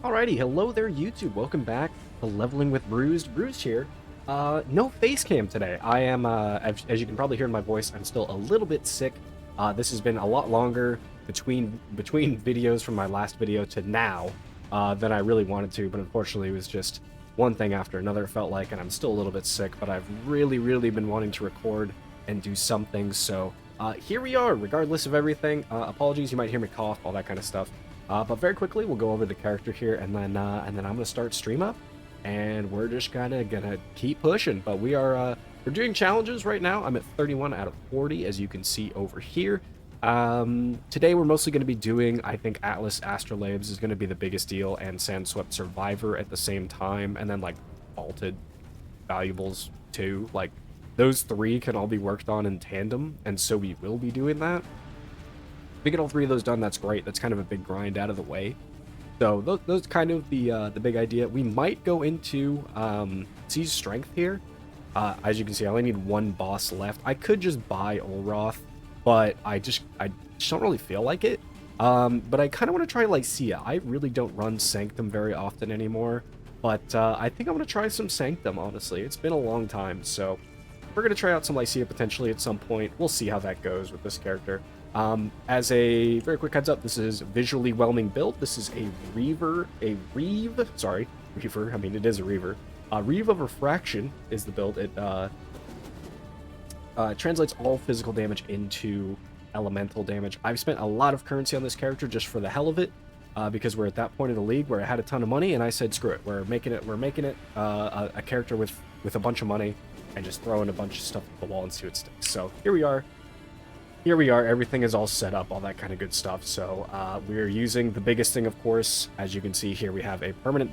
Alrighty, hello there YouTube. Welcome back to Leveling with Bruised. Bruised here. No face cam today. I am, as you can probably hear in my voice, I'm still a little bit sick. This has been a lot longer between videos from my last video to now than I really wanted to, but unfortunately it was just one thing after another, it felt like, and I'm still a little bit sick, but I've really been wanting to record and do something, so here we are, regardless of everything. Apologies, you might hear me cough, all that kind of stuff. But very quickly, we'll go over the character here, and then I'm gonna start stream up, and we're just gonna keep pushing. But we're doing challenges right now. I'm at 31 out of 40, as you can see over here. Today we're mostly gonna be doing, I think, Atlas Astrolabes is gonna be the biggest deal, and Sandswept Survivor at the same time, and then like Vaulted Valuables too. Like those three can all be worked on in tandem, and so we will be doing that. If we get all three of those done, that's great. That's kind of a big grind out of the way. So those kind of the big idea. We might go into Siege Strength here. As you can see, I only need one boss left. I could just buy Ulroth, but I just don't really feel like it. But I kind of want to try Lycia. I really don't run Sanctum very often anymore, but I think I'm going to try some Sanctum, honestly. It's been a long time, so we're going to try out some Lycia potentially at some point. We'll see how that goes with this character. As a very quick heads up, this is visually whelming build. This is a Reave, I mean, it is a Reaver. Reave of Refraction is the build. It translates all physical damage into elemental damage. I've spent a lot of currency on this character just for the hell of it, because we're at that point in the league where I had a ton of money, and I said, screw it, we're making it a character with a bunch of money, and just throwing a bunch of stuff at the wall and see what sticks. So here we are. Everything is all set up, all that kind of good stuff. So we're using the biggest thing, of course. As you can see here, we have a permanent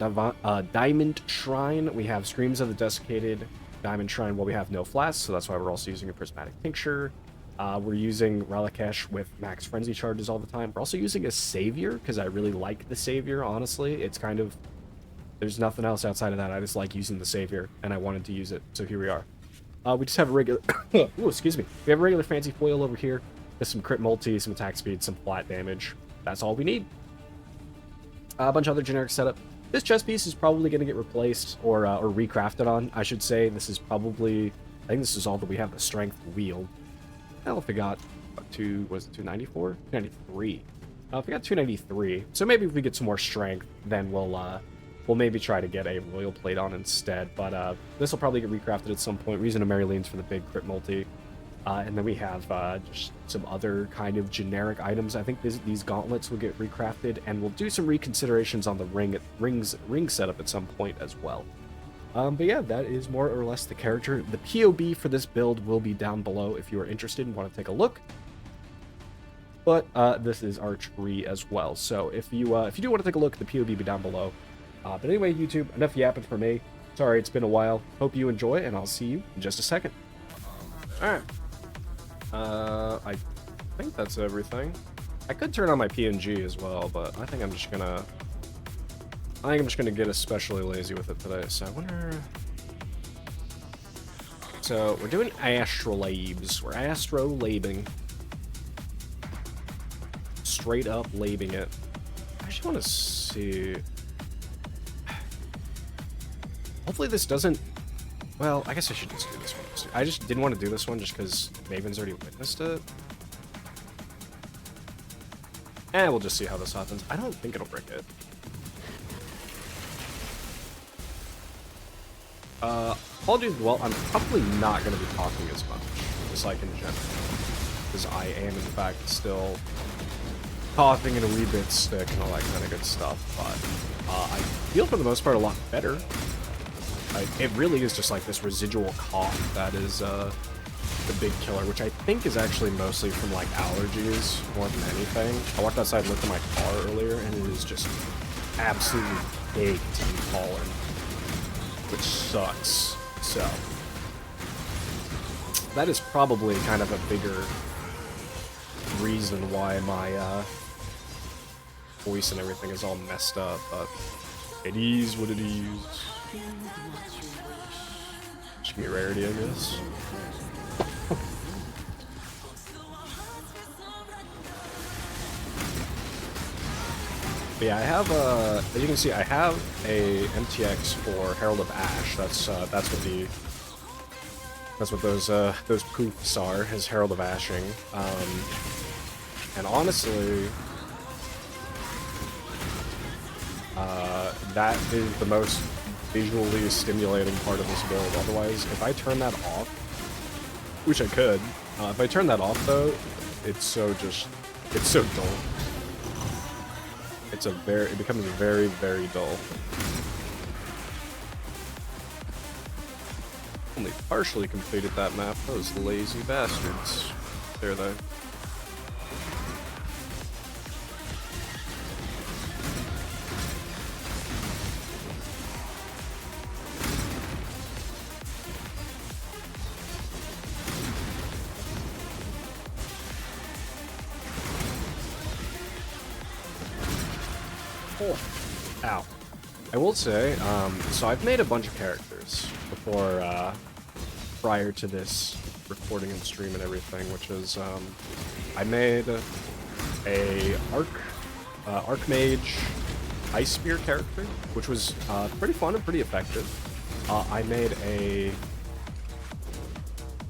diamond shrine. We have Screams of the Desiccated diamond shrine. Well, we have no flasks, so that's why we're also using a prismatic tincture. We're using Relicash with max frenzy charges all the time. We're also using a savior because I really like the savior, honestly. It's kind of, there's nothing else outside of that. I just like using the savior, and I wanted to use it, so here we are. We just have a regular... Ooh, excuse me. We have a regular fancy foil over here. With some crit multi, some attack speed, some flat damage. That's all we need. A bunch of other generic setup. This chest piece is probably going to get replaced or recrafted on, I should say. This is probably... I think this is all that we have the strength wield. Hell, if we got... was it 294? 293. If we got 293. So maybe if we get some more strength, then we'll maybe try to get a royal plate on instead, but this will probably get recrafted at some point. We're using a Marylene's for the big crit multi, and then we have just some other kind of generic items. I think these gauntlets will get recrafted, and we'll do some reconsiderations on the ring setup at some point as well. But yeah, that is more or less the character. The POB for this build will be down below if you are interested and want to take a look. But this is our tree as well, so if you do want to take a look, the POB will be down below. But anyway, YouTube, enough yapping for me. Sorry, it's been a while. Hope you enjoy, and I'll see you in just a second. Alright. I think that's everything. I could turn on my PNG as well, but I think I'm just gonna get especially lazy with it today, so I wonder... So, we're doing Astrolabes. We're Astrolabing. Straight up labing it. I just want to see... Hopefully this doesn't... Well, I guess I should just do this one. I just didn't want to do this one just because Maven's already witnessed it. And we'll just see how this happens. I don't think it'll break it. Apologies, well, I'm probably not going to be talking as much, just like in general. Because I am, in fact, still coughing and a wee bit sick and all that kind of good stuff. But I feel, for the most part, a lot better. It really is just like this residual cough that is the big killer, which I think is actually mostly from like allergies more than anything. I walked outside and looked at my car earlier, and it is just absolutely baked in pollen, which sucks. So that is probably kind of a bigger reason why my voice and everything is all messed up, but it is what it is. Just give me rarity, I guess. But yeah, I have as you can see, I have a MTX for Herald of Ash. That's what those poofs are, is Herald of Ashing. And honestly, that is the most visually stimulating part of this build. Otherwise, if I turn that off, which I could, if I turn that off though, it's so dull. It becomes very, very dull. Only partially completed that map. Those lazy bastards. There though. Oh. Ow. I will say, so I've made a bunch of characters before, prior to this recording and stream and everything, which is, I made a Archmage Ice Spear character, which was, pretty fun and pretty effective. I made a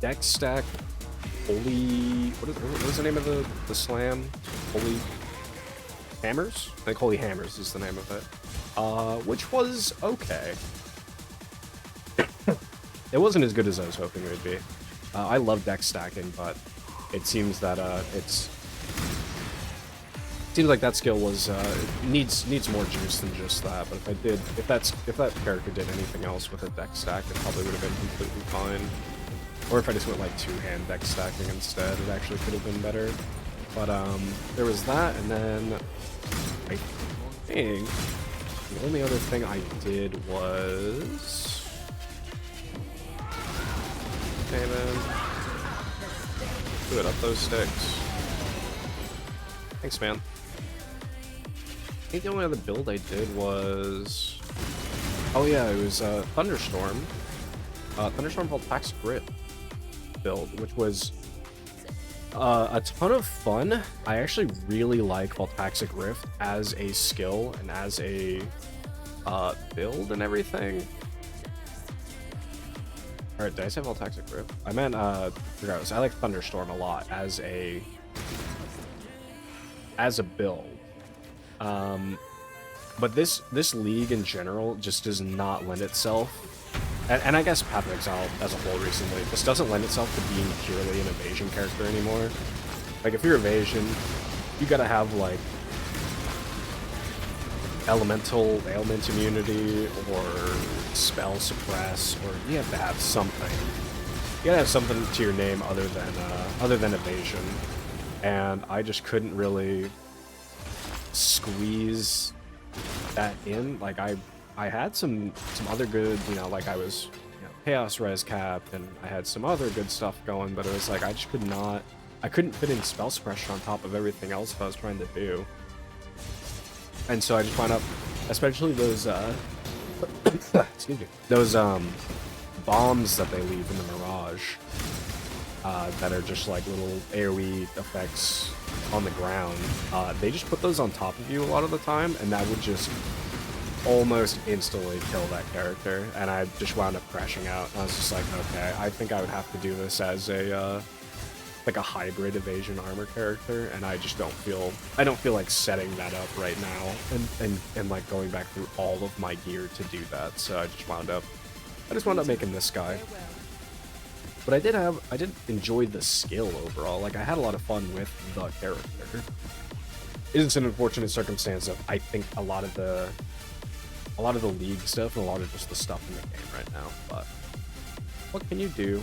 deck stack Holy... What is the name of the slam? Holy... Hammers? I think Holy Hammers is the name of it. Which was okay. It wasn't as good as I was hoping it would be. I love deck stacking, but it seems that seems like that skill was needs more juice than just that. But if that character did anything else with a deck stack, it probably would have been completely fine. Or if I just went like two-hand deck stacking instead, it actually could have been better. But there was that, and then I think the only other thing I did was... Okay, man. Do it up those sticks. Thanks, man. I think the only other build I did was... Oh yeah, it was Thunderstorm. Thunderstorm called Toxic Rift build, which was a ton of fun. I actually really like Voltaxic Rift as a skill and as a build and everything. Alright, did I say Voltaxic Rift? I meant, regardless, I like Thunderstorm a lot as a build. But this league in general just does not lend itself, and I guess Path of Exile as a whole recently, just doesn't lend itself to being purely an evasion character anymore. Like, if you're evasion, you gotta have, like, elemental ailment immunity, or spell suppress, or you have to have something. You gotta have something to your name other than evasion. And I just couldn't really squeeze that in. Like, I had some other good, like I was, Chaos Res capped, and I had some other good stuff going, but it was like I just I couldn't fit in spell suppression on top of everything else I was trying to do. And so I just wound up, especially those, excuse me, those, bombs that they leave in the Mirage, that are just like little AoE effects on the ground. They just put those on top of you a lot of the time, and that would just almost instantly kill that character, and I just wound up crashing out. I was just like, okay, I think I would have to do this as a like a hybrid evasion armor character, and I don't feel like setting that up right now and like going back through all of my gear to do that. So I just wound up making this guy. But I did enjoy the skill overall. Like, I had a lot of fun with the character. It is an unfortunate circumstance that I think a lot of the league stuff and a lot of just the stuff in the game right now, but what can you do?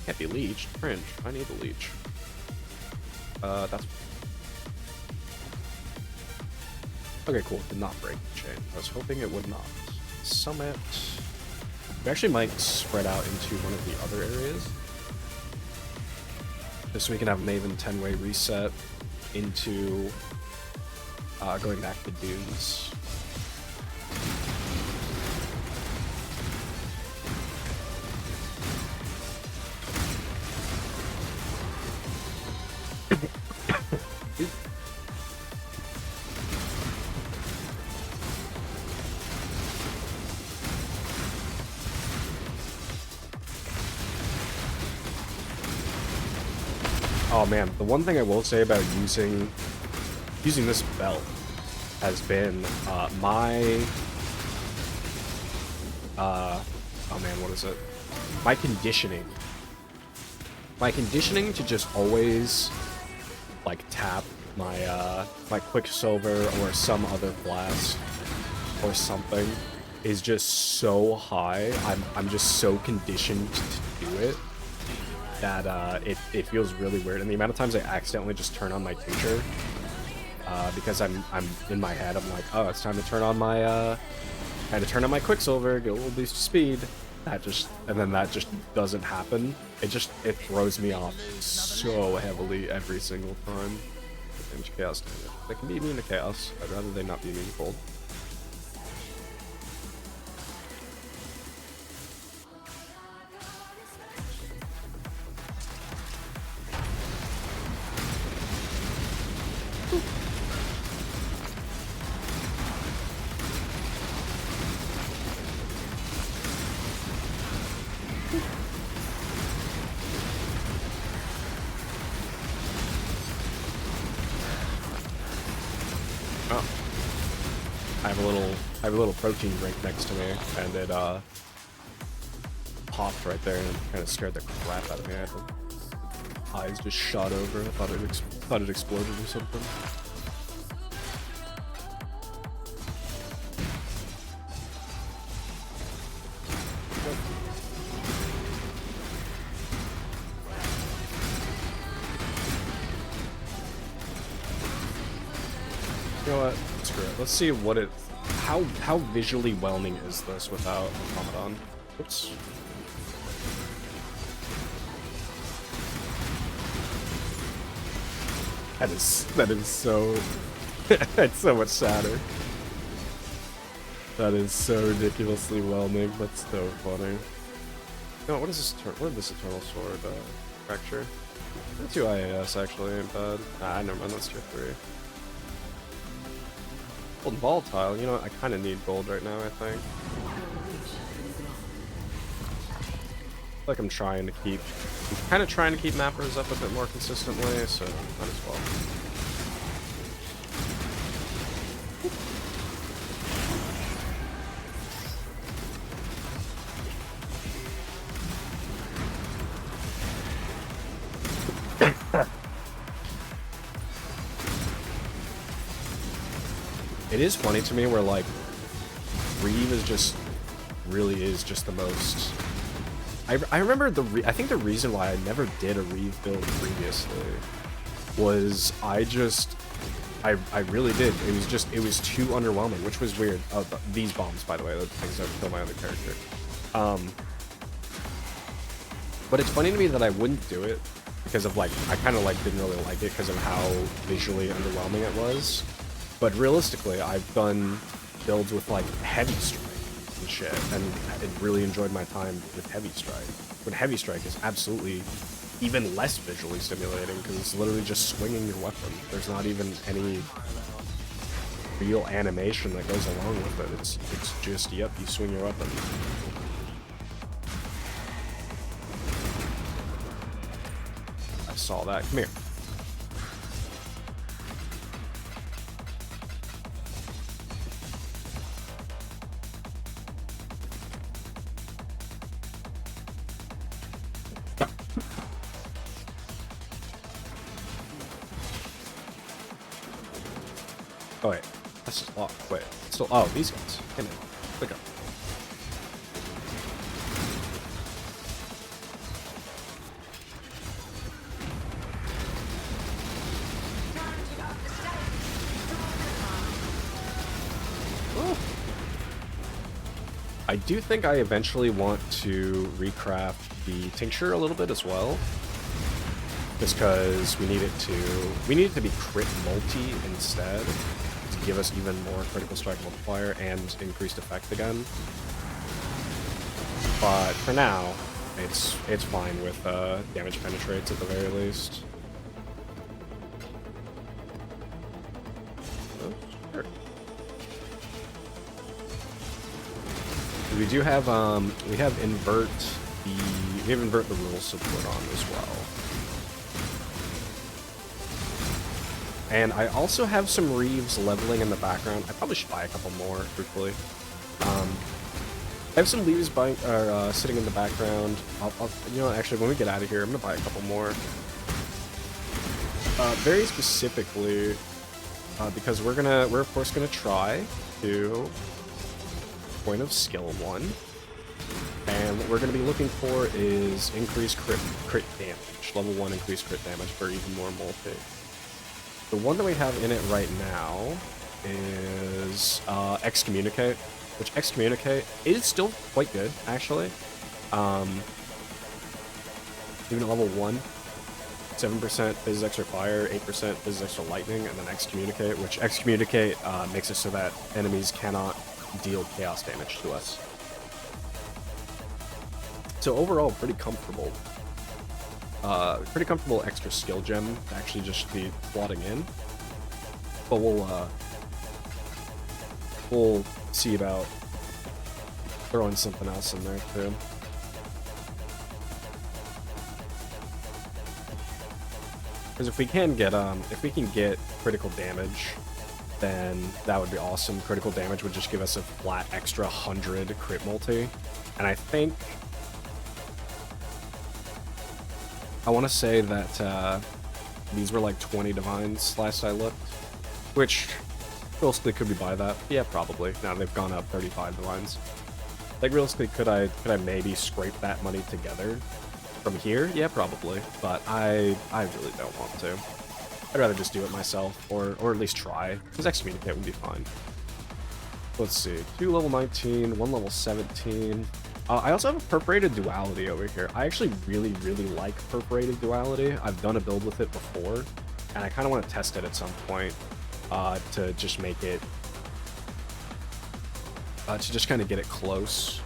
Can't be leeched. Cringe. I need a leech. That's... Okay, cool. Did not break the chain. I was hoping it would not. Summit. We actually might spread out into one of the other areas, just so we can have Maven 10-way reset into going back to Dunes. Oh man, the one thing I will say about using this belt has been oh man, what is it? My conditioning. My conditioning to just always like tap my my Quicksilver or some other class or something is just so high. I'm just so conditioned to do it that it feels really weird. And the amount of times I accidentally just turn on my tincture because I'm in my head, I'm like, oh, it's time to turn on my Quicksilver, get a little boost of speed. And then that just doesn't happen. It throws me off so heavily every single time. Damage chaos damage. They can be immune to chaos. I'd rather they not be immune to cold. I have a little protein drink next to me, and it popped right there and kind of scared the crap out of me. I had the eyes just shot over. I thought it exploded or something. You know what? Screw it. Let's see what it. How visually whelming is this without Ramadan? Oops. That is so. It's so much sadder. That is so ridiculously whelming. That's so funny. No, what is this? What is this Eternal Sword fracture? 2 IAS actually ain't bad. Ah, never mind. That's tier 3. Gold and volatile, you know, I kind of need gold right now, I think. Like I'm kind of trying to keep mappers up a bit more consistently, so might as well. It is funny to me where, like, Reave really is just the most... I remember I think the reason why I never did a Reave build previously was I really did. It was too underwhelming, which was weird. Oh, these bombs, by the way, the things that would kill my other character. But it's funny to me that I wouldn't do it because of, like, I kind of, like, didn't really like it because of how visually underwhelming it was. But realistically, I've done builds with, like, Heavy Strike and shit, and I really enjoyed my time with Heavy Strike. But Heavy Strike is absolutely even less visually stimulating, because it's literally just swinging your weapon. There's not even any real animation that goes along with it. It's just, yep, you swing your weapon. I saw that. Come here. Oh wait, that's just locked. Wait, still. Oh, these guys. Come in. Click up. Oh. I do think I eventually want to recraft the tincture a little bit as well. Just because we need it to be crit multi instead, to give us even more critical strike multiplier and increased effect again. But for now, it's fine with damage penetrates at the very least. Oh, sure. We do have we have invert the rules support on as well. And I also have some Reaves leveling in the background. I probably should buy a couple more, truthfully. I have some Reaves sitting in the background. You know, actually, when we get out of here, I'm gonna buy a couple more. Very specifically, because we're of course gonna try to point of skill 1, and what we're gonna be looking for is increased crit damage, level 1 increased crit damage for even more multi. The one that we have in it right now is Excommunicate, which Excommunicate is still quite good, actually. Even at level 1, 7% Physics Extra Fire, 8% Physics Extra Lightning, and then Excommunicate, which Excommunicate makes it so that enemies cannot deal chaos damage to us. So overall, pretty comfortable. Pretty comfortable extra skill gem to actually just be plotting in. But we'll see about throwing something else in there too. Because if we can get critical damage, then that would be awesome. Critical damage would just give us a flat extra 100 crit multi, and I think I want to say that these were like 20 divines last I looked, which realistically could we buy that? Yeah, probably. Now they've gone up 35 divines. Like realistically, could I maybe scrape that money together from here? Yeah, probably. But I really don't want to. I'd rather just do it myself, or at least try, because Excommunicate would be fine. Let's see, 2 level 19, 1 level 17. I also have a Perforated Duality over here. I actually really like Perforated Duality. I've done a build with it before, and I kind of want to test it at some point to just make it, to just kind of get it close.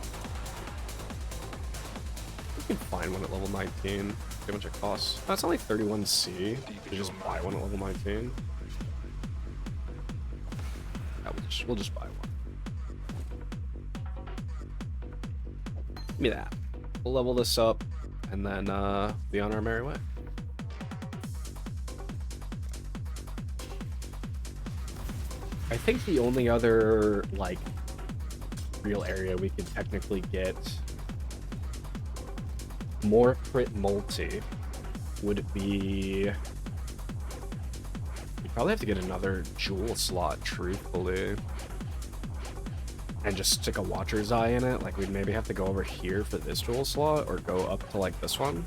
You can find one at level 19. How much it costs? That's only 31C. You just buy one at level 19. Yeah, we'll just buy one. Give me that. We'll level this up, and then be on our merry way. I think the only other, like, real area we could technically get more crit multi would be... We'd probably have to get another jewel slot, truthfully. And just stick a Watcher's Eye in it. Like, we'd maybe have to go over here for this jewel slot, or go up to, like, this one.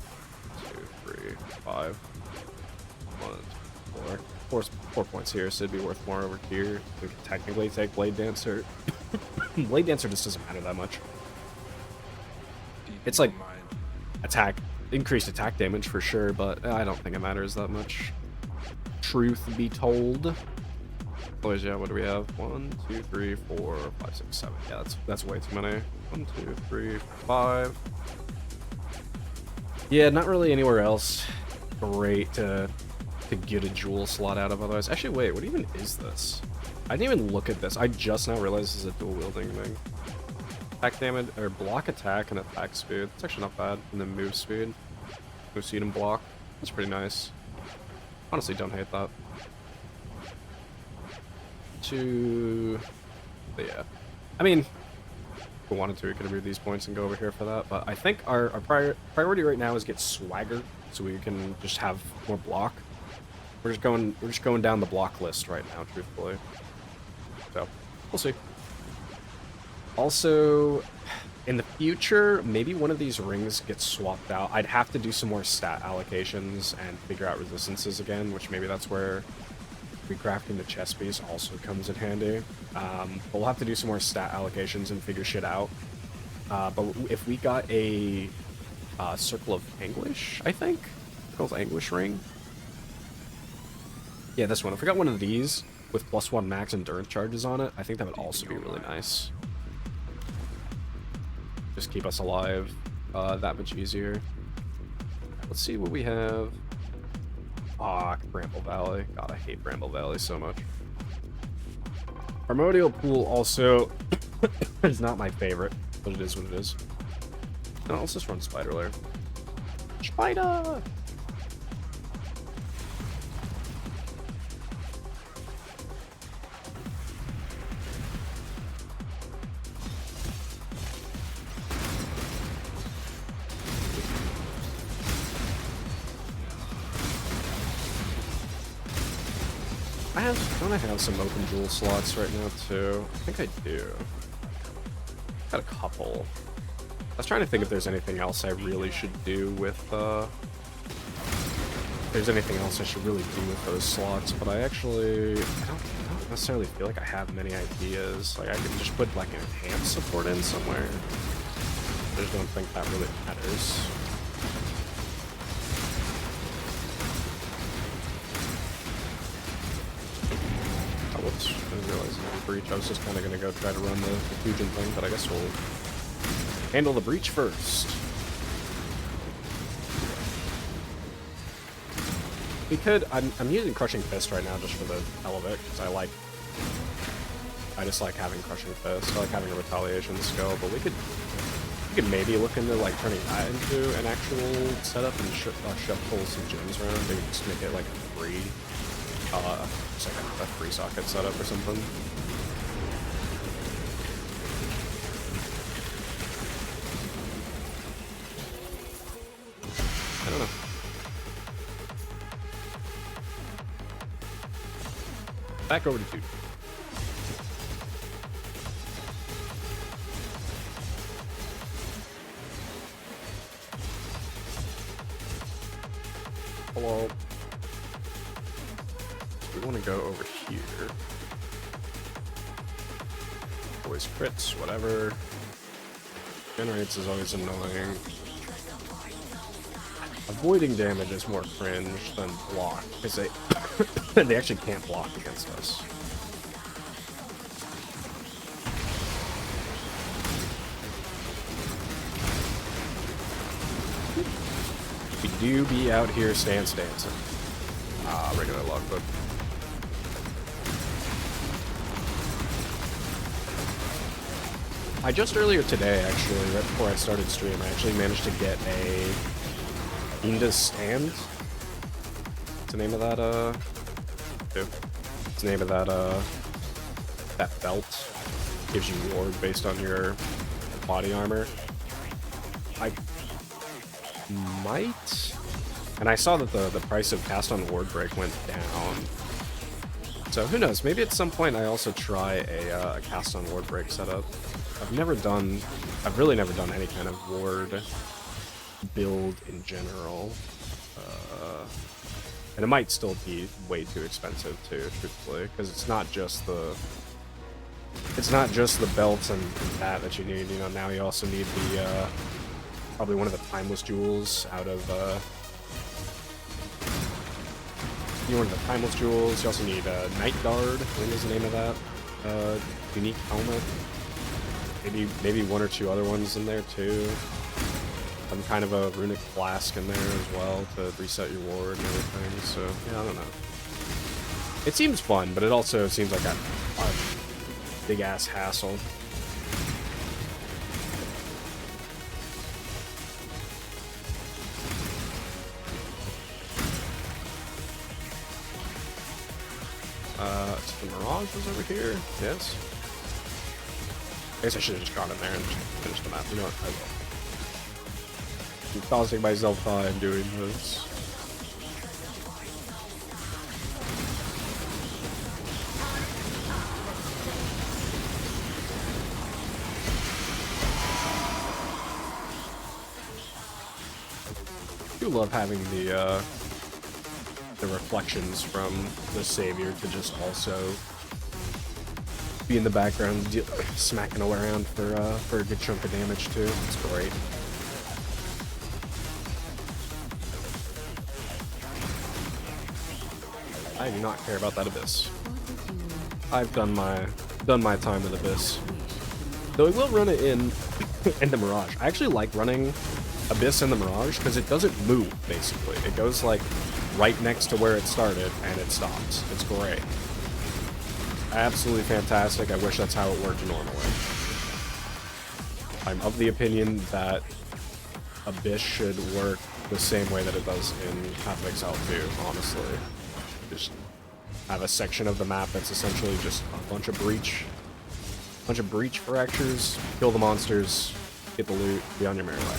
2, 3, 5. 1, 4. 4 points here, so it'd be worth more over here. We could technically take Blade Dancer. Blade Dancer just doesn't matter that much. It's like increased attack damage for sure, but I don't think it matters that much. Truth be told. Otherwise, yeah, what do we have? 1, 2, 3, 4, 5, 6, 7. Yeah, that's way too many. 1, 2, 3, 5. Yeah, not really anywhere else great to get a jewel slot out of otherwise. Actually, wait, what even is this? I didn't even look at this. I just now realized this is a dual wielding thing. Attack damage, or block attack and attack speed. It's actually not bad. And then move speed. Move speed and block. That's pretty nice. Honestly, don't hate that. But yeah. I mean, if we wanted to, we could have moved these points and go over here for that. But I think our priority right now is get swagger, so we can just have more block. We're just going down the block list right now, truthfully. So we'll see. Also, in the future, maybe one of these rings gets swapped out. I'd have to do some more stat allocations and figure out resistances again, which maybe that's where recrafting the chest piece also comes in handy. But we'll have to do some more stat allocations and figure shit out. But if we got a Circle of Anguish, I think? Circle of Anguish ring? Yeah, this one. If we got one of these with +1 max endurance charges on it, I think that would also be really nice. Just keep us alive that much easier. Let's see what we have. Ah, Bramble Valley. God, I hate Bramble Valley so much. Primordial Pool also is not my favorite, but it is what it is. No, let's just run Spider Lair. Spider! don't I have some open jewel slots right now too? I think I do. Got a couple. I was trying to think if there's anything else I really should do with, if there's anything else I should really do with those slots, but I don't necessarily feel like I have many ideas. Like, I could just put, like, an enhanced support in somewhere. I just don't think that really matters. Oh, whoops. I didn't realize I had a breach. I was just kind of going to go try to run the fusion thing, but I guess we'll handle the breach first. We could, I'm using Crushing Fist right now just for the hell of it, because I just like having Crushing Fist. I like having a retaliation skill, but we could maybe look into like turning that into an actual setup and pull some gems around. Maybe just make it like a free, just like a free socket setup or something. I don't know. Back over to 2. Hello. We want to go over here. Always crits, whatever. Generates is always annoying. Avoiding damage is more cringe than block, because they actually can't block against us. We do be out here stance dancing. Regular logbook. I just earlier today, actually, right before I started stream, I actually managed to get a Inda's Stand. What's the name of that, What's the name of that, that belt? Gives you ward based on your body armor. I might... And I saw that the price of Cast on Ward Break went down. So who knows, maybe at some point I also try a Cast on Ward Break setup. I've really never done any kind of ward build in general. And it might still be way too expensive too, truthfully, because it's not just the belts and that you need. You know, now you also need the probably one of the timeless jewels out of you want the timeless jewels. You also need Night Guard. I think is the name of that unique helmet. Maybe one or two other ones in there too. Some kind of a runic flask in there as well to reset your ward and everything. So yeah, I don't know. It seems fun, but it also seems like a big ass hassle. So the Mirage was over here. Yes. I guess I should have just gone in there and just finished the map. You know what? I will. I'm causing myself time doing this. I do love having the reflections from the Savior to just also be in the background smacking around for a good chunk of damage too. It's great. I do not care about that Abyss. I've done my time with Abyss. Though I will run it in the Mirage. I actually like running Abyss in the Mirage because it doesn't move, basically. It goes like right next to where it started and it stops. It's great. Absolutely fantastic. I wish that's how it worked normally. I'm of the opinion that Abyss should work the same way that it does in Path of Exile 2, honestly. Just have a section of the map that's essentially just a bunch of breach fractures, kill the monsters, get the loot, be on your merry way.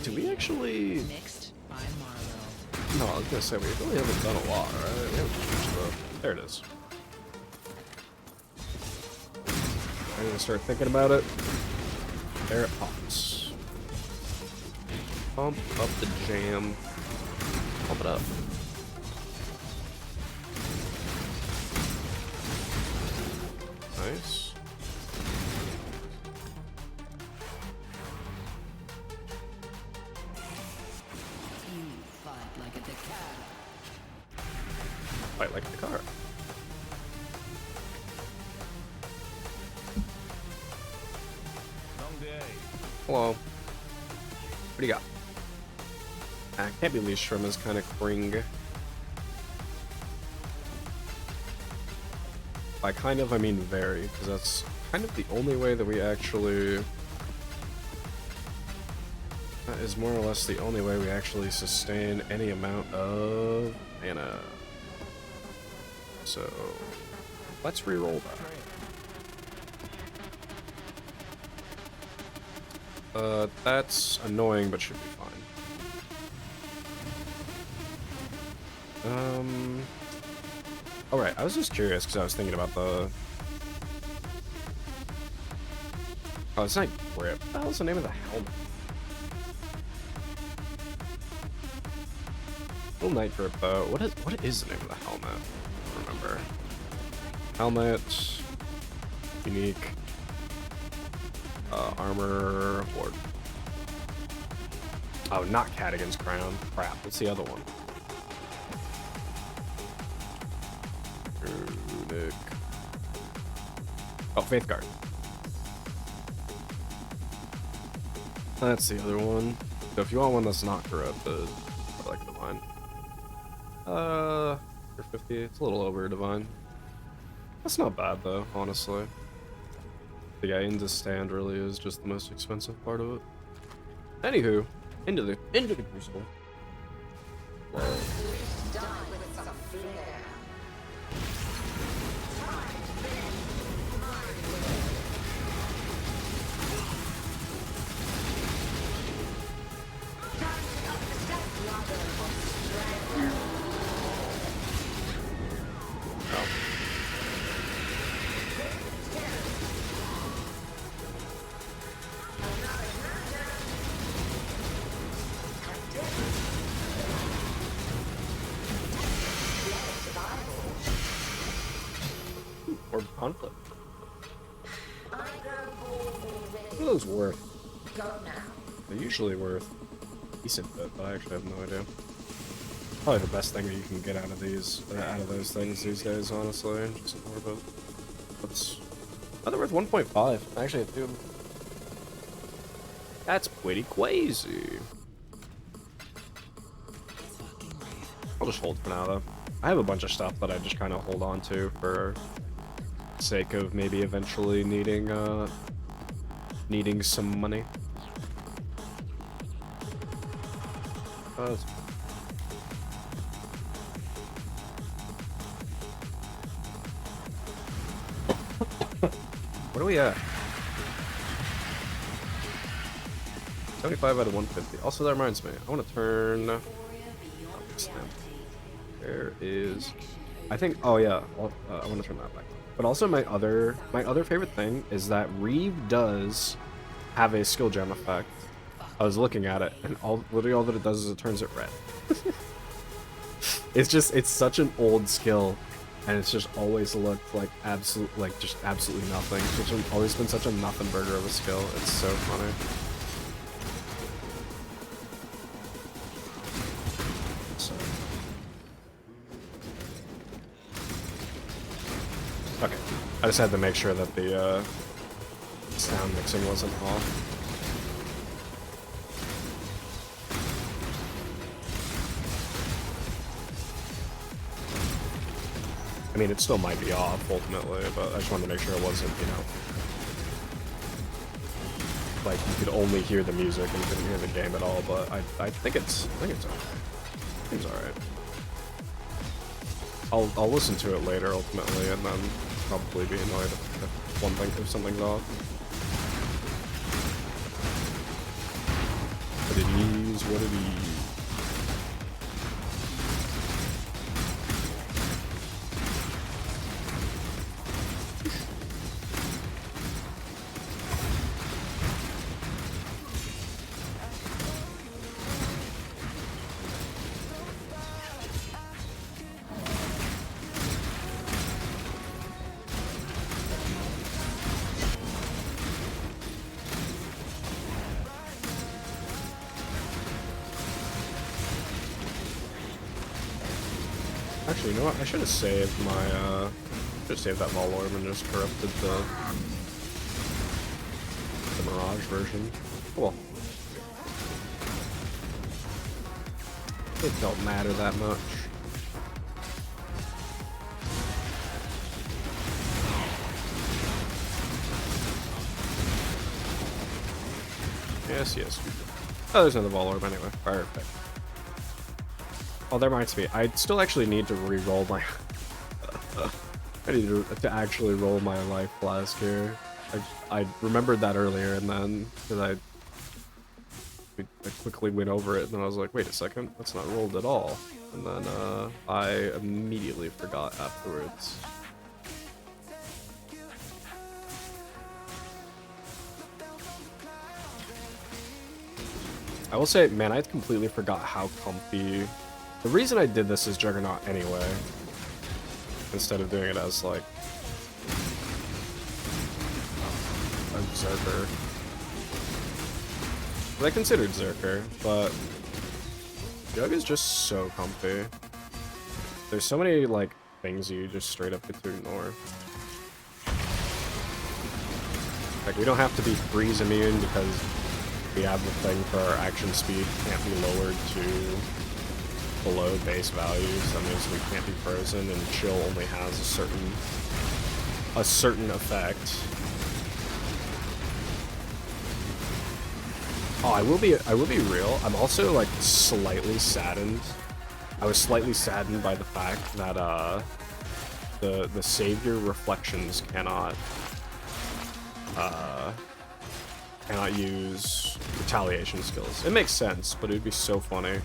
Do we actually... No, I was gonna say, we really haven't done a lot, right? We haven't changed the... There it is. I'm gonna start thinking about it. There it pops. Pump up the jam. Pump it up. Nice. Fight like the car. Hello. What do you got? Can't be leash from is kind of cring. By kind of, I mean very, because that's kind of the only way that we actually... That is more or less the only way we actually sustain any amount of mana. So, let's re-roll that. That's annoying, but should be fine. Alright, I was just curious, because I was thinking about the... Oh, it's not grip. What the hell's the name of the helmet? Little night grip, though. What is the name of the helmet? I don't remember. Helmet. Unique. Armor. Horde. Oh, not Cadigan's crown. Crap, what's the other one? Runic. Oh, Faith Guard. That's the other one. So if you want one that's not corrupted, I like Divine. For 50, it's a little over Divine. That's not bad though, honestly. But yeah, into stand really is just the most expensive part of it. Anywho, into the crucible. Or conflict. What are those worth? They're usually worth a decent bit, but I actually have no idea. Probably the best thing that you can get out of these, out of those things these days, honestly. Just more about. That's. Oh, they're worth 1.5. I actually have 2. That's pretty crazy. I'll just hold for now, though. I have a bunch of stuff that I just kind of hold on to for sake of maybe eventually needing needing some money. What are we at? 75 out of 150. Also, that reminds me, I want to turn... Oh, there is... I think... Oh, yeah. I want to turn that back. But also, my other favorite thing is that Reave does have a skill gem effect. I was looking at it, and literally all that it does is it turns it red. It's such an old skill, and it's just always looked like absolutely nothing. It's always been such a nothing burger of a skill. It's so funny. Okay, I just had to make sure that the sound mixing wasn't off. I mean, it still might be off ultimately, but I just wanted to make sure it wasn't, you know, like you could only hear the music and couldn't hear the game at all. But I think it's alright. I think it's alright. I'll listen to it later ultimately, and then probably be annoyed if something's off. But it what it is. Actually, you know what? I should have saved my, should have saved that Vol Orb and just corrupted the Mirage version. Cool. It don't matter that much. Yes, yes. Oh, there's another Vol Orb anyway. Perfect. Oh, there reminds me. I still actually need to re-roll my... I need to actually roll my life flask here. I remembered that earlier, and then because I quickly went over it, and then I was like, wait a second, that's not rolled at all. And then I immediately forgot afterwards. I will say, man, I completely forgot how comfy... The reason I did this as Juggernaut anyway, instead of doing it as, like, a Zerker. I considered Zerker, but Jug is just so comfy. There's so many, like, things you just straight up get to ignore. Like, we don't have to be freeze immune because we have the thing for our action speed can't be lowered to below base values. That means we can't be frozen, and chill only has a certain effect. Oh, I will be real. I'm also like slightly saddened. I was slightly saddened by the fact that the Savior reflections cannot use retaliation skills. It makes sense, but it'd be so funny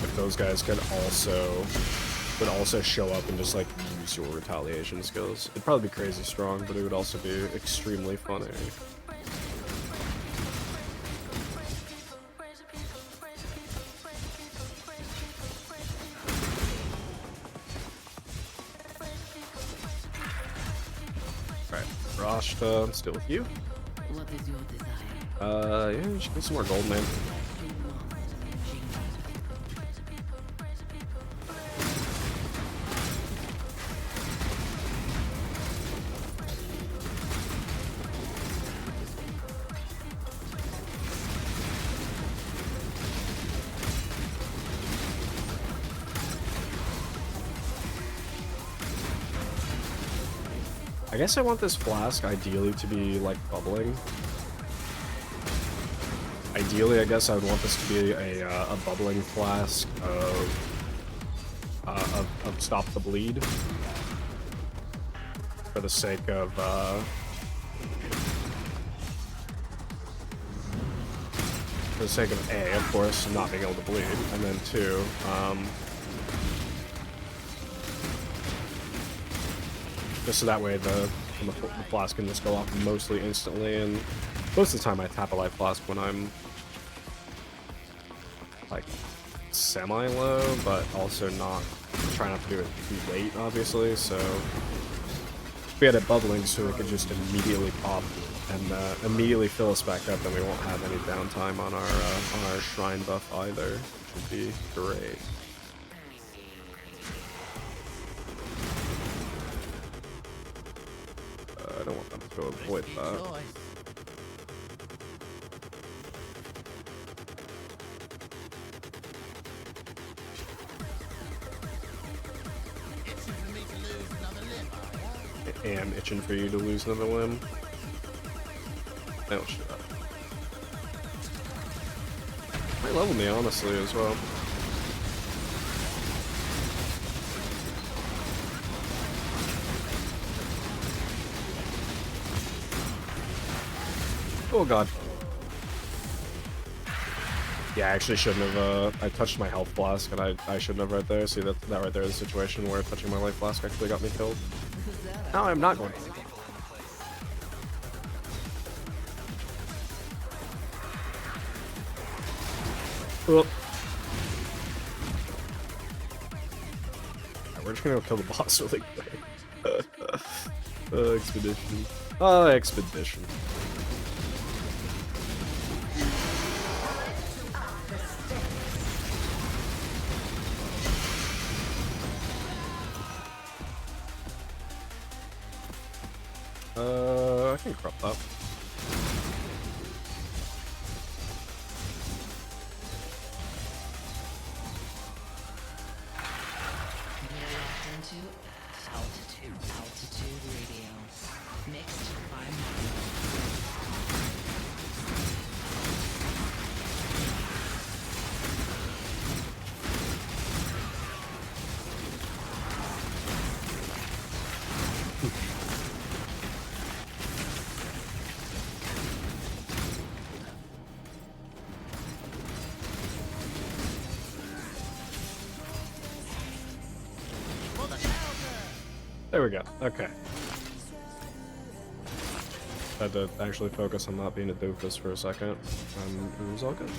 if those guys would also show up and just like use your retaliation skills. It'd probably be crazy strong, but it would also be extremely funny. Alright, Rashta, I'm still with you. What is your desire? Yeah, just get some more gold, man. I guess I want this flask ideally to be like bubbling. Ideally, I guess I would want this to be a bubbling flask of stop the bleed, for the sake of A, of course, not being able to bleed, and then 2, just so that way the flask can just go off mostly instantly, and most of the time I tap a life flask when I'm like semi-low, but also not try not to do it too late, obviously. So if we had it bubbling so it could just immediately pop and immediately fill us back up, then we won't have any downtime on our shrine buff either, which would be great. I don't want them to avoid that. And itching for you to lose another limb. Oh shit. Might level me honestly as well. Oh god. Yeah, I actually shouldn't have, I touched my health flask, and I shouldn't have right there. See, that right there is a situation where touching my life flask actually got me killed. Now I'm not going to. Oh. Right, we're just gonna go kill the boss really quick. Expedition. Expedition. I can crop that. Altitude radio. Mixed by There we go. Okay. Had to actually focus on not being a doofus for a second. It was all good.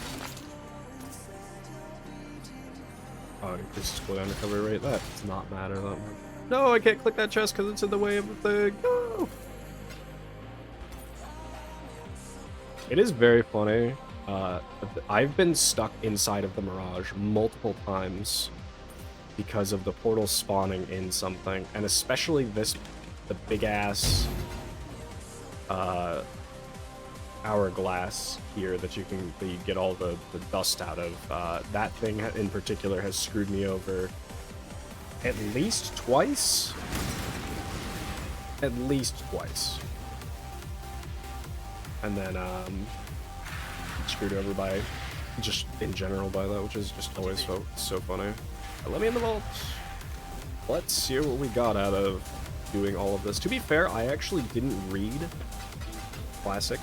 Oh, it increases cooldown recovery rate. That does not matter that much. No, I can't click that chest because it's in the way of the thing. No! It is very funny. I've been stuck inside of the Mirage multiple times because of the portal spawning in something, and especially the big ass hourglass here that you get all the dust out of. That thing in particular has screwed me over at least twice. At least twice. And then screwed over by just in general by that, which is just always so funny. Let me in the vault. Let's see what we got out of doing all of this. To be fair, I actually didn't read Classic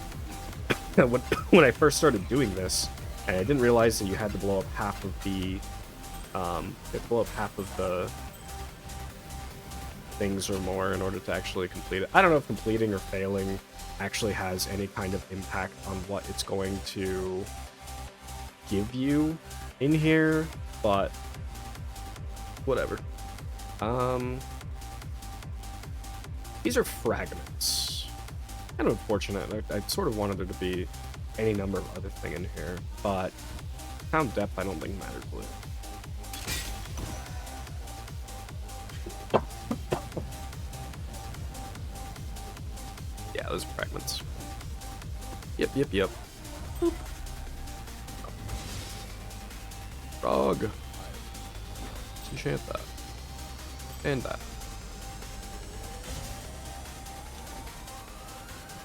when I first started doing this, and I didn't realize that you had to blow up half of the things or more in order to actually complete it. I don't know if completing or failing actually has any kind of impact on what it's going to give you in here, but whatever. These are fragments. Kind of unfortunate. I sort of wanted there to be any number of other thing in here, but pound depth I don't think matters really. Yeah, those are fragments. Yep. Boop. Frog. Let's enchant that. And that.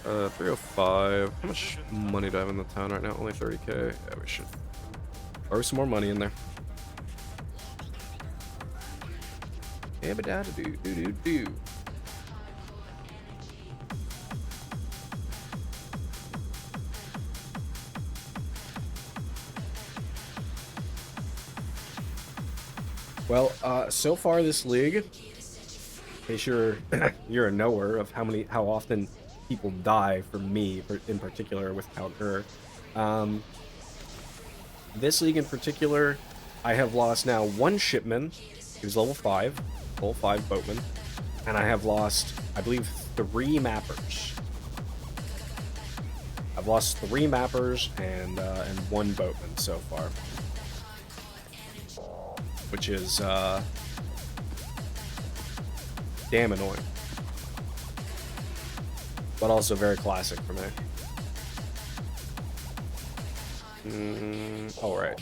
305. How much money do I have in the town right now? Only 30k. Yeah, we should throw some more money in there. Do. Well, so far this league, in case you're a knower of how often people die from me in particular without her, this league in particular, I have lost now one shipman, who's level 5 boatman, and I have lost, I believe, 3 mappers. I've lost 3 mappers and 1 boatman so far, which is damn annoying, but also very classic for me. All right.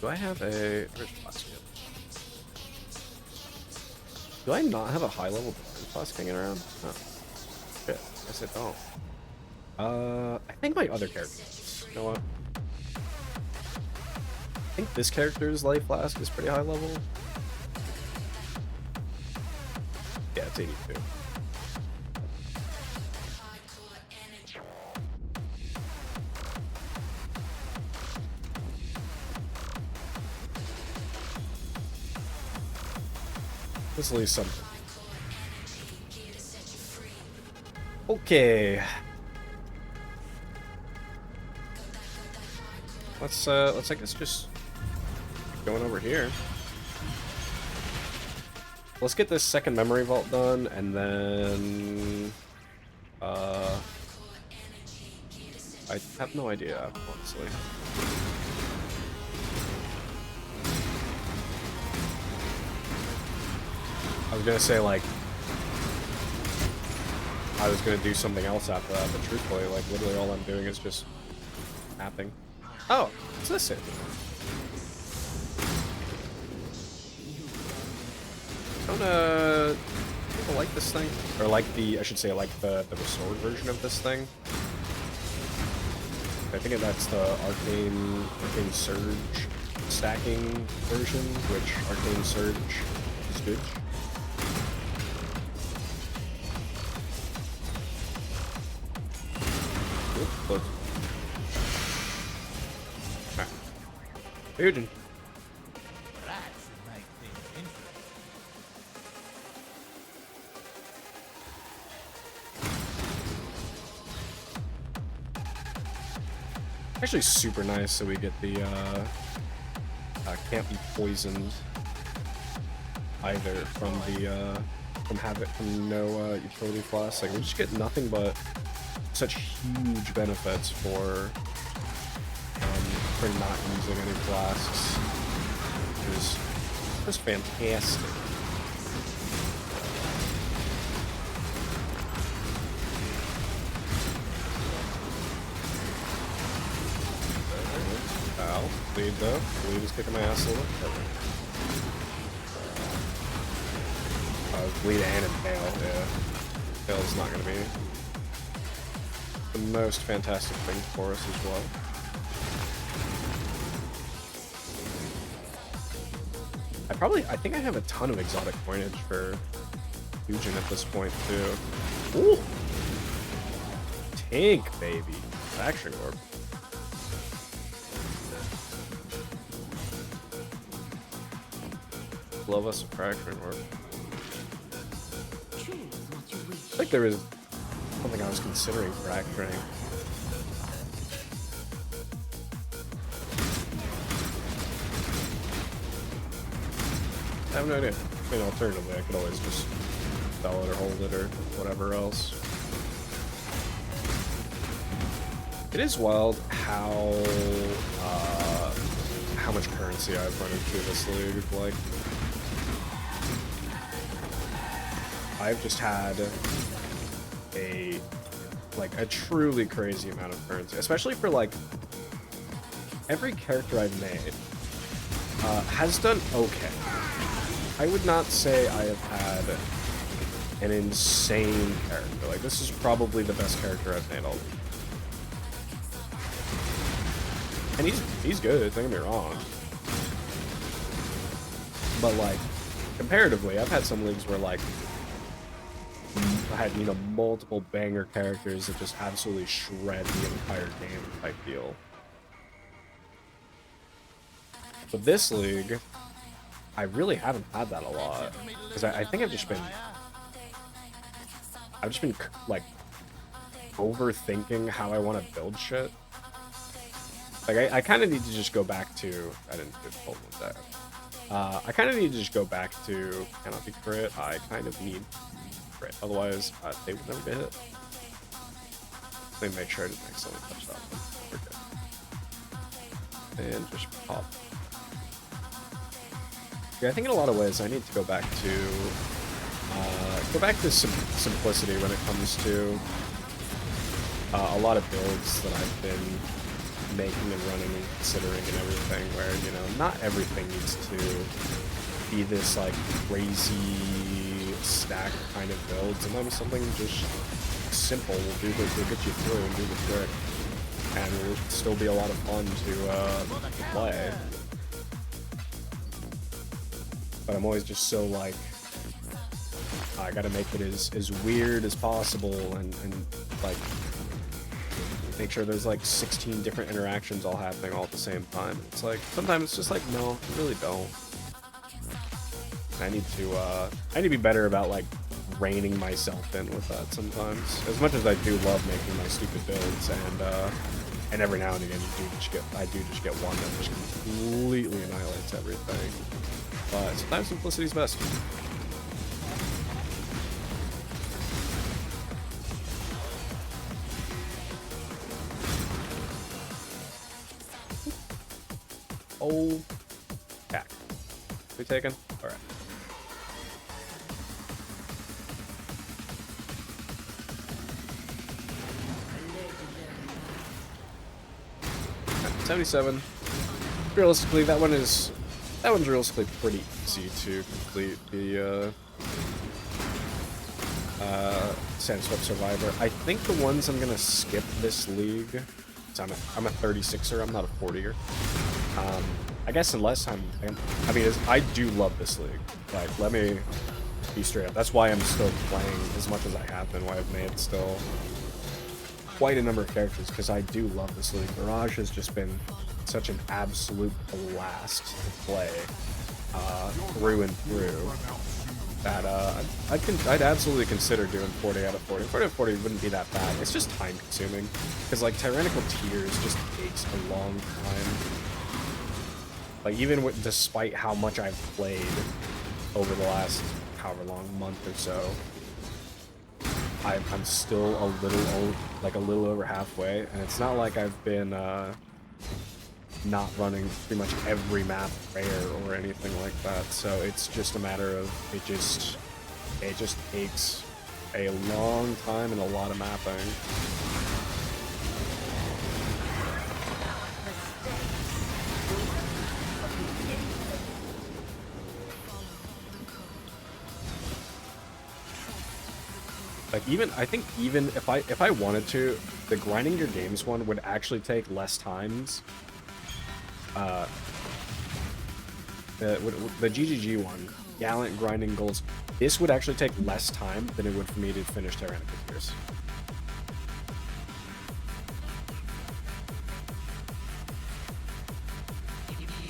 Do I have a? Do I not have a high level flask hanging around? Oh, shit. I guess I don't. I think my other character does. You know what? I think this character's life flask is pretty high level. Yeah, it's 82. This is at least something. Okay. Let's I guess just going over here. Let's get this second memory vault done, and then I have no idea, honestly. I was gonna say, like, I was gonna do something else after that, but truthfully, like, literally all I'm doing is just mapping. Oh, what's this in? Don't people like this thing? Or like the, I should say, like the restored version of this thing. I think that's the Arcane Surge stacking version, which Arcane Surge is good. Look. Fusion. Actually super nice, so we get the can't be poisoned either from the from no utility flask. Like we just get nothing but such huge benefits for not using any flasks. It is just fantastic. Ow, bleed though. Bleed is kicking my ass a little. Bleed and impale, yeah. Impale's not gonna be the most fantastic thing for us as well. I think I have a ton of exotic coinage for Fusion at this point too. Ooh! Tank, baby. Action orb. Love us a fraction orb. I think there is something I was considering fracturing. I have no idea. I mean, alternatively, I could always just sell it or hold it or whatever else. It is wild how much currency I've run into this league. Like, I've just had a truly crazy amount of currency, especially for like every character I've made has done okay. I would not say I have had an insane character. Like, this is probably the best character I've made all week. And he's good, don't get me wrong. But like, comparatively, I've had some leagues where like I had, you know, multiple banger characters that just absolutely shred the entire game type deal. But this league, I really haven't had that a lot, because I think I've just been like overthinking how I want to build shit. Like I kind of need to just go back to I didn't do hold one there. I kind of need to just go back to cannot be crit. I kind of need crit, otherwise they would never get hit. Let me make sure I didn't accidentally touch that one. Okay. And just pop. Yeah, I think in a lot of ways I need to go back to simplicity when it comes to a lot of builds that I've been making and running and considering and everything, where, you know, not everything needs to be this like crazy stack kind of build. Sometimes something just simple will get you through and do the trick, and will still be a lot of fun to play. But I'm always just so like, I gotta make it as weird as possible and like make sure there's like 16 different interactions all happening all at the same time. It's like, sometimes it's just like, no, you really don't. I need to be better about like reining myself in with that sometimes. As much as I do love making my stupid builds, and every now and again I do just get one that just completely annihilates everything. But sometimes simplicity's best. Oh, back. We taken? All right. 77. Realistically, that one's realistically pretty easy to complete. The Sandswept Survivor. I think the ones I'm gonna skip this league. I'm a 36er. I'm not a 40er. I guess unless I do love this league. Like, let me be straight up. That's why I'm still playing as much as I have been. Why I've made still quite a number of characters, because I do love this league. Mirage has just been such an absolute blast to play through and through that I'd absolutely consider doing 40 out of 40. 40 out of 40 wouldn't be that bad. It's just time consuming, because like Tyrannical Tears just takes a long time. Like, even despite how much I've played over the last however long, month or so, I'm still a little over halfway, and it's not like I've been not running pretty much every map rare or anything like that. So it's just a matter of it just takes a long time and a lot of mapping. Like, I think even if I wanted to, the grinding your games one would actually take less times. The GGG one, Gallant Grinding Goals, this would actually take less time than it would for me to finish Tyrannical Tears.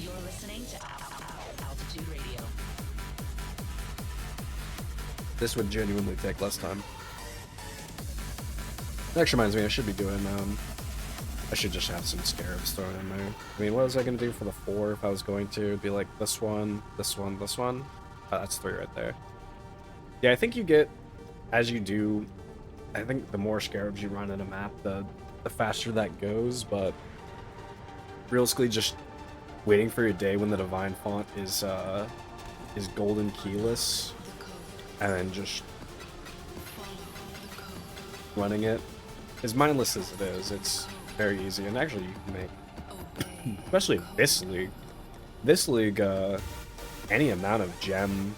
You're listening to Altitude Radio. This would genuinely take less time. That actually reminds me, I should be doing, I should just have some scarabs thrown in there. I mean, what was I going to do for the 4 if I was going to? It'd be like this one, this one, this one. Oh, that's 3 right there. Yeah, I think you get, as you do, I think the more scarabs you run in a map, the faster that goes, but realistically just waiting for your day when the Divine Font is golden keyless, and then just running it. As mindless as it is, it's very easy, and actually you can make, especially this league, any amount of gem,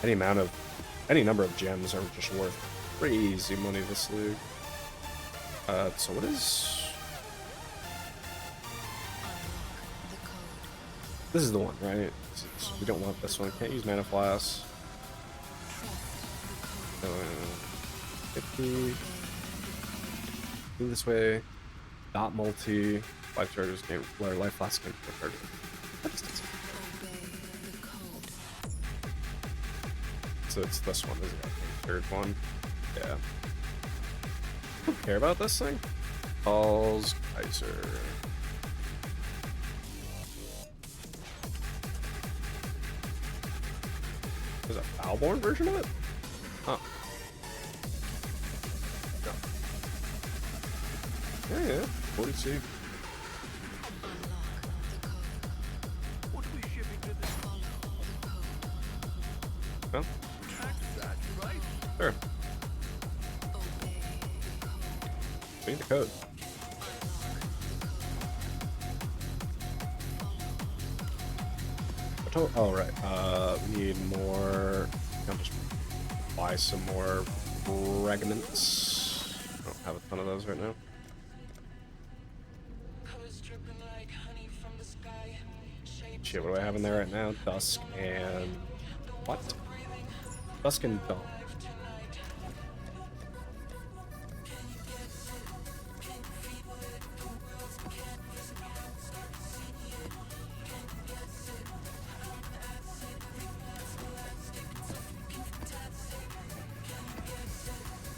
any number of gems are just worth crazy money this league. So what is... This is the one, right? We don't want this one. Can't use Mana Flask. 50. Move this way. Dot multi. Life charges game. Or life flask game. So it's this one, isn't it? Third one. Yeah. I don't care about this thing. Calls Kaiser. There's a Foulborn version of it? Huh. No. Yeah. 40C. Huh? Sure. We need the code. Oh, right. We need more. I'll just buy some more fragments. I don't have a ton of those right now. Shit, what do I have in there right now? Dusk and... What? Dusk and Dawn.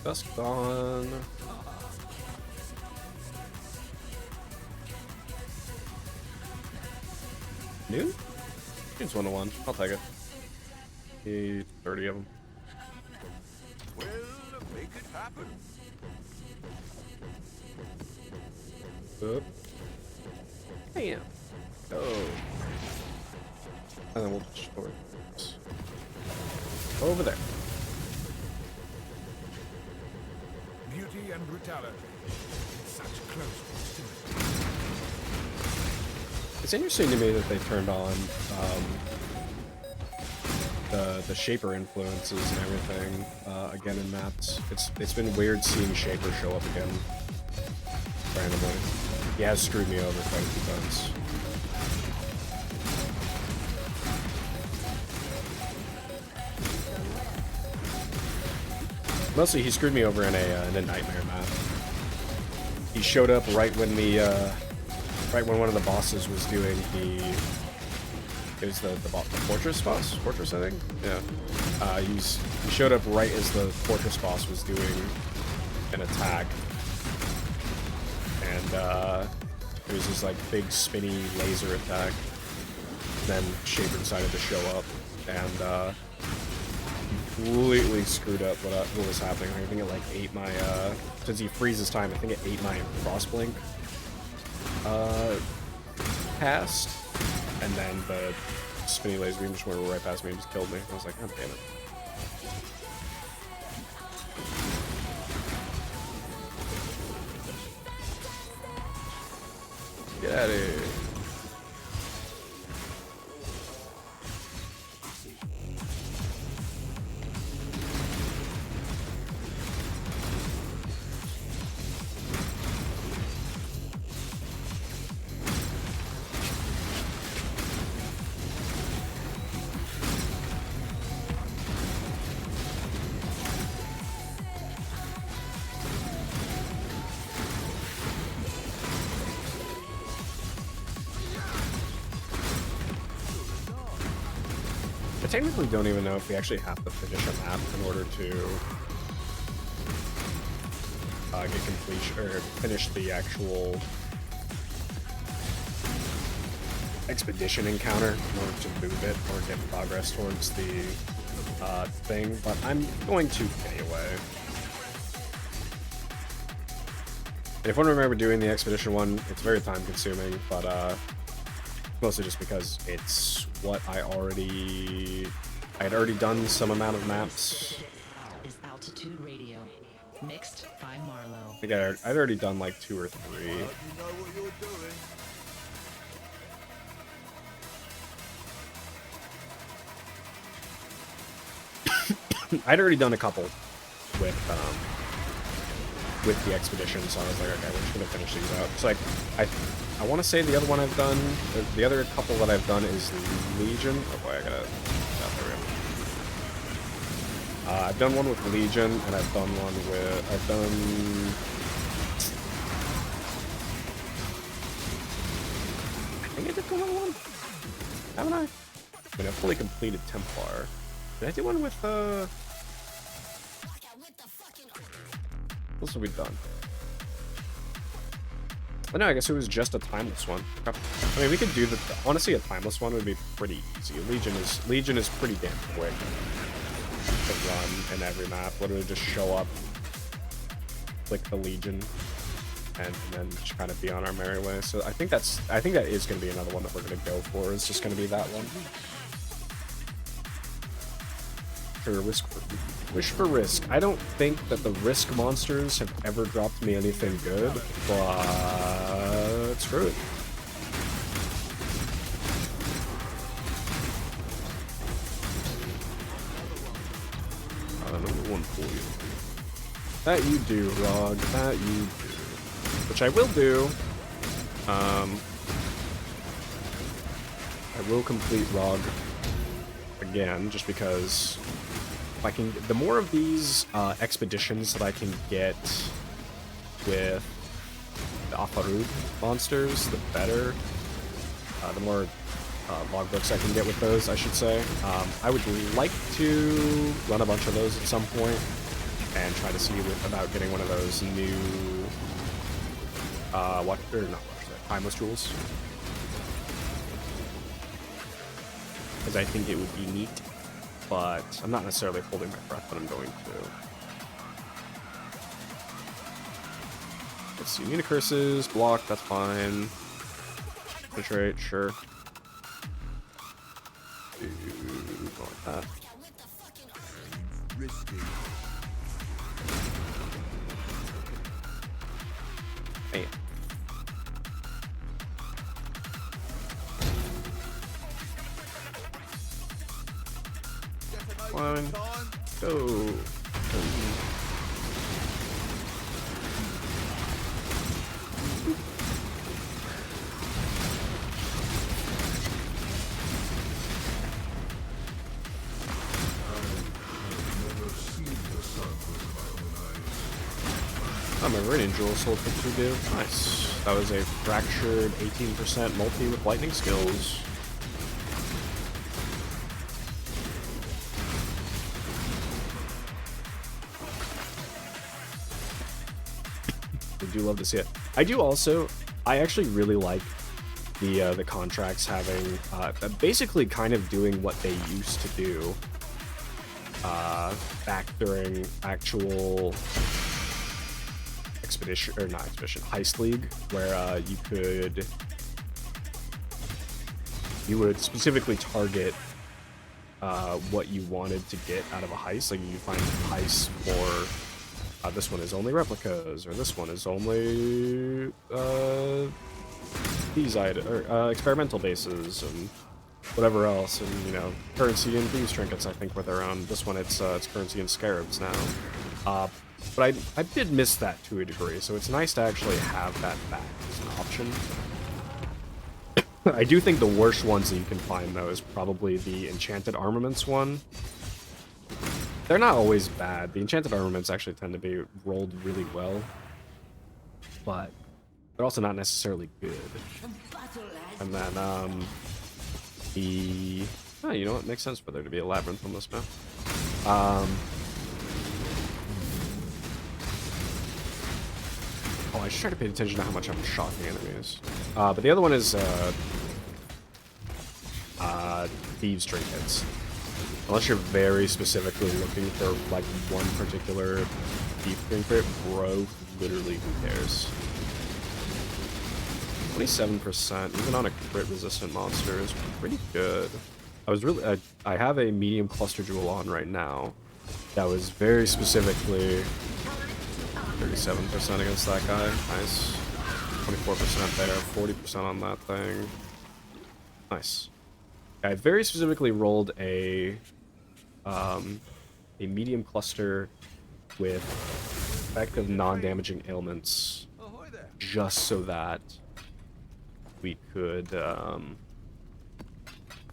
Dusk Dawn. Noon? Noon's 1-1. I'll take it. Need 30 of them. Well, make it happen. Oop. Damn. Oh. And then we'll just store it over there. Beauty and brutality. Such close proximity. It's interesting to me that they turned on the Shaper influences and everything again in maps. It's been weird seeing Shaper show up again randomly. He has screwed me over quite a few times. Mostly, he screwed me over in a nightmare map. He showed up right when one of the bosses was doing it was the fortress boss? Fortress, I think? Yeah. He showed up right as the fortress boss was doing an attack. And it was this like big spinny laser attack. Then Shaper decided to show up and completely screwed up what was happening. I think it like ate my since he freezes time, I think it ate my Frostblink past, and then the spinny laser beam just went right past me and just killed me. I was like, oh damn it. Get out of here. I technically don't even know if we actually have to finish a map in order to get completion or finish the actual expedition encounter in order to move it or get progress towards the thing, but I'm going to anyway. And if I remember doing the expedition one, it's very time consuming, but mostly just because it's what I had already done some amount of maps. Is Altitude Radio, mixed by Marlowe. I think I'd already done like 2 or 3. You know what you're doing. I'd already done a couple with the expedition, so I was like, okay, we're just gonna finish these out. So like, I want to say the other one I've done, the other couple that I've done is Legion. Oh boy, I gotta. Oh, there we go. I've done one with Legion, and I've done one with. I've done. I think I did the one. Haven't I? I mean, I fully completed Templar. Did I do one with what else have we done? But no, I guess it was just a timeless one. I mean, we could do honestly, a timeless one would be pretty easy. Legion is pretty damn quick to run in every map. Literally just show up, click the Legion, and then just kind of be on our merry way. So I think that is going to be another one that we're going to go for. It's just going to be that one. Wish for risk. I don't think that the risk monsters have ever dropped me anything good, but screw it. Number 1 for you. That you do, Rog. That you do. Which I will do. I will complete Rog again, just because if I can, the more of these expeditions that I can get with the Afarud monsters, the better. The more logbooks I can get with those, I should say. I would like to run a bunch of those at some point. and try to see about getting one of those new timeless jewels. Because I think it would be neat, but I'm not necessarily holding my breath, but I'm going to. Let's see, Nina curses, block, that's fine. Penetrate, sure. Go like that. Risky. Bam. Fine. Go. Oh, my Meridian Jewel sold for 2 gil. Nice. That was a fractured 18% multi with lightning skills. I do love to see it. I do also. I actually really like the contracts having basically kind of doing what they used to do back during actual expedition or not expedition heist league, where you would specifically target what you wanted to get out of a heist. Like you find heists for this one is only replicas, or this one is only these items or experimental bases and whatever else, and you know, currency and thieves trinkets. I think were their own. This one it's currency and scarabs now. But I did miss that to a degree, so it's nice to actually have that back as an option. I do think the worst ones that you can find, though, is probably the enchanted armaments one. They're not always bad. The enchanted armaments actually tend to be rolled really well, but they're also not necessarily good. And then oh, you know what? It makes sense for there to be a labyrinth on this map. Oh, I should try to pay attention to how much I'm shocking enemies. But the other one is thieves trinkets. Unless you're very specifically looking for like one particular thief trinket, bro, literally who cares? 27%, even on a crit resistant monster, is pretty good. I have a medium cluster jewel on right now that was very specifically 37% against that guy. Nice. 24% there, 40% on that thing. Nice. I very specifically rolled a medium cluster with effective non-damaging ailments just so that we could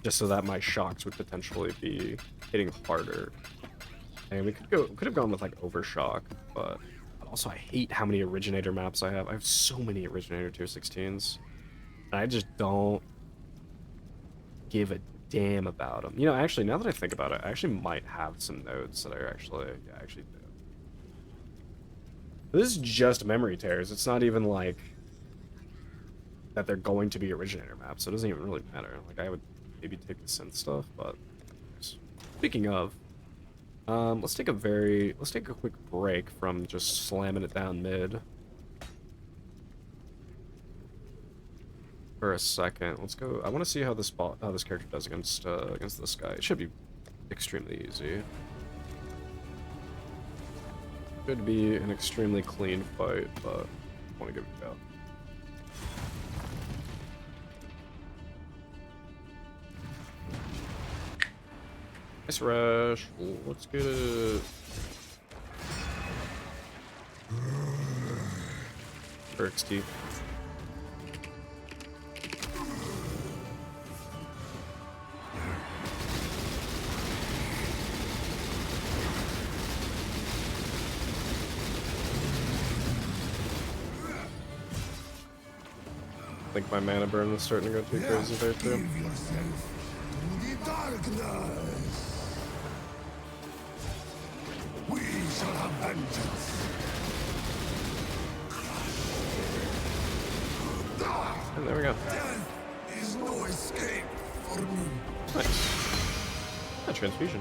just so that my shocks would potentially be hitting harder. And we could have gone with like overshock, but also I hate how many originator maps I have. I have so many originator tier 16s. And I just don't give a damn about them. You know, actually, now that I think about it, I actually might have some nodes that I actually do. This is just memory tears. It's not even like that they're going to be originator maps, so it doesn't even really matter. Like, I would maybe take the synth stuff, but speaking of, let's take a quick break from just slamming it down mid for a second. Let's go. I want to see how this character does against this guy. It should be extremely easy. Could be an extremely clean fight, but I want to give it a go. Nice rush. Let's get it. For XT. I think my mana burn is starting to go too crazy there too. Give yourself to the darkness. We shall have vengeance. And there we go. Death is no escape for me. Nice. A transfusion.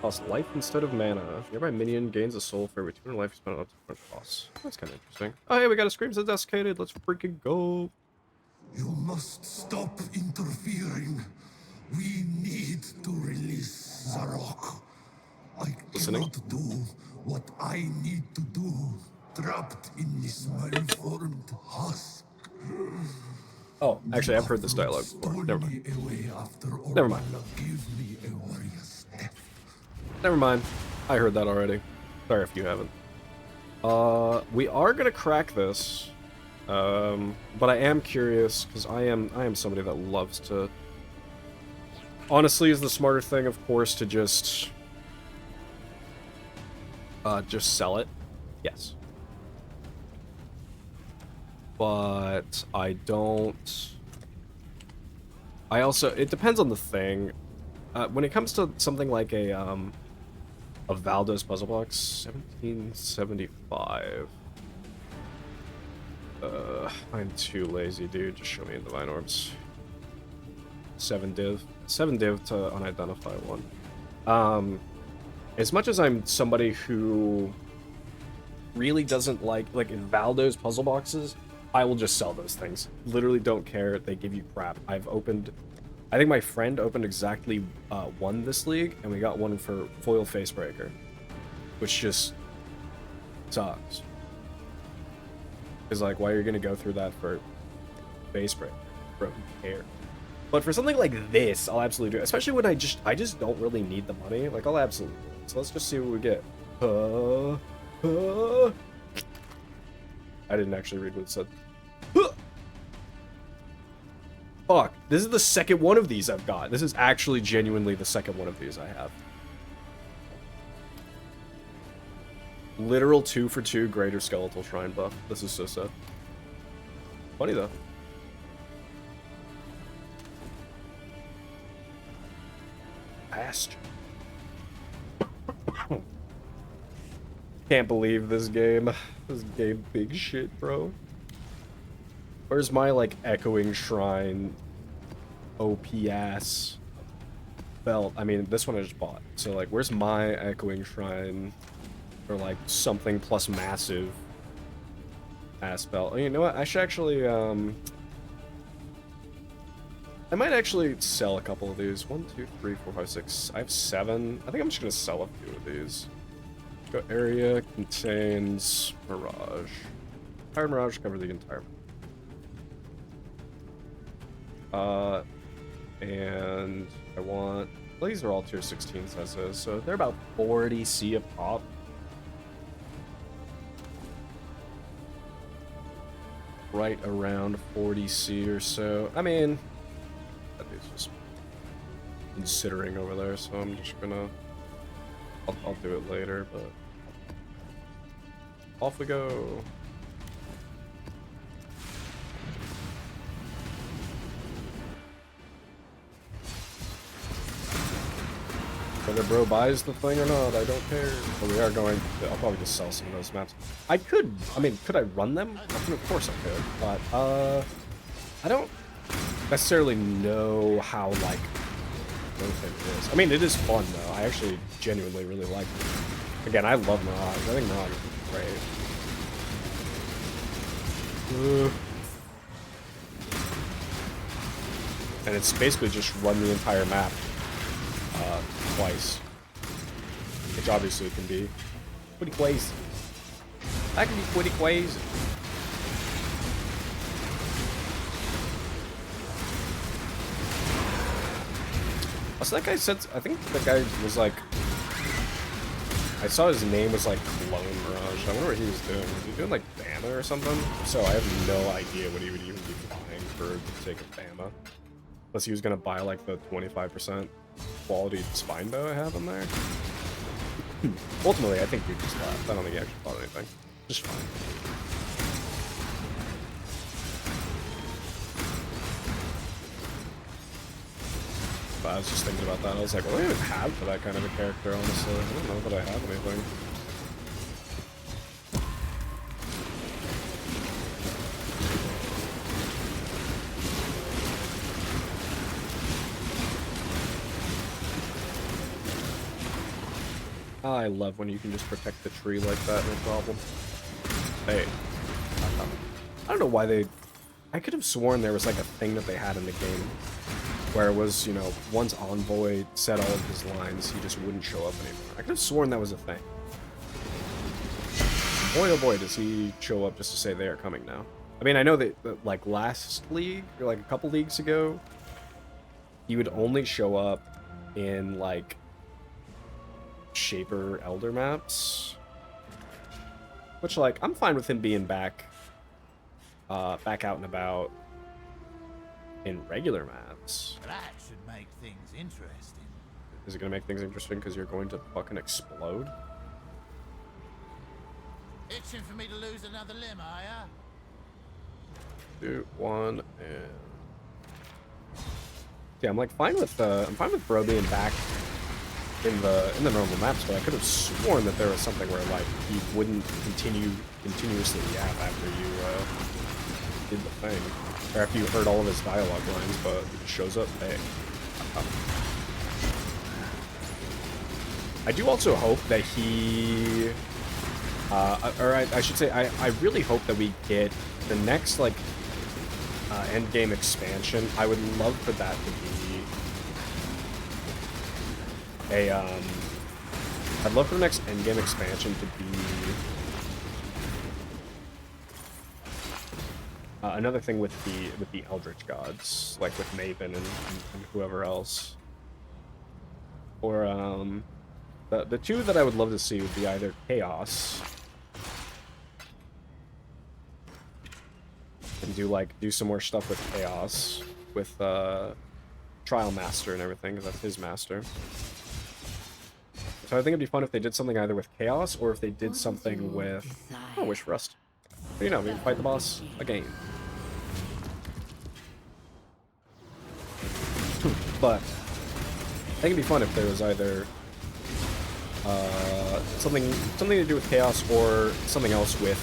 Cost life instead of mana. Nearby minion gains a soul for every 200 life you spend on up to 200 costs. That's kind of interesting. Oh, hey, we got a Screams that's desiccated. Let's freaking go. You must stop interfering. We need to release Zarok. I Listening. cannot do what I need to do, trapped in this malformed husk. Oh, actually, I've heard this dialogue before. Stole Never mind. me away after Never mind. Orvala gave me a warrior's death. Never mind. I heard that already. Sorry if you haven't. We are gonna crack this. But I am curious, because I am somebody that loves to... Honestly, is the smarter thing, of course, to just sell it. Yes. But I don't... I also... It depends on the thing. When it comes to something like a Valdo's puzzle box, 1775. I'm too lazy, dude. Just show me in Divine Orbs. 7 div. 7 div to unidentify one. As much as I'm somebody who really doesn't like Valdo's puzzle boxes, I will just sell those things. Literally don't care. They give you crap. I've opened... I think my friend opened exactly one this league, and we got one for Foil Facebreaker, which just sucks. Because, like, why are you going to go through that for Facebreaker? Bro, who cares? But for something like this, I'll absolutely do it. Especially when I just don't really need the money. Like, I'll absolutely do it. So let's just see what we get. I didn't actually read what it said. Fuck, this is the second one of these I've got. This is actually genuinely the second one of these I have. Literal 2 for 2 Greater Skeletal Shrine buff. This is so sad. Funny though. Bastion. Can't believe this game. This game big shit, bro. Where's my, like, Echoing Shrine OPS belt? I mean, this one I just bought. So, like, where's my Echoing Shrine or, like, something plus massive ass belt? Oh, you know what? I should actually, I might actually sell a couple of these. 1, 2, 3, 4, 5, 6. I have 7. I think I'm just gonna sell a few of these. Go area contains Mirage. Entire Mirage, cover the entire. And I want... Well, these are all tier 16s as is, so they're about 40 C a pop. Right around 40 C or so. I mean, that dude's just considering over there, so I'm just gonna... I'll do it later, but... Off we go! Whether bro buys the thing or not, I don't care. But we are going to, I'll probably just sell some of those maps. I mean, could I run them? I mean, of course I could, but, I don't necessarily know how, like, it is. I mean, it is fun, though. I actually genuinely really like it. Again, I love Mirage. I think Mirage is great. And it's basically just run the entire map. Twice. Which obviously can be pretty crazy. That can be pretty crazy. Also, that guy said, I think the guy was like, I saw his name was like Clone Mirage. I wonder what he was doing. Was he doing like Bama or something? So I have no idea what he would even be buying for the sake of Bama. Unless he was gonna buy like the 25% quality spine bow I have in there. Ultimately, I think he just left. I don't think he actually bought anything. Just fine. But I was just thinking about that. I was like, what do I even have for that kind of a character, honestly? I don't know that I have anything. I love when you can just protect the tree like that, no problem. Hey. I don't know why they... I could have sworn there was like a thing that they had in the game where it was, you know, once Envoy said all of his lines, he just wouldn't show up anymore. I could have sworn that was a thing. Boy, oh boy, does he show up just to say they are coming now. I mean, I know that like, last league, or, like, a couple leagues ago, he would only show up in, like, Shaper Elder maps. Which, like, I'm fine with him being back out and about in regular maps. That should make things interesting. Is it going to make things interesting because you're going to fucking explode? Itching for me to lose another limb, are ya? 2, 1, and... Yeah, I'm fine with Bro being back in the normal maps, but I could have sworn that there was something where like he wouldn't continuously yap after you did the thing, or after you heard all of his dialogue lines, but he just shows up. Hey. I do also hope that he, or I should say, I really hope that we get the next like end game expansion. I would love for that to be a I'd love for the next end game expansion to be another thing with the Eldritch gods, like with Maven and whoever else. Or the two that I would love to see would be either Chaos and do some more stuff with Chaos with Trial Master and everything, because that's his master. So I think it'd be fun if they did something either with Chaos or if they did something with Wish Rust. But, you know, we can fight the boss again. But I think it'd be fun if there was either something to do with Chaos or something else with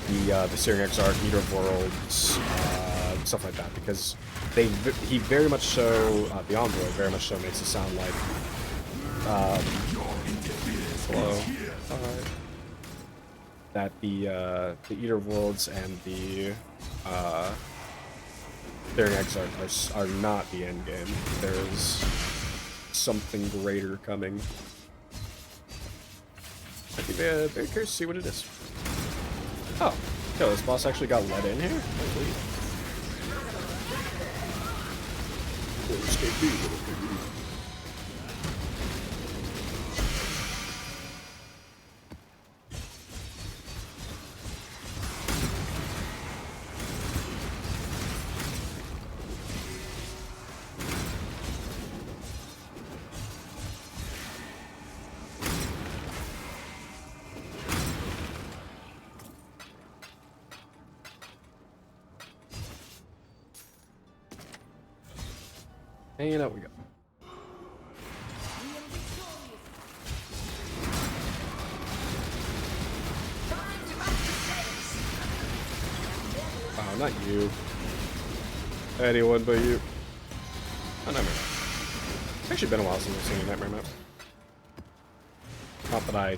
the Searing Exarch, Eater of Worlds, stuff like that, because he very much so, the Envoy very much so makes it sound like hello. That the Eater of Worlds and the Searing Exarch are not the end game. There is something greater coming. I'd be very curious to see what it is. Oh, yo, this boss actually got let in here? Holy. Escape me, little piggy. Hanging out we go. Oh, not you. Anyone but you. Oh, Nightmare Map. It's actually been a while since I've seen a Nightmare Map. Not that I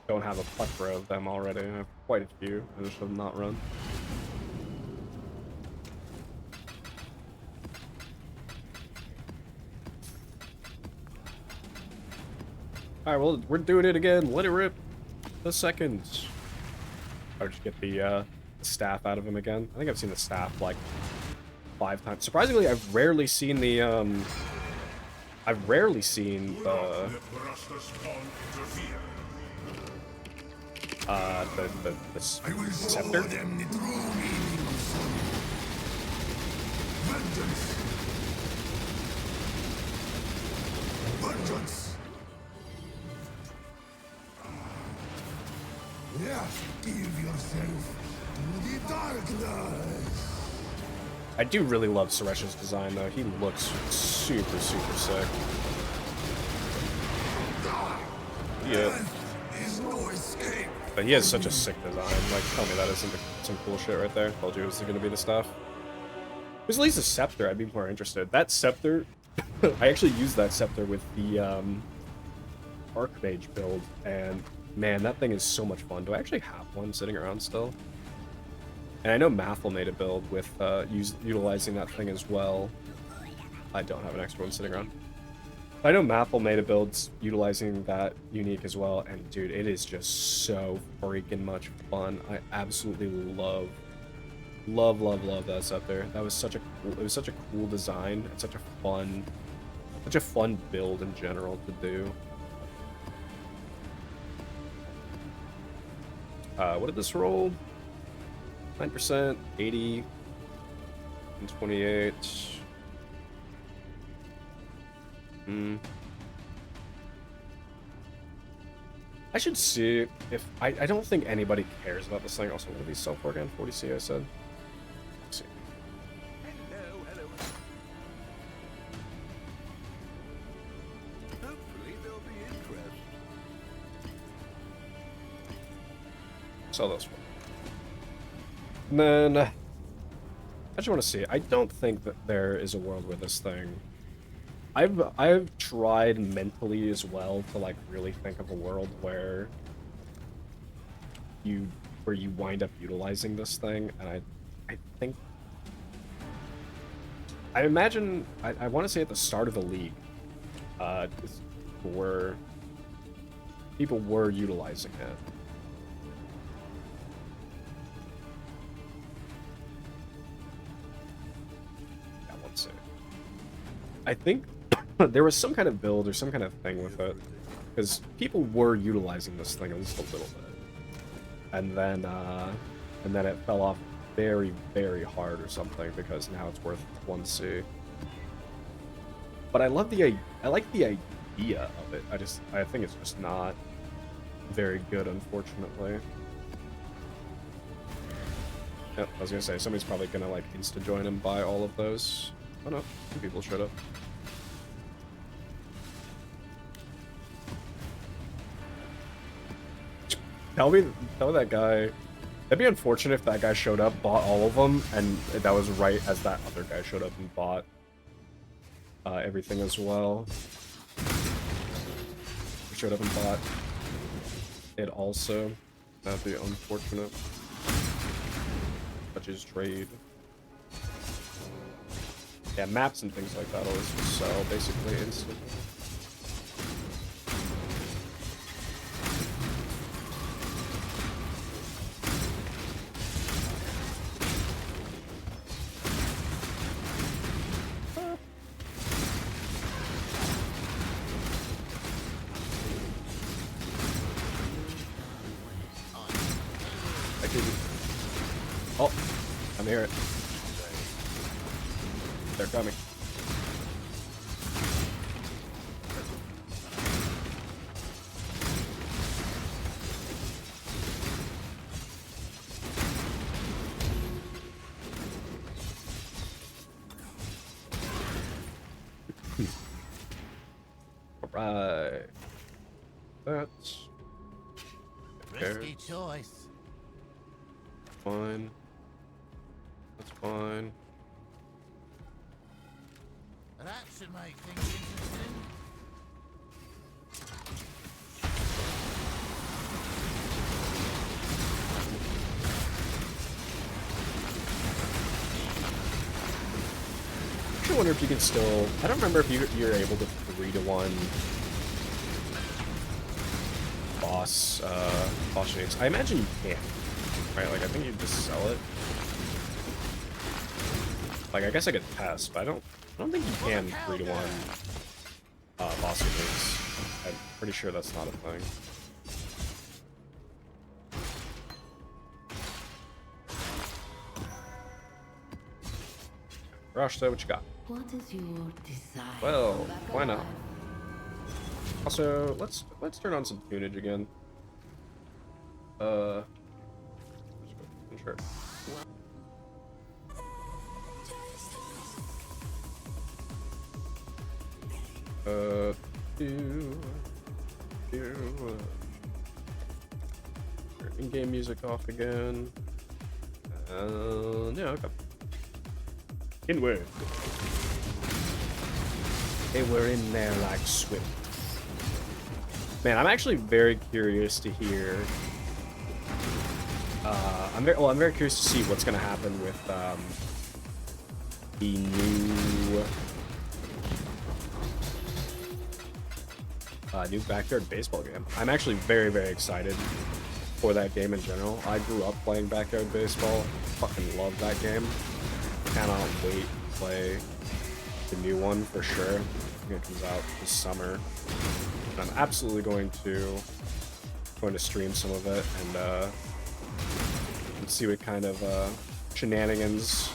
don't have a plethora of them already. I have quite a few. I just have not run. Alright, well, we're doing it again. Let it rip. The seconds. I'll just get the staff out of him again. I think I've seen the staff like 5 times. Surprisingly, I've rarely seen the scepter. Vengeance. Yeah, give yourself to the darkness. I do really love Suresh's design, though. He looks super, super sick. Yeah. There's no escape. But he has such a sick design. Like, tell me that isn't some cool shit right there. Told you it was going to be the stuff. If it was at least a scepter, I'd be more interested. That scepter, I actually used that scepter with the Archmage build, and man, that thing is so much fun. Do I actually have one sitting around still? And I know Mathel made a build with utilizing that thing as well. I don't have an extra one sitting around. I know Mathel made a build utilizing that unique as well, and dude, it is just so freaking much fun. I absolutely love that scepter. That was such a cool, it was such a cool design and such a fun build in general to do. What did this roll? 9%, 80, and 28. I should see if I don't think anybody cares about this thing. Also, what are these self-work and 40C I said? Let's see. Hello. Hopefully there'll be interest. Sell those one. And then I just want to see. I don't think that there is a world where this thing. I've tried mentally as well to like really think of a world where you wind up utilizing this thing, and I think I imagine I want to say at the start of the league, people were utilizing it. Yeah, let's see. I think there was some kind of build or some kind of thing with it, because people were utilizing this thing at least a little bit, and then it fell off very, very hard or something because now it's worth 1C. But I like the idea of it. I think it's just not very good, unfortunately. Yep, I was gonna say somebody's probably gonna like insta join and buy all of those. Oh no, two people showed up. Tell me that guy. That'd be unfortunate if that guy showed up, bought all of them, and that was right as that other guy showed up and bought everything as well. He showed up and bought it also. That'd be unfortunate. Such as trade. Yeah, maps and things like that always sell basically instantly. Oh, I hear it. They're coming. Alright. That's Risky choice. fine. That's fine. That should make things interesting. I wonder if you can still. I don't remember if you're able to 3-to-1 boss uniques. I imagine you can, right? Like I think you just sell it. Like I guess I could test, but I don't think you can 3-to-1 boss uniques. I'm pretty sure that's not a thing. Rush, what you got? What is your desire? Well, why not? Also, let's turn on some tunage again. Sure. In-game music off again. Yeah, okay. In where? They were in there like swift. Man, I'm actually very curious to hear. I'm very curious to see what's gonna happen with the new backyard baseball game. I'm actually very, very excited for that game in general. I grew up playing backyard baseball. Fucking love that game. Cannot wait to play the new one for sure. I think it comes out this summer. And I'm absolutely going to stream some of it and see what kind of shenanigans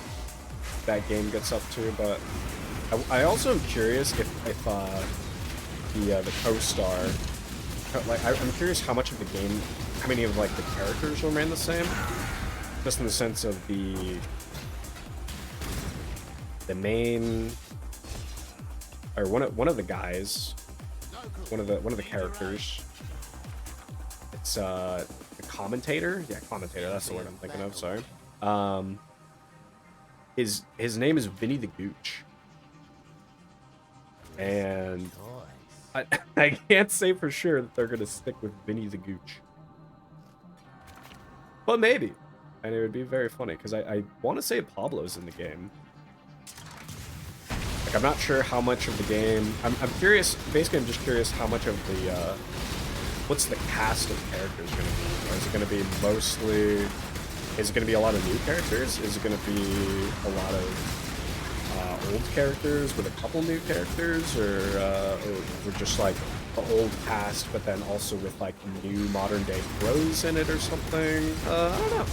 that game gets up to. But I also am curious if the co-star, like I'm curious how much of the game, how many of like the characters will remain the same, just in the sense of the main, or one of the guys, one of the characters. It's the commentator. Yeah, commentator. That's the word I'm thinking of. Sorry. His name is Vinny the Gooch, and I can't say for sure that they're gonna stick with Vinny the Gooch, but maybe, and it would be very funny because I want to say Pablo's in the game. Like, I'm not sure how much of the game. I'm curious. Basically, I'm just curious how much of the what's the cast of characters going to be? Is it going to be mostly? Is it going to be a lot of new characters? Is it going to be a lot of old characters with a couple new characters, or just like the old cast, but then also with like new modern day pros in it or something? I don't know.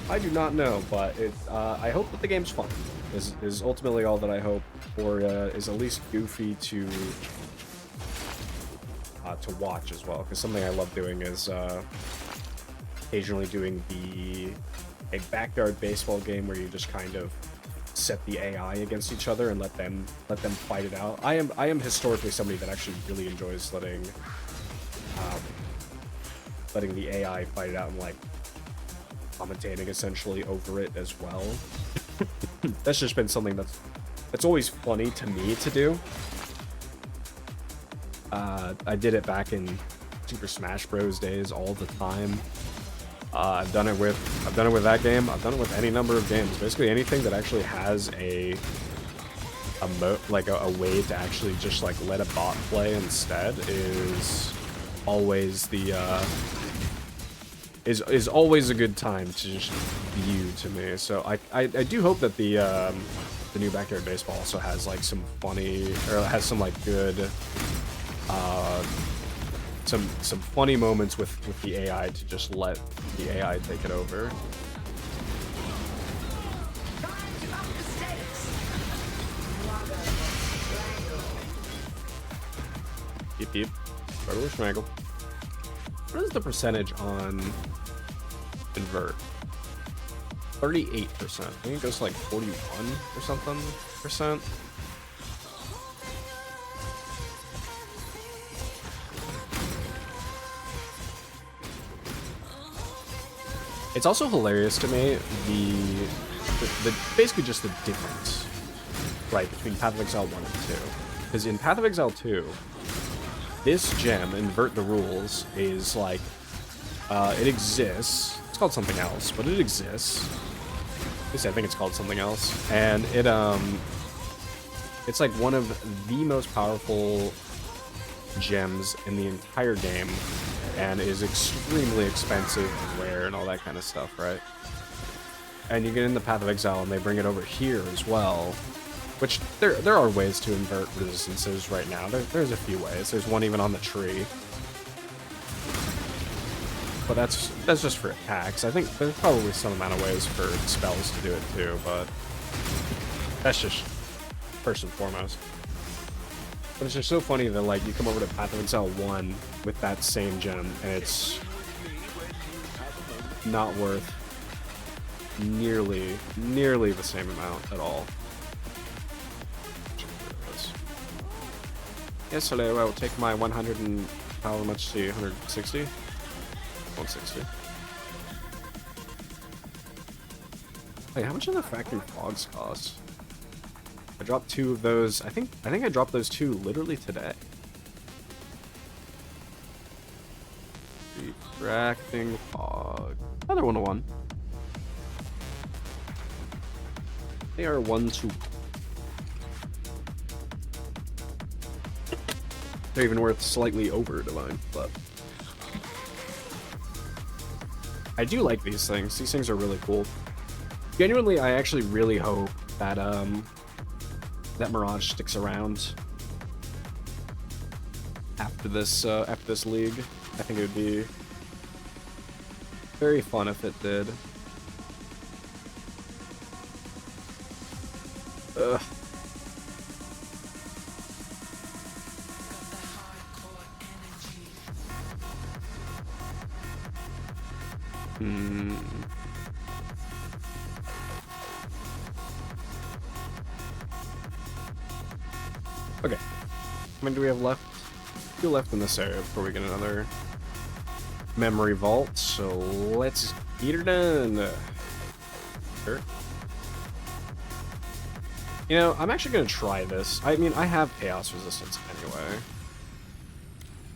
I do not know, but I hope that the game's fun. Is ultimately all that I hope, or is at least goofy to watch as well. Because something I love doing is occasionally doing a backyard baseball game where you just kind of set the AI against each other and let them fight it out. I am historically somebody that actually really enjoys letting the AI fight it out and like commentating essentially over it as well. That's just been something that's always funny to me to do. I did it back in Super Smash Bros. Days all the time. I've done it with that game. I've done it with any number of games. Basically anything that actually has a way to actually just like let a bot play instead is always is always a good time to just view to me. So I do hope that the new backyard baseball also has like some funny, or has some like good some funny moments with the AI to just let the AI take it over. Beep beep. Rotor Schmaggle. What is the percentage on invert? 38%. I think it goes to like 41 or something percent. It's also hilarious to me the basically just the difference, right, between Path of Exile 1 and 2. Because in Path of Exile 2, this gem, Invert the Rules, is like, it exists. It's called something else, but it exists. At least I think it's called something else. And it's like one of the most powerful gems in the entire game, and is extremely expensive and rare and all that kind of stuff, right? And you get in the Path of Exile and they bring it over here as well, which there are ways to invert resistances right now. There's a few ways. There's one even on the tree. But that's just for attacks. I think there's probably some amount of ways for spells to do it too, but that's just first and foremost. But it's just so funny that like you come over to Path of Exile 1 with that same gem and it's not worth nearly the same amount at all. Yes, hello, I will take my 100 and how much see 160? 160. Wait, how much do the factory fogs cost? I dropped 2 of those. I think I dropped those 2 literally today. Refracting Fog. Another 101. They are 1-2. They're even worth slightly over Divine, but I do like these things. These things are really cool. Genuinely, I actually really hope that that Mirage sticks around after this league. I think it would be very fun if it did. Ugh. Okay. How many do we have left? 2 left in this area before we get another memory vault, so let's get her done. Sure. You know, I'm actually going to try this. I mean, I have Chaos Resistance anyway.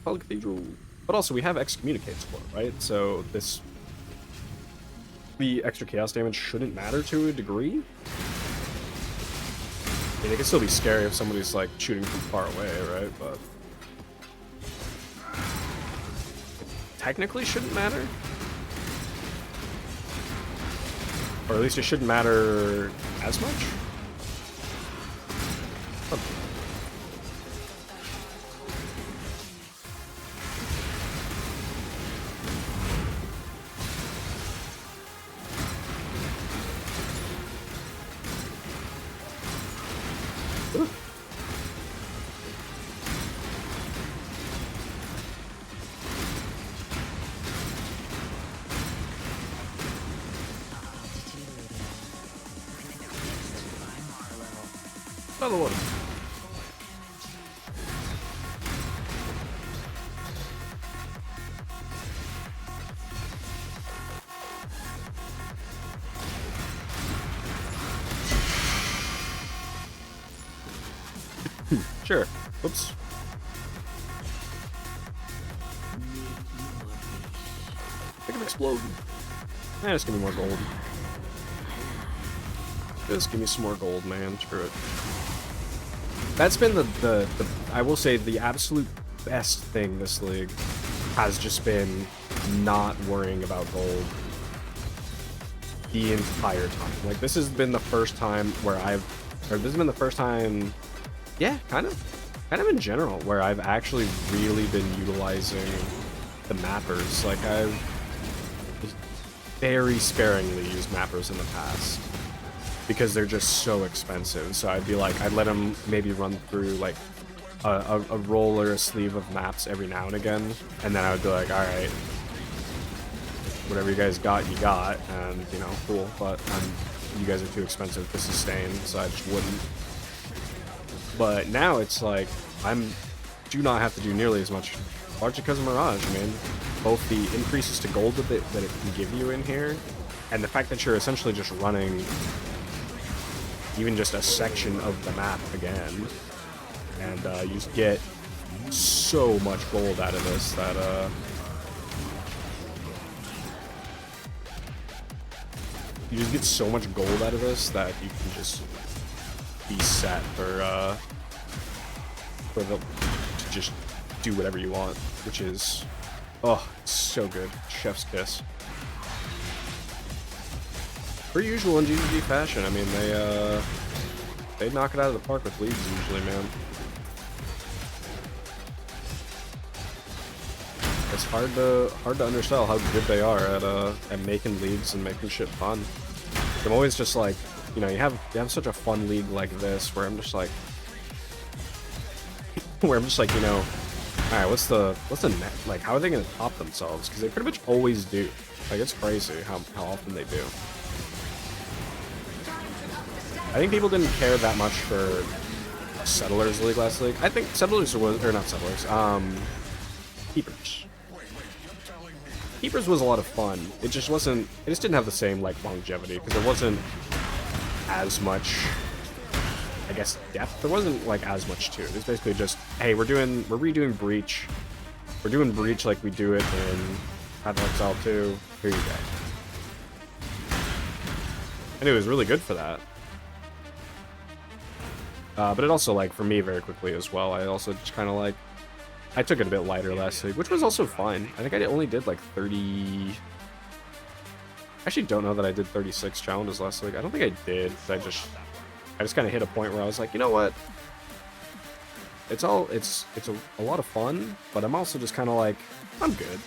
Public Cathedral. But also, we have Excommunicate support, right? So the extra Chaos damage shouldn't matter to a degree. I mean, it can still be scary if somebody's, like, shooting from far away, right? But technically shouldn't matter. Or at least it shouldn't matter as much. Oh. Ooh. Another one. Sure. Whoops. Make him explode. Just give me more gold. Just give me some more gold, man. Screw it. That's been the I will say the absolute best thing this league has just been not worrying about gold the entire time. Like, this has been the first time where this has been the first time, yeah, kind of in general, where I've actually really been utilizing the mappers. Like, I've very sparingly used mappers in the past because they're just so expensive. So I'd be like, I'd let them maybe run through like a roll or a sleeve of maps every now and again, and then I would be like, all right, whatever you guys got, you got, and you know, cool, but you guys are too expensive to sustain, so I just wouldn't. But now it's like, do not have to do nearly as much, largely because of Mirage. I mean, both the increases to gold that it can give you in here, and the fact that you're essentially just running even just a section of the map again, and you just get so much gold out of this that you just get so much gold out of this that you can just be set to just do whatever you want, which is, oh, it's so good. Chef's kiss. Per usual in GGG fashion. I mean, they knock it out of the park with leads usually, man. It's hard to undersell how good they are at making leagues and making shit fun. I'm always just like, you know, you have such a fun league like this where I'm just like, you know, all right, what's the net? Like, how are they gonna top themselves? Because they pretty much always do. Like, it's crazy how often they do. I think people didn't care that much for Settlers League last league. I think Settlers was, or not Settlers, Keepers. Keepers was a lot of fun. It just didn't have the same, like, longevity, because there wasn't as much, I guess, depth. There wasn't, like, as much to it. It's basically just, hey, we're redoing Breach. We're doing Breach like we do it in Path of Exile 2, here you go. And it was really good for that. But it also, like, for me, very quickly as well, I also just kind of, like, I took it a bit lighter last week, which was also fine. I think I only did, like, 30... I actually don't know that I did 36 challenges last week. I don't think I did. I just kind of hit a point where I was like, you know what? It's a lot of fun, but I'm also just kind of like, I'm good.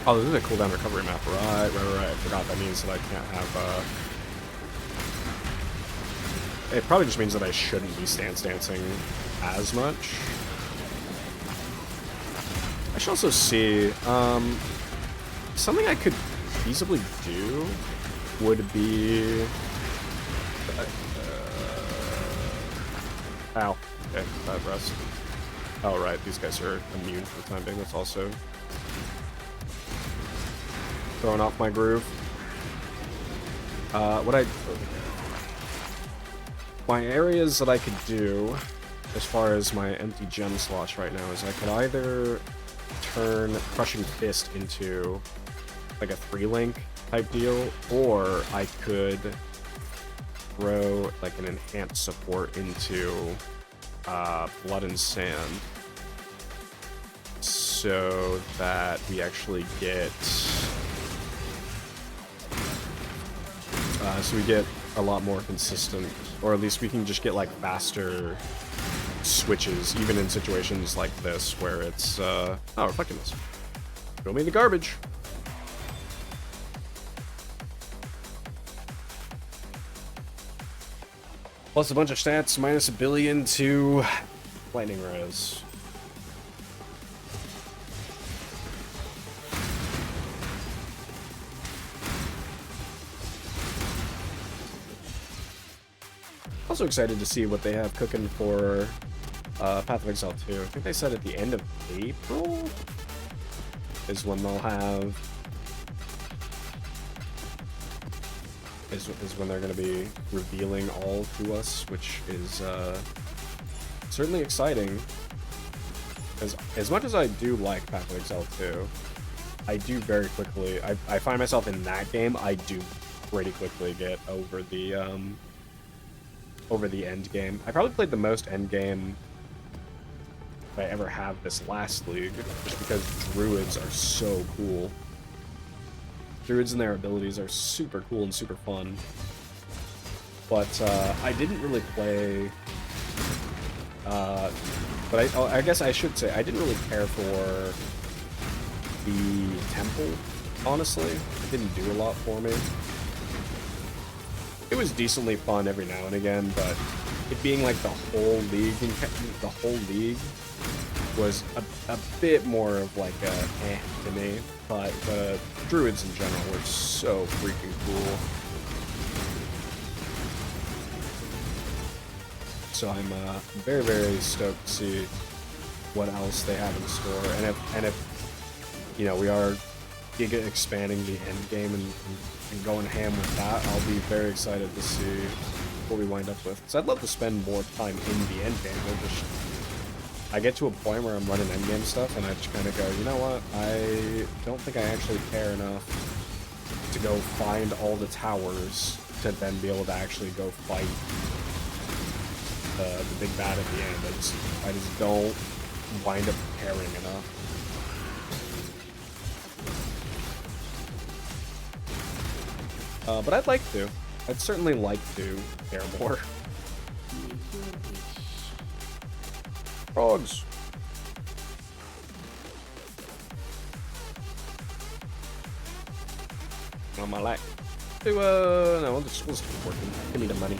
Oh, this is a cooldown recovery map. Right. I forgot that means that I can't have, It probably just means that I shouldn't be stance dancing as much. I should also see, something I could feasibly do would be... ow. Okay, bad rest. Oh, right, these guys are immune for the time being. That's also throwing off my groove. My areas that I could do, as far as my empty gem slots right now, is I could either turn Crushing Fist into like a 3-link type deal, or I could throw like an enhanced support into Blood and Sand, so that we actually get a lot more consistent, or at least we can just get like faster switches, even in situations like this where it's oh, we're fucking this. Throw me in the garbage. Plus a bunch of stats, minus 1 billion to lightning res. Also excited to see what they have cooking for Path of Exile 2. I think they said at the end of April is when they'll have... is when they're going to be revealing all to us, which is certainly exciting. As much as I do like Path of Exile 2, I do very quickly... I find myself in that game, I do pretty quickly get over the end game. I probably played the most end game I ever have this last league, just because druids are so cool. Druids and their abilities are super cool and super fun. But I didn't really play... but I guess I should say, I didn't really care for the temple, honestly. It didn't do a lot for me. It was decently fun every now and again, but it being like the whole league was a bit more of like a to me. But druids in general were so freaking cool. So I'm very, very stoked to see what else they have in store, and if you know, we are giga expanding the end game and going ham with that, I'll be very excited to see what we wind up with. Because I'd love to spend more time in the end game. I get to a point where I'm running end game stuff, and I just kind of go, you know what? I don't think I actually care enough to go find all the towers to then be able to actually go fight the big bad at the end. I just don't wind up caring enough. But I'd like to. I'd certainly like to care more. Frogs. On my life. No, we'll just keep working. Give me the money.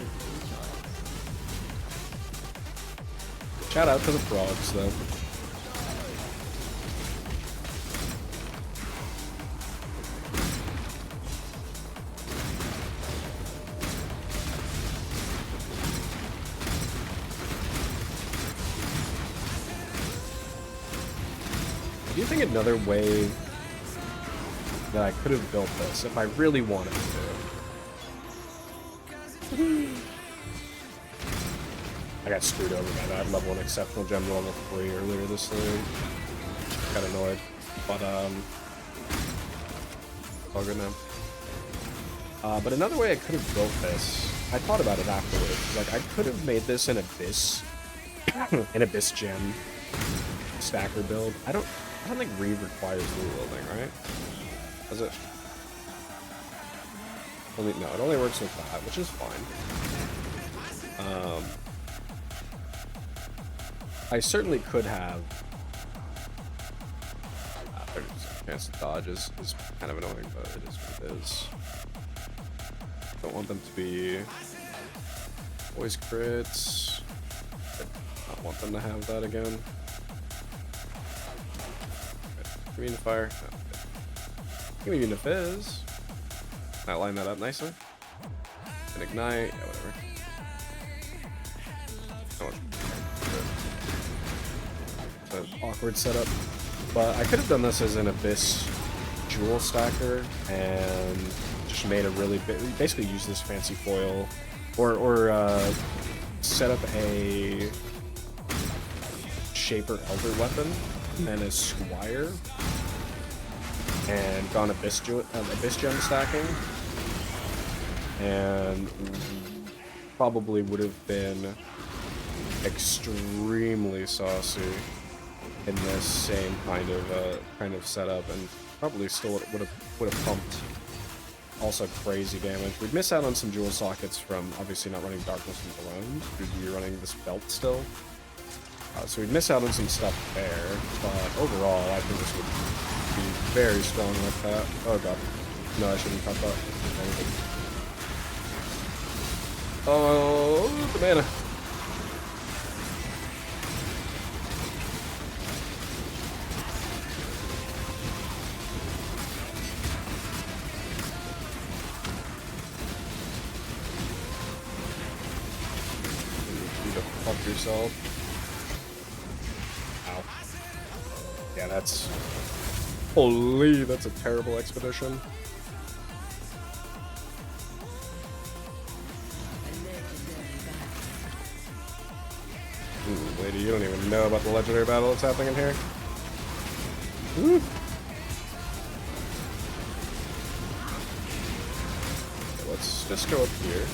Shout out to the frogs, though. Do you think another way that I could have built this, if I really wanted to? I got screwed over by that. Level 1 exceptional gem to level 3 earlier this league. Got annoyed. But, all good now. But another way I could have built this, I thought about it afterwards. Like, I could have made this an Abyss, an Abyss gem stacker build. I don't think Reave requires rewielding, right? Does it? No, it only works with that, which is fine. I certainly could have. 30% chance to dodge is kind of annoying, but it is what it is. Don't want them to be voice crits. I don't want them to have that again. Immune to fire. No. Give me immune to fizz. Can I line that up nicely? And ignite. Yeah, whatever. It's an awkward setup. But I could have done this as an Abyss jewel stacker and just made a really basically use this fancy foil or set up a Shaper Elder weapon and a Squire and gone Abyss gem stacking, and probably would have been extremely saucy in this same kind of setup, and probably still would have pumped also crazy damage. We'd miss out on some jewel sockets from obviously not running Darkness and Balloon. We'd be running this belt still. So we'd miss out on some stuff there, but overall I think this would be very strong like that. Oh god. No, I shouldn't cut that. Oh, the mana. You to fuck yourself. Ow. Yeah, that's... Holy, that's a terrible expedition. Ooh, lady, you don't even know about the legendary battle that's happening in here. Woo. Okay, let's just go up here.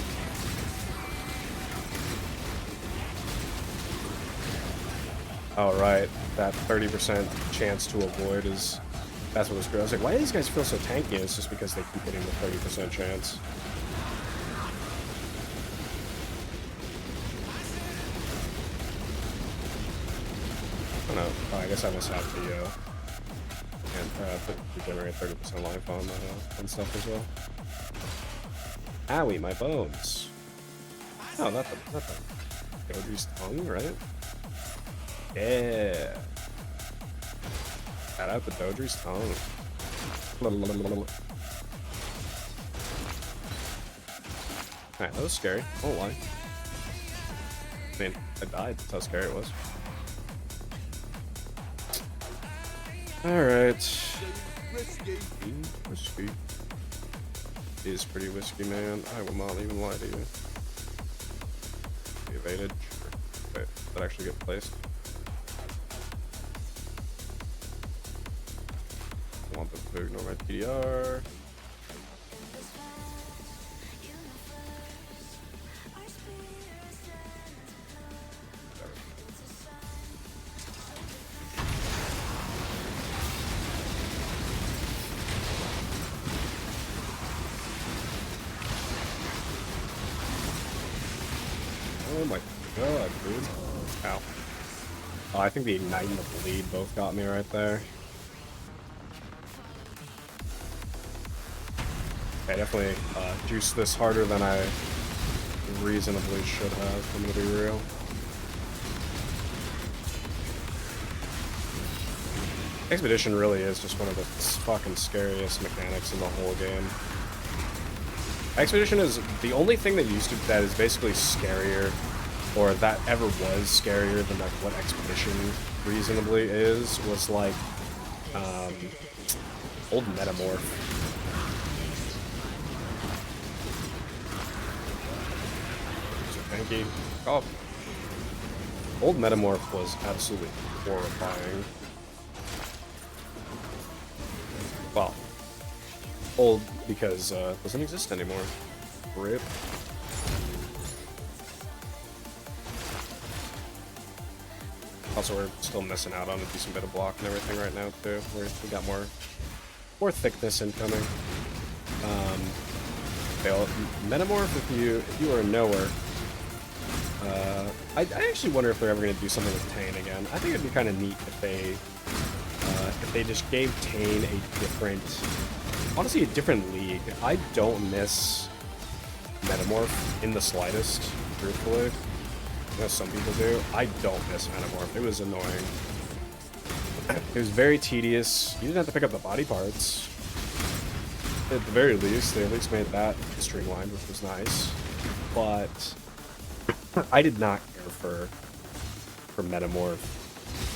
Alright, that 30% chance to avoid is... That's what was great. I was like, why do these guys feel so tanky? And it's just because they keep hitting the 30% chance. Oh no. Oh, I guess I must have the, generate 30% life on stuff as well. Owie, my bones. Oh, not the Dodri's tongue, right? Yeah. Shout out the Dodri's tongue. Alright, that was scary. I won't lie. I mean, I died. That's how scary it was. Alright. Risky. Whiskey. He is pretty whiskey, man. I will not even lie to you. He evaded. Sure. Wait, did that actually get placed? I want them to ignore my TDR. Oh my god, dude. Ow. Oh, I think the Ignite and the Bleed both got me right there. I definitely juiced this harder than I reasonably should have, I'm gonna be real. Expedition really is just one of the fucking scariest mechanics in the whole game. Expedition is the only thing that is basically scarier, or that ever was scarier than like what Expedition reasonably is, was like old Metamorph. Thank you. Oh. Old Metamorph was absolutely horrifying. Well, old because doesn't exist anymore. RIP. Also, we're still missing out on a decent bit of block and everything right now too. We got more thickness incoming. Metamorph, if you are a knower, I actually wonder if they're ever going to do something with Tane again. I think it'd be kind of neat if they just gave Tane a different, honestly, a different league. I don't miss Metamorph in the slightest, truthfully. I know some people do. I don't miss Metamorph. It was annoying. It was very tedious. You didn't have to pick up the body parts. At the very least, they at least made that streamlined, which was nice. But I did not care for Metamorph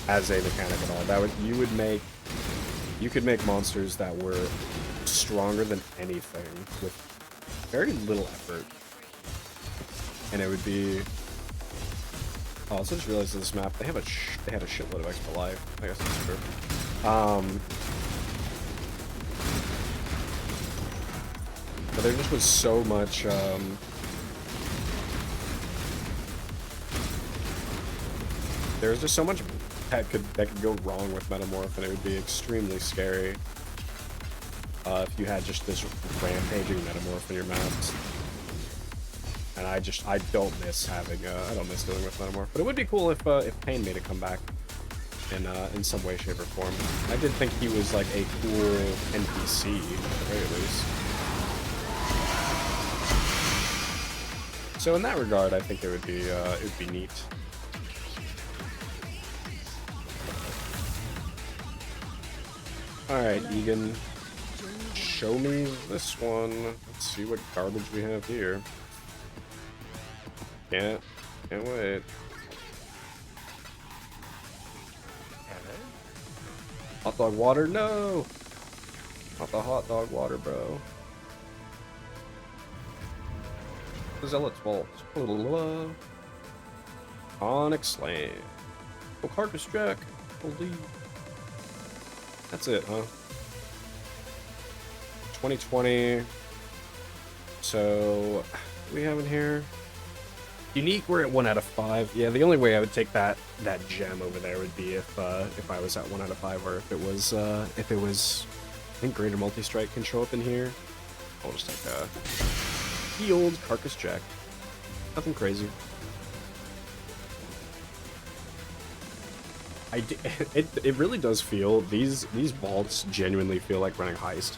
as a mechanic at all. That would you could make monsters that were stronger than anything with very little effort, and it would be. Oh, I also just realized this map they had a shitload of extra life. I guess that's true. But there just was so much. There was just so much that could go wrong with Metamorph, and it would be extremely scary if you had just this rampaging Metamorph in your maps. And I don't miss having I don't miss dealing with Metamorph. But it would be cool if Pain made a comeback in some way, shape, or form. I did think he was like a cool NPC at the very least. So in that regard, I think it would be neat. All right, Egan, show me this one. Let's see what garbage we have here. Can't wait. Hot dog water, no! Not the hot dog water, bro. Zealot's Vault. Onyx Lane. Oh, Carcass Jack. Holy. That's it, huh? 2020. So, what do we have in here? Unique, we're at 1 out of 5. Yeah, the only way I would take that gem over there would be if I was at 1 out of 5, or if it was I think Greater Multi-Strike can show up in here. I'll just take the old Carcass Jack. Nothing crazy. It really does feel, these vaults genuinely feel like running Heist.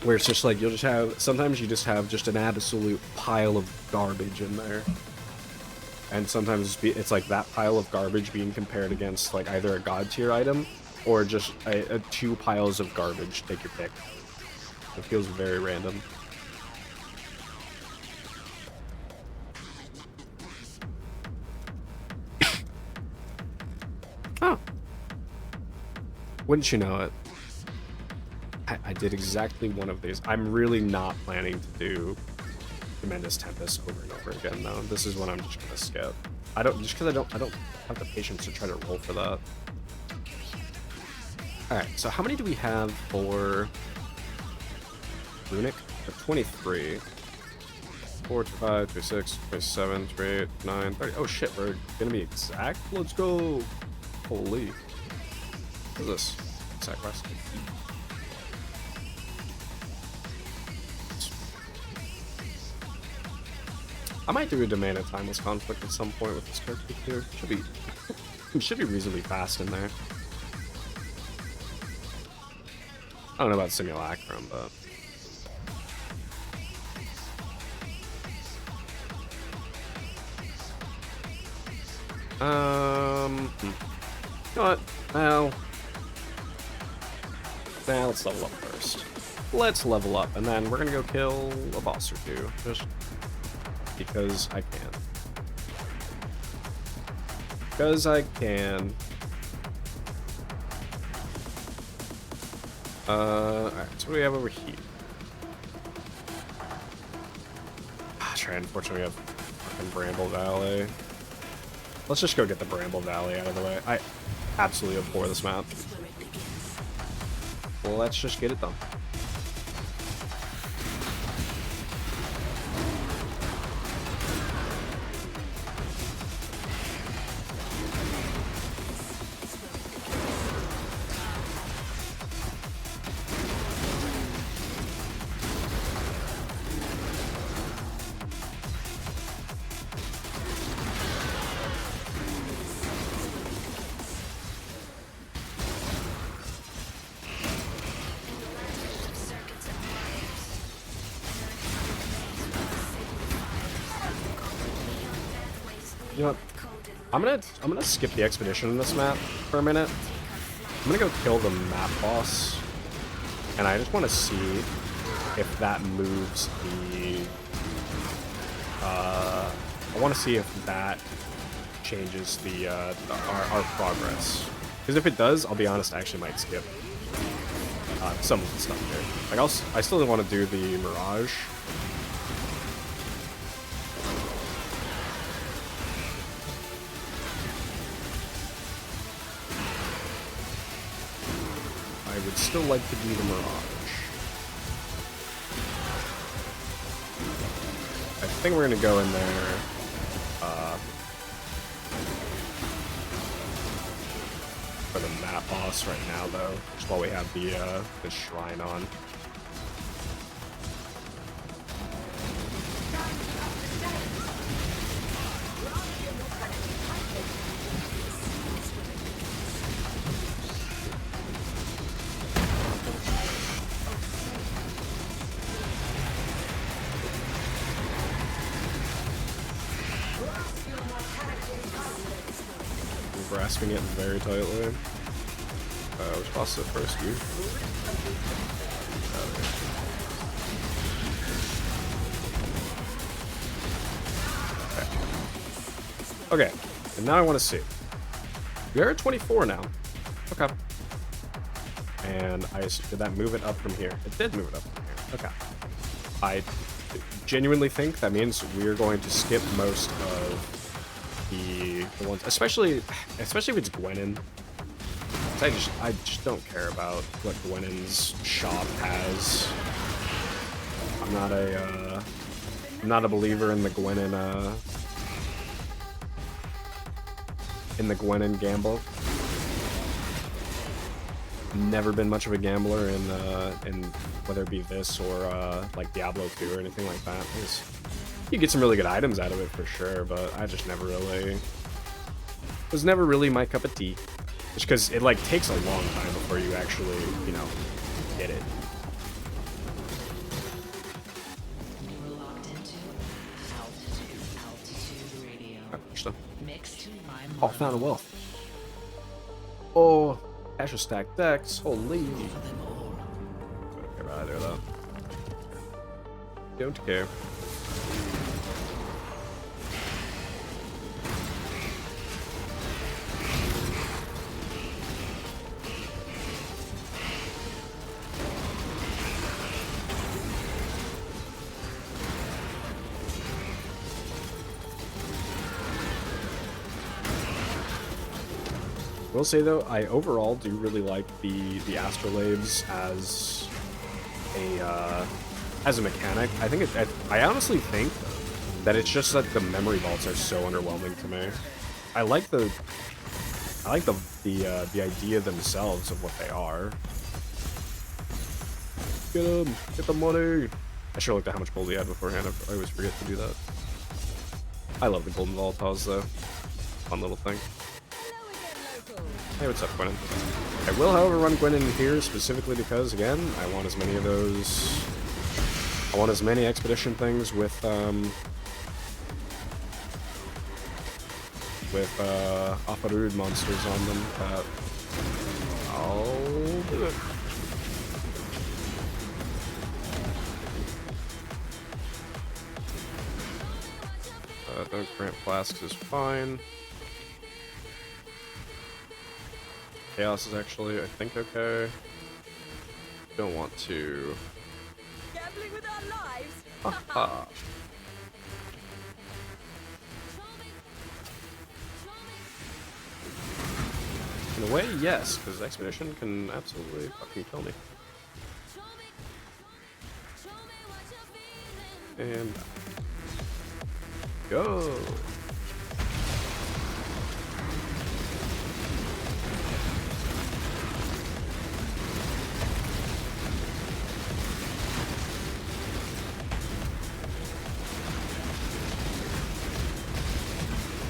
Where it's just like, you'll just have, sometimes you just have just an absolute pile of garbage in there. And sometimes it's like that pile of garbage being compared against like either a god tier item or just a 2 piles of garbage, take your pick. It feels very random. Oh. Wouldn't you know it? I did exactly one of these. I'm really not planning to do Tremendous Tempest over and over again, though. This is one I'm just gonna skip. Just because I don't have the patience to try to roll for that. All right. So how many do we have for Runic? 23. 4, 5, 3, 6, 3, 7, 3, 8, 9, 30. Oh shit, we're gonna be exact. Let's go. Holy. What is this? Exact quest. I might do a Domain of Timeless Conflict at some point with this character here. Should be reasonably fast in there. I don't know about Simulacrum, but you know what? Now let's level up first. Let's level up, and then we're gonna go kill a boss or two, just because I can. Because I can. Alright, so what do we have over here? That's right, unfortunately we have And Bramble Valley. Let's just go get the Bramble Valley out of the way. I absolutely abhor this map. Well, let's just get it done. You know what? I'm gonna skip the expedition in this map for a minute. I'm gonna go kill the map boss, and I just want to see if that moves the. I want to see if that changes the our progress. Because if it does, I'll be honest, I actually might skip some of the stuff here. Like I still want to do the Mirage. I would still like to do the Mirage. I think we're gonna go in there. For the map boss right now, though, just while we have the shrine on. Grasping it very tightly. Which boss is it first? You? Okay. Okay. And now I want to see. We are at 24 now. Okay. And did that move it up from here? It did move it up from here. Okay. I genuinely think that means we're going to skip most of the ones, especially if it's Gwenin. I just don't care about what Gwenin's shop has. I'm not a believer in the Gwenin gamble. Never been much of a gambler in whether it be this or like Diablo 2 or anything like that. You get some really good items out of it for sure, but I just never really was never really my cup of tea. Just because it like takes a long time before you actually, you know, get it. You're locked into altitude radio. Mixed by Oh, found a wealth. Oh, Asher stack decks. Holy. Don't care about either though. Don't care. I will say though, I overall do really like the astrolabes as a mechanic. I think I honestly think that it's just that the memory vaults are so underwhelming to me. I like the idea themselves of what they are. Get them, get the money. I should have looked at how much gold he had beforehand. I always forget to do that. I love the golden volatiles though. Fun little thing. Hey, what's up, Gwenin? I will, however, run Gwenin here specifically because, again, I want as many of those. I want as many expedition things with Aparud monsters on them that I'll do it. Don't grant flasks is fine. Chaos is actually, I think, okay. Don't want to. Gambling with our lives. Haha. In a way, yes, because Expedition can absolutely fucking kill me. And go.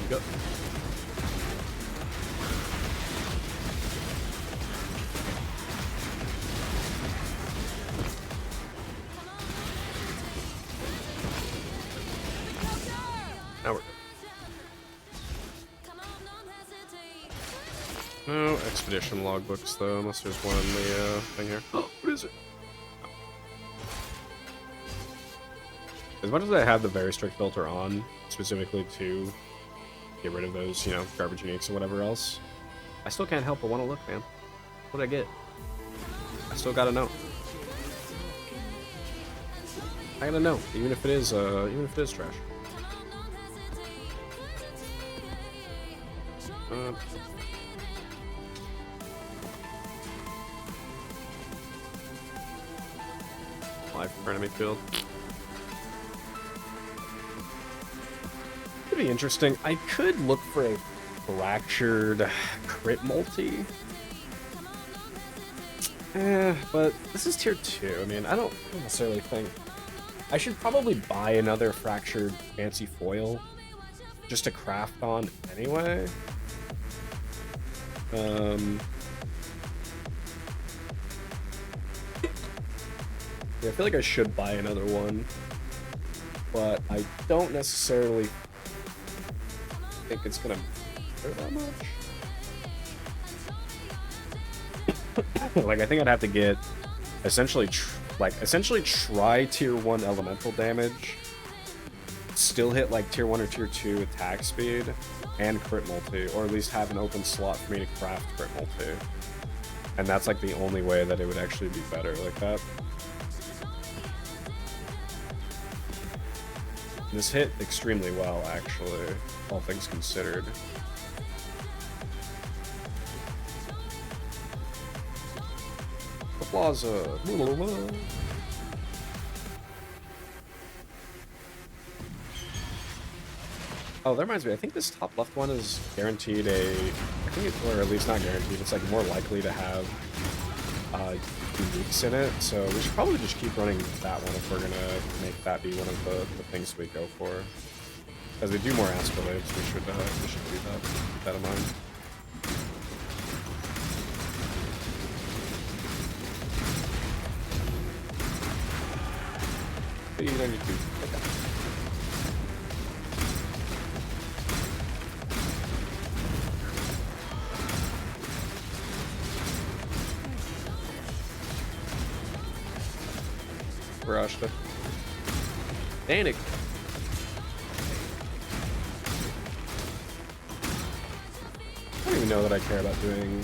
Go. Now we're good. No expedition logbooks though, unless there's one in the thing here. Oh, what is it? As much as I have the very strict filter on, specifically to get rid of those, you know, garbage uniques and whatever else, I still can't help but want to look, man. What did I get? I still gotta know. I gotta know, even if it is trash. Live from enemy field. Could be interesting. I could look for a fractured crit multi. But this is tier 2. I mean, I don't necessarily think... I should probably buy another fractured fancy foil just to craft on anyway. Yeah, I feel like I should buy another one, but I don't necessarily think it's gonna matter that much. Like, I think I'd have to get essentially try tier 1 elemental damage, still hit like tier 1 or tier 2 attack speed and crit multi, or at least have an open slot for me to craft crit multi. And that's like the only way that it would actually be better like that. This hit extremely well, actually, all things considered. The plaza. Oh, that reminds me. I think this top left one is guaranteed or at least not guaranteed. It's like more likely to have uniques in it. So we should probably just keep running that one if we're gonna make that be one of the things we go for. As we do more astrolabes, we should do that. Keep that in mind. Hey, 92. Okay. Rushed it. Danik. I don't even know that I care about doing...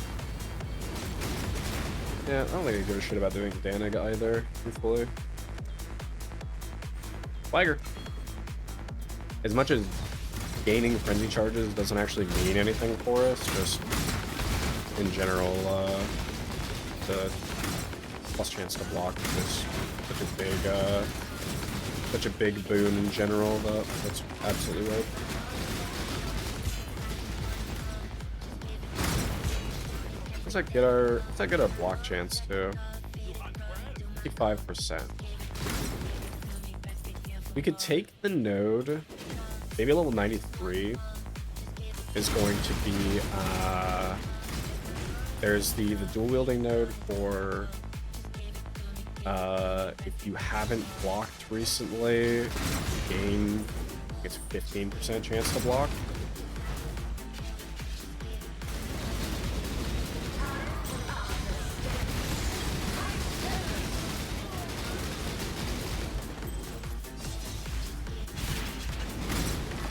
Yeah, I don't think I give a shit about doing Danig either, truthfully. Flagger. As much as gaining frenzy charges doesn't actually mean anything for us, just in general, the plus chance to block is such a big boon in general that's absolutely right. Let's get our block chance to 55%. We could take the node, maybe level 93 is going to be there's the dual wielding node for if you haven't blocked recently, you gain, I guess, 15% chance to block.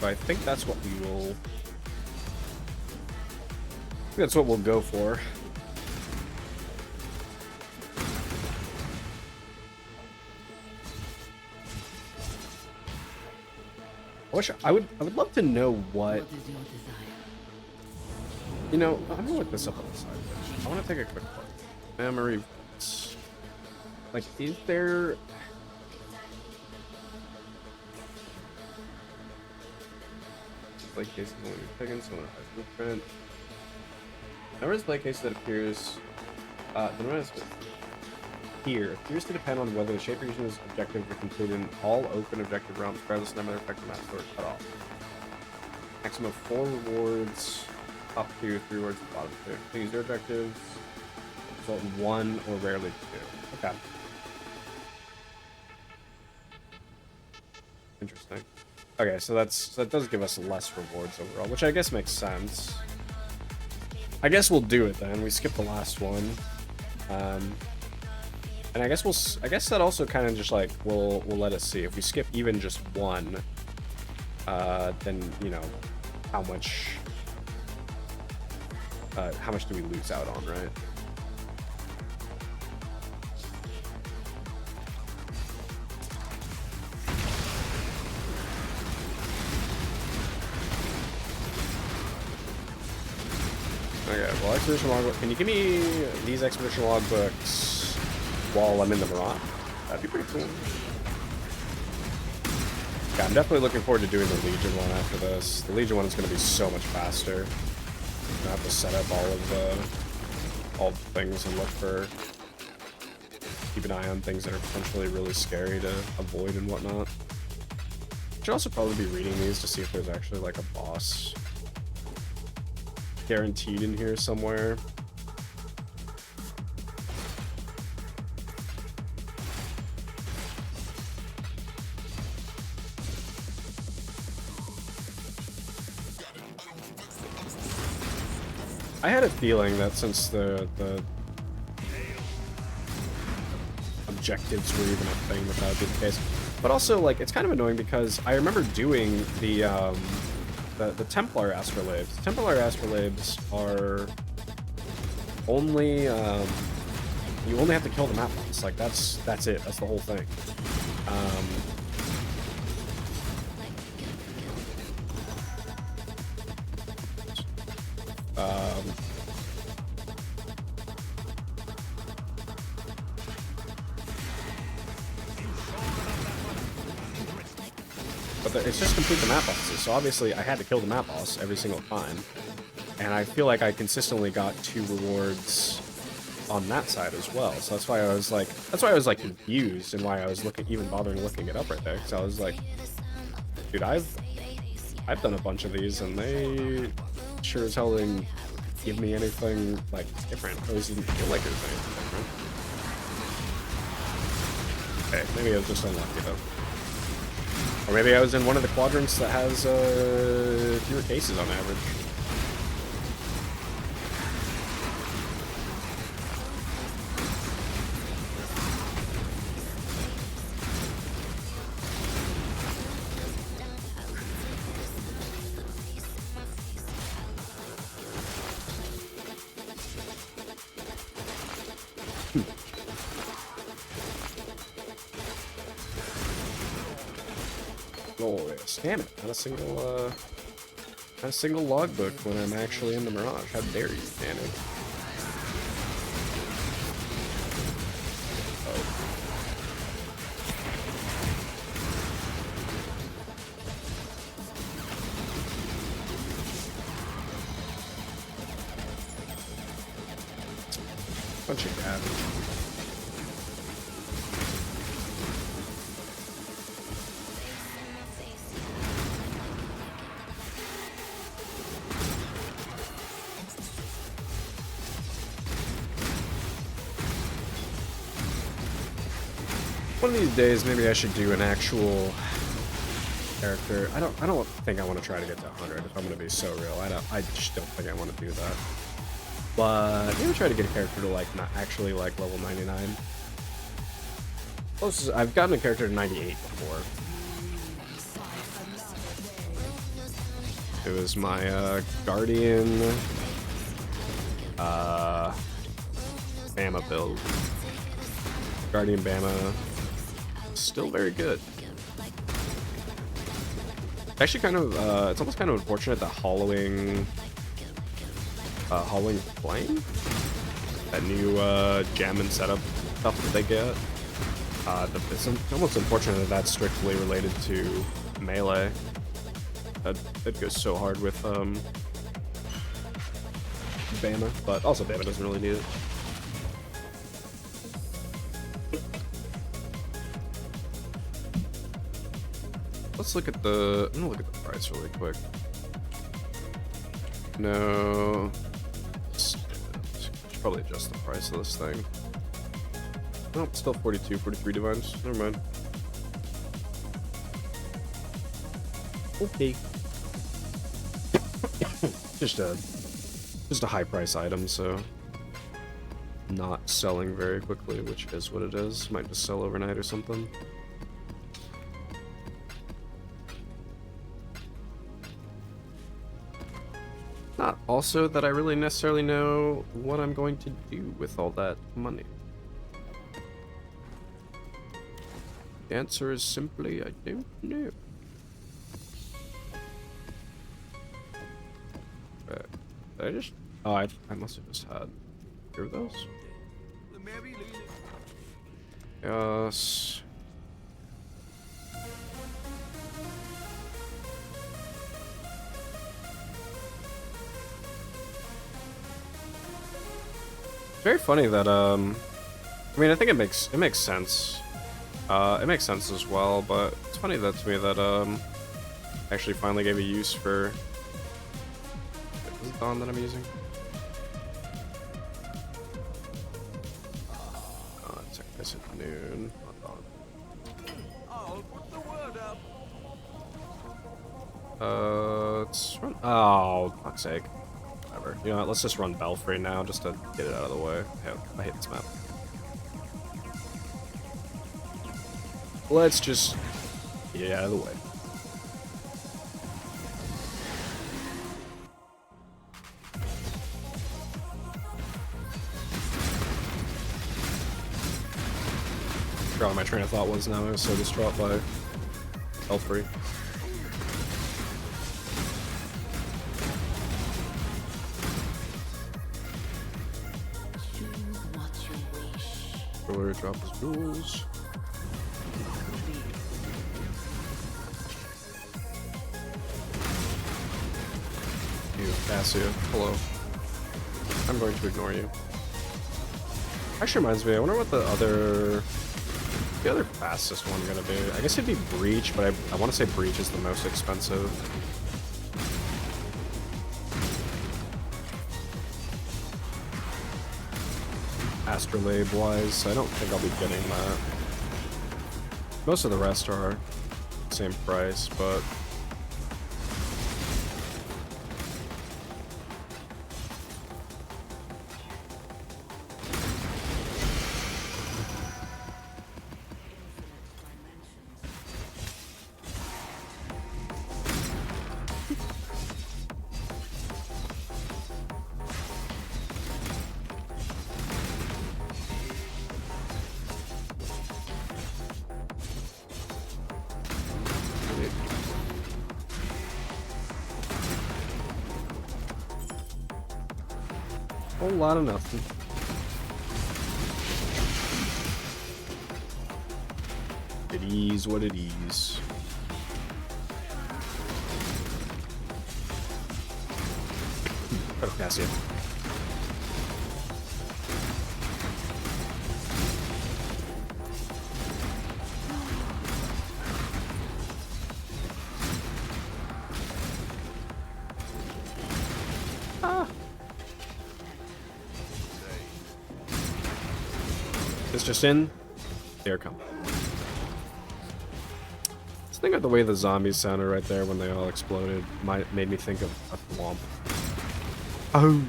So I think that's what we will. I think that's what we'll go for. I would love to know what You know, I'm gonna look this up on the side. I want to take a quick look. Memory. Like, is there... Play cases when you're picking someone has blueprint. Number of play cases that appears... the number of here appears to depend on whether the shape region's objective were completed in all open objective realms, regardless of number of effective maps or cut off. Maximum of 4 rewards, top 2, 3 rewards, bottom 2. These are objectives, result in 1 or rarely 2. Okay. Interesting. Okay, so that does give us less rewards overall, which I guess makes sense. I guess we'll do it then. We skip the last one. And I guess that also kind of just like will let us see if we skip even just one, then you know how much do we lose out on, right? Okay, well, expedition logbook. Can you give me these expedition logbooks while I'm in the Mirage? That'd be pretty cool. Yeah, I'm definitely looking forward to doing the Legion one after this. The Legion one is going to be so much faster. I have to set up all the things and look for, keep an eye on things that are potentially really scary to avoid and whatnot. Should also probably be reading these to see if there's actually like a boss guaranteed in here somewhere. I had a feeling that since the objectives were even a thing, that would be the case. But also, like, it's kind of annoying because I remember doing the Templar Astrolabes. Templar Astrolabes are only you only have to kill the map boss. Like that's it. That's the whole thing. But it's just complete the map bosses, so obviously I had to kill the map boss every single time, and I feel like I consistently got 2 rewards on that side as well. So that's why I was like confused and why I was even bothering looking it up right there. So I was like, dude, I've done a bunch of these and they sure as hell didn't give me anything like different. At least it didn't feel like it was anything different. Okay, maybe I was just unlucky though. Or maybe I was in one of the quadrants that has fewer cases on average. Damn it, not a single logbook when I'm actually in the Mirage. How dare you, Panic? Oh. Bunch of garbage. One of these days, maybe I should do an actual character. I don't think I want to try to get to 100. If I'm going to be so real, I just don't think I want to do that. But maybe try to get a character to like not actually like level 99. Closest, I've gotten a character to 98 before. It was my Guardian Bama build. Guardian Bama. Still very good. Actually, kind of, it's almost kind of unfortunate that hollowing Halloween Flame? That new jam and setup stuff that they get. It's almost unfortunate that that's strictly related to melee. That goes so hard with Bama, but also Bama doesn't really need it. Let's look at the. I'm gonna look at the price really quick. No. Should probably adjust the price of this thing. Nope, still 42, 43 divines. Never mind. Okay. just a high price item, so not selling very quickly, which is what it is. Might just sell overnight or something. Not also that I really necessarily know what I'm going to do with all that money. The answer is simply I don't know. Did I just... Oh, I must have just had 2 of those. Yes. Very funny that I mean, I think it makes sense. It makes sense as well, but it's funny that to me that I actually finally gave a use for. Is it Dawn that I'm using? It's I guess at noon. Not Dawn. I'll put the word up. Let's run. Oh, fuck's sake. Whatever. You know what? Let's just run Belfry now, just to get it out of the way. I hate this map. Let's just get it out of the way. I forgot what my train of thought was now. I was so distraught by Belfry. Or drop his jewels. You, Cassia. Hello. I'm going to ignore you. Actually reminds me, I wonder what the other fastest one gonna be. I guess it'd be Breach, but I want to say Breach is the most expensive. Astrolabe wise, I don't think I'll be getting that. Most of the rest are same price, but whole lot of nothing. It is what it is. Oh, Cassia. It's just in. There it comes. Just think of the way the zombies sounded right there when they all exploded. Made me think of a thwomp. Oh.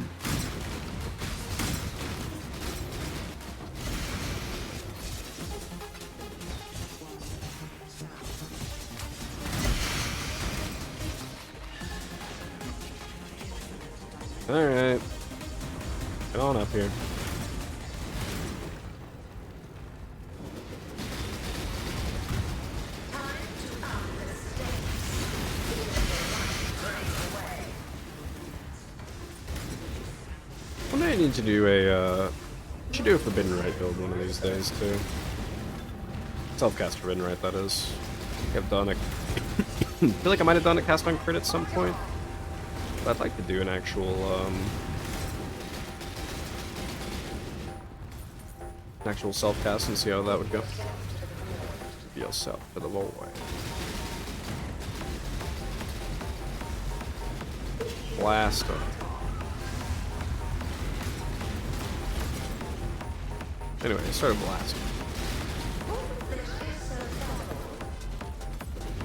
Alright. Get on up here. might need to do a, should do a Forbidden Rite build one of these days, too. Self-cast Forbidden Rite, that is. I've done a... I feel like I might have done a cast on crit at some point. But I'd like to do an actual, self-cast and see how that would go. Be yourself for the low way. Blast him. Anyway, I started blasting.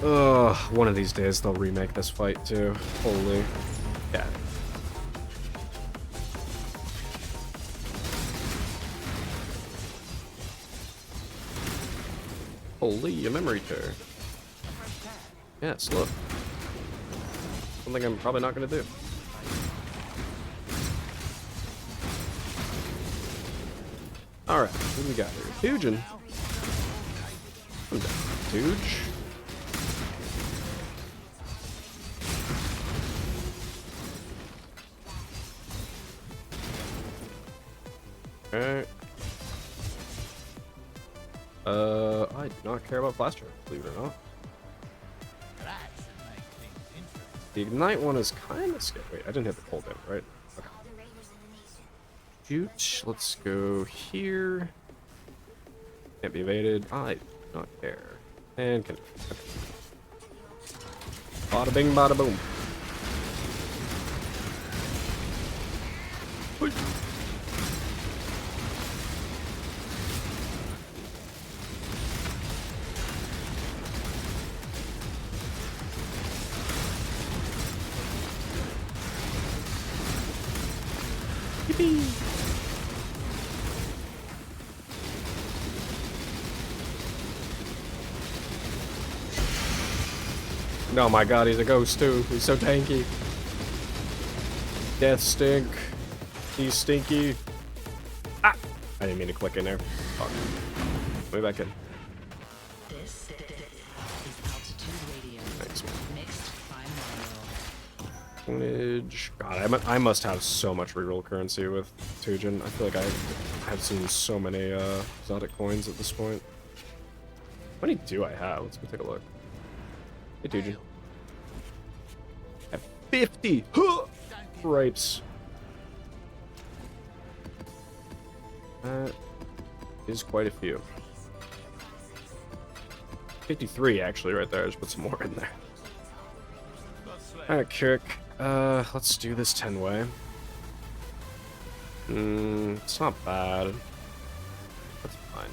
Ugh, one of these days they'll remake this fight too. Holy cat. Holy, a memory tear. Yes, look. Something I'm probably not gonna do. Alright, what do we got here? Hugin. I'm down. Huge. Alright. I do not care about Blaster, believe it or not. That should make things interesting. The Ignite one is kind of scary. Wait, I didn't hit the pull down, right? Okay. Shoot. Let's go here. Can't be evaded. I do not care. And can. Okay. Bada bing, bada boom. Whoosh. Yippee! Oh my god, he's a ghost too. He's so tanky. Death stink. He's stinky. Ah! I didn't mean to click in there. Fuck. Way back in. This is Altitude Radio. Thanks, man. Mixed by Mario. Coinage. God, I must have so much reroll currency with Tujin. I feel like I have seen so many exotic coins at this point. How many do I have? Let's go take a look. Hey, Tujin. I have 50! Grapes. That is quite a few. 53 actually right there. Just put some more in there. Alright, Kirik. Let's do this 10-way. It's not bad. That's fine.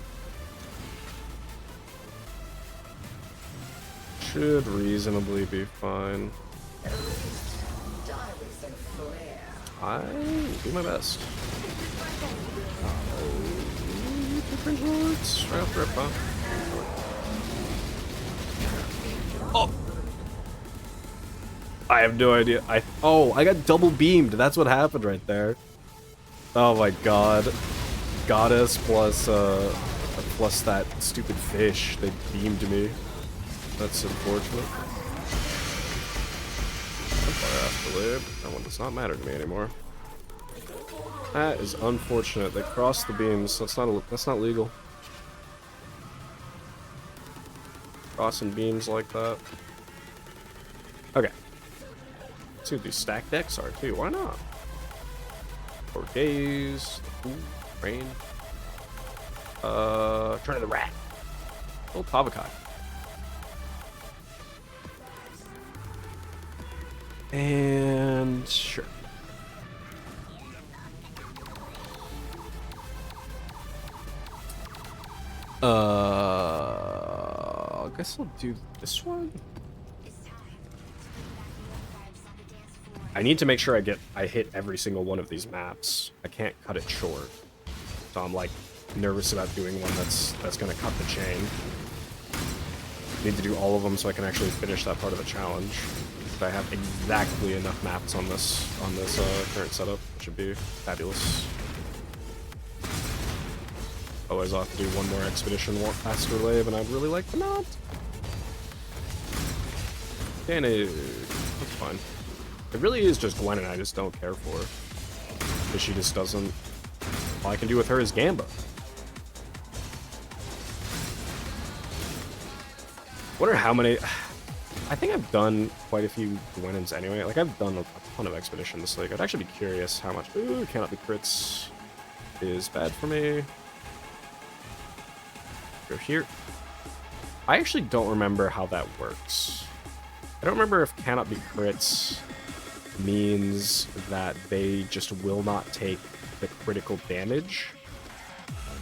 Should reasonably be fine. I will do my best. Cringe lords. Right off the rip, huh? Oh! I have no idea. I got double beamed. That's what happened right there. Oh my god. Goddess plus that stupid fish. They beamed me. That's unfortunate. That one does not matter to me anymore. That is unfortunate. They crossed the beams. That's not legal. Crossing beams like that. Okay. Let's see what these stack decks are too. Why not? Or gaze. Ooh, rain. Turn of the rat. Old Pavakai. And sure. I guess I'll do this one. I need to make sure I hit every single one of these maps. I can't cut it short. So I'm like nervous about doing one that's gonna cut the chain. I need to do all of them so I can actually finish that part of the challenge. I have exactly enough maps on this current setup, which would be fabulous. Otherwise I'll have to do one more expedition faster lave, and I'd really like to not. Okay, that's fine. It really is just Gwen and I just don't care for. Because she just doesn't... All I can do with her is Gamba. Wonder how many... I think I've done quite a few Gwynens anyway. Like, I've done a ton of expeditions. Like, I'd actually be curious how much... Ooh, cannot be crits is bad for me. Go here. I actually don't remember how that works. I don't remember if cannot be crits means that they just will not take the critical damage,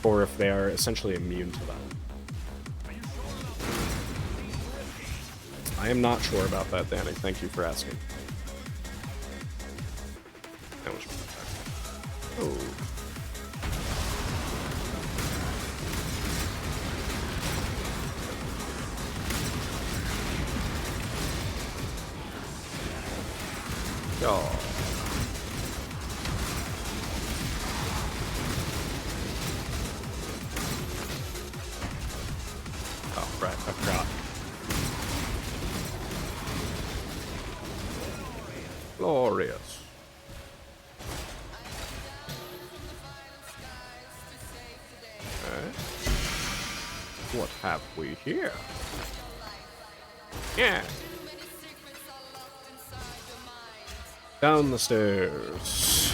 or if they are essentially immune to that. I am not sure about that, Danny. Thank you for asking. How much? Oh. Oh. Oh, right, I forgot. Glorious. Okay. What have we here? Yeah. Down the stairs.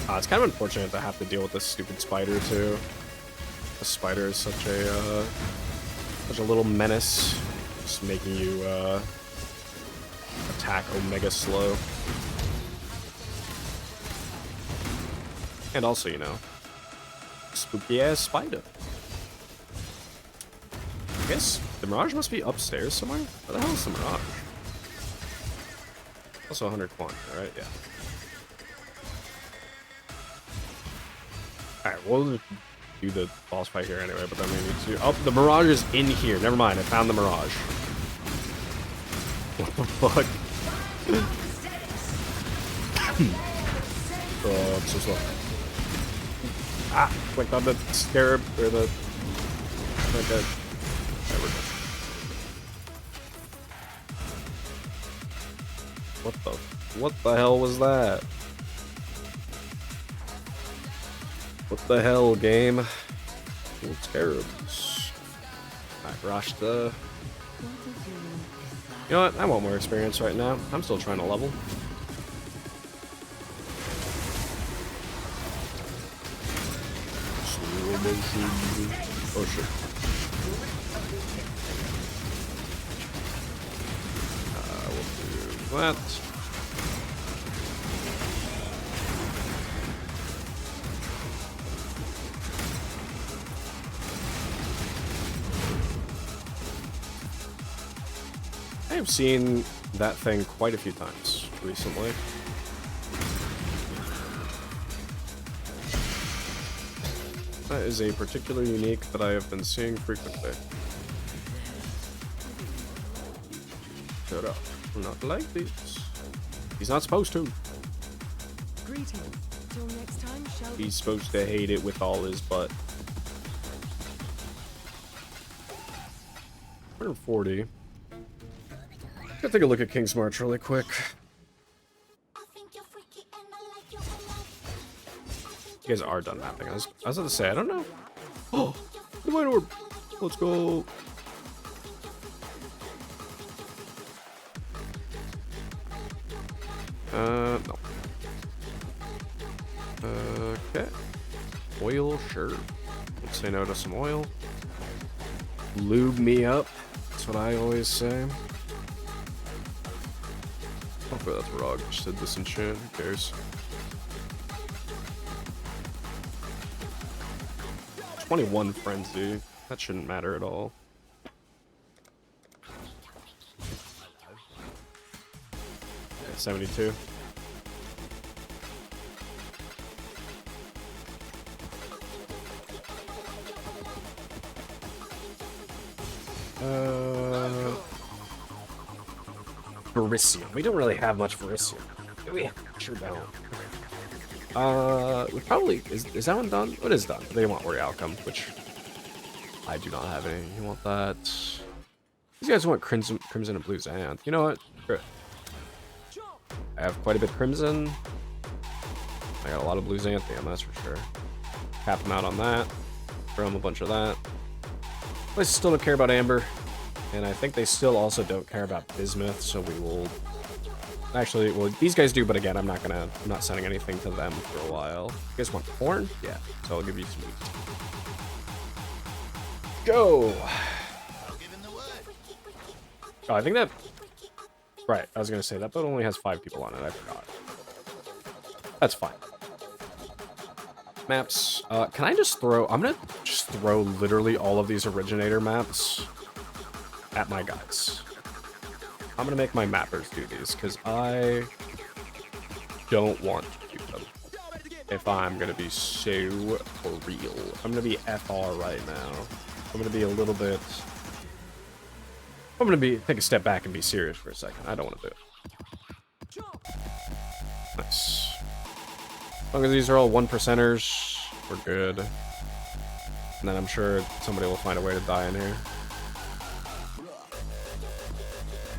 It's kind of unfortunate to have to deal with this stupid spider too. The spider is such a little menace, just making you attack Omega slow. And also, you know, spooky ass spider. I guess the Mirage must be upstairs somewhere. Where the hell is the Mirage? Also 100 quant, alright, yeah. Alright, we'll do the boss fight here anyway, but then we need to... Oh, the Mirage is in here. Never mind, I found the Mirage. What the fuck? Oh, I'm so slow. Ah, clicked on the scarab, or the... Okay. What the hell was that? What the hell, game? Oh, scarabs. Alright, rush the... You know what? I want more experience right now. I'm still trying to level. Slow motion. Oh shit. We'll do that. I have seen that thing quite a few times recently. That is a particular unique that I have been seeing frequently. Shut up. Not like this. He's not supposed to. Greetings. Till next time, shall we? He's supposed to hate it with all his butt. 140. Gotta take a look at King's March really quick. You guys are done mapping. I was about to say, I don't know. Oh, the White Orb. Let's go. No. Okay. Oil, sure. Let's say no to some oil. Lube me up. That's what I always say. Hopefully that's Rog just did disenchant. Who cares? 21 frenzy. That shouldn't matter at all. Okay, 72. Verisium. We don't really have much Verisium. Do we? Sure don't. We probably... Is that one done? What is done? They want Warrior Outcome, which... I do not have any. You want that? These guys want Crimson and Blue Xanth. You know what? Screw it. I have quite a bit crimson. I got a lot of blue xanthium, that's for sure. Cap him out on that. Throw him a bunch of that. I still don't care about amber. And I think they still also don't care about bismuth, so we will... Actually, well, these guys do, but again, I'm not sending anything to them for a while. You guys want corn? Yeah, so I'll give you some wheat. Go! Oh, I think that... Right, I was gonna say, that boat only has 5 people on it, I forgot. That's fine. Maps, can I just throw... I'm gonna just throw literally all of these originator maps at my guys. I'm gonna make my mappers do these, because I don't want to do them. If I'm gonna be so for real. I'm gonna be FR right now. I'm gonna be a little bit... I'm gonna take a step back and be serious for a second. I don't want to do it. Nice. As long as these are all 1%ers, we're good. And then I'm sure somebody will find a way to die in here.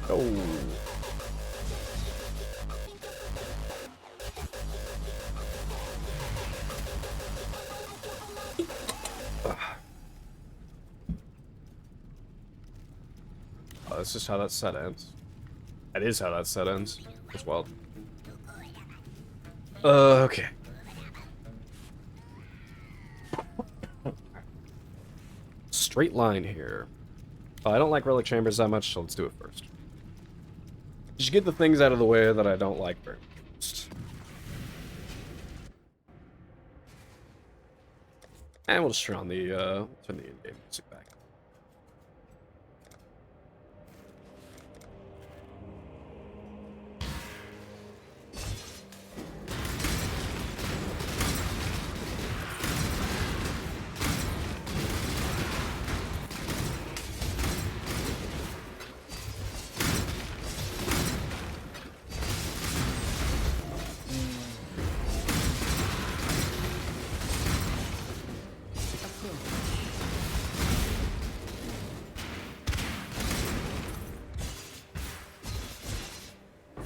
Oh. Oh, this is how that set ends. That is how that set ends as well. Okay. Straight line here. I don't like relic chambers that much, so let's do it first. Just get the things out of the way that I don't like very much. And we'll just turn on the in-game music back.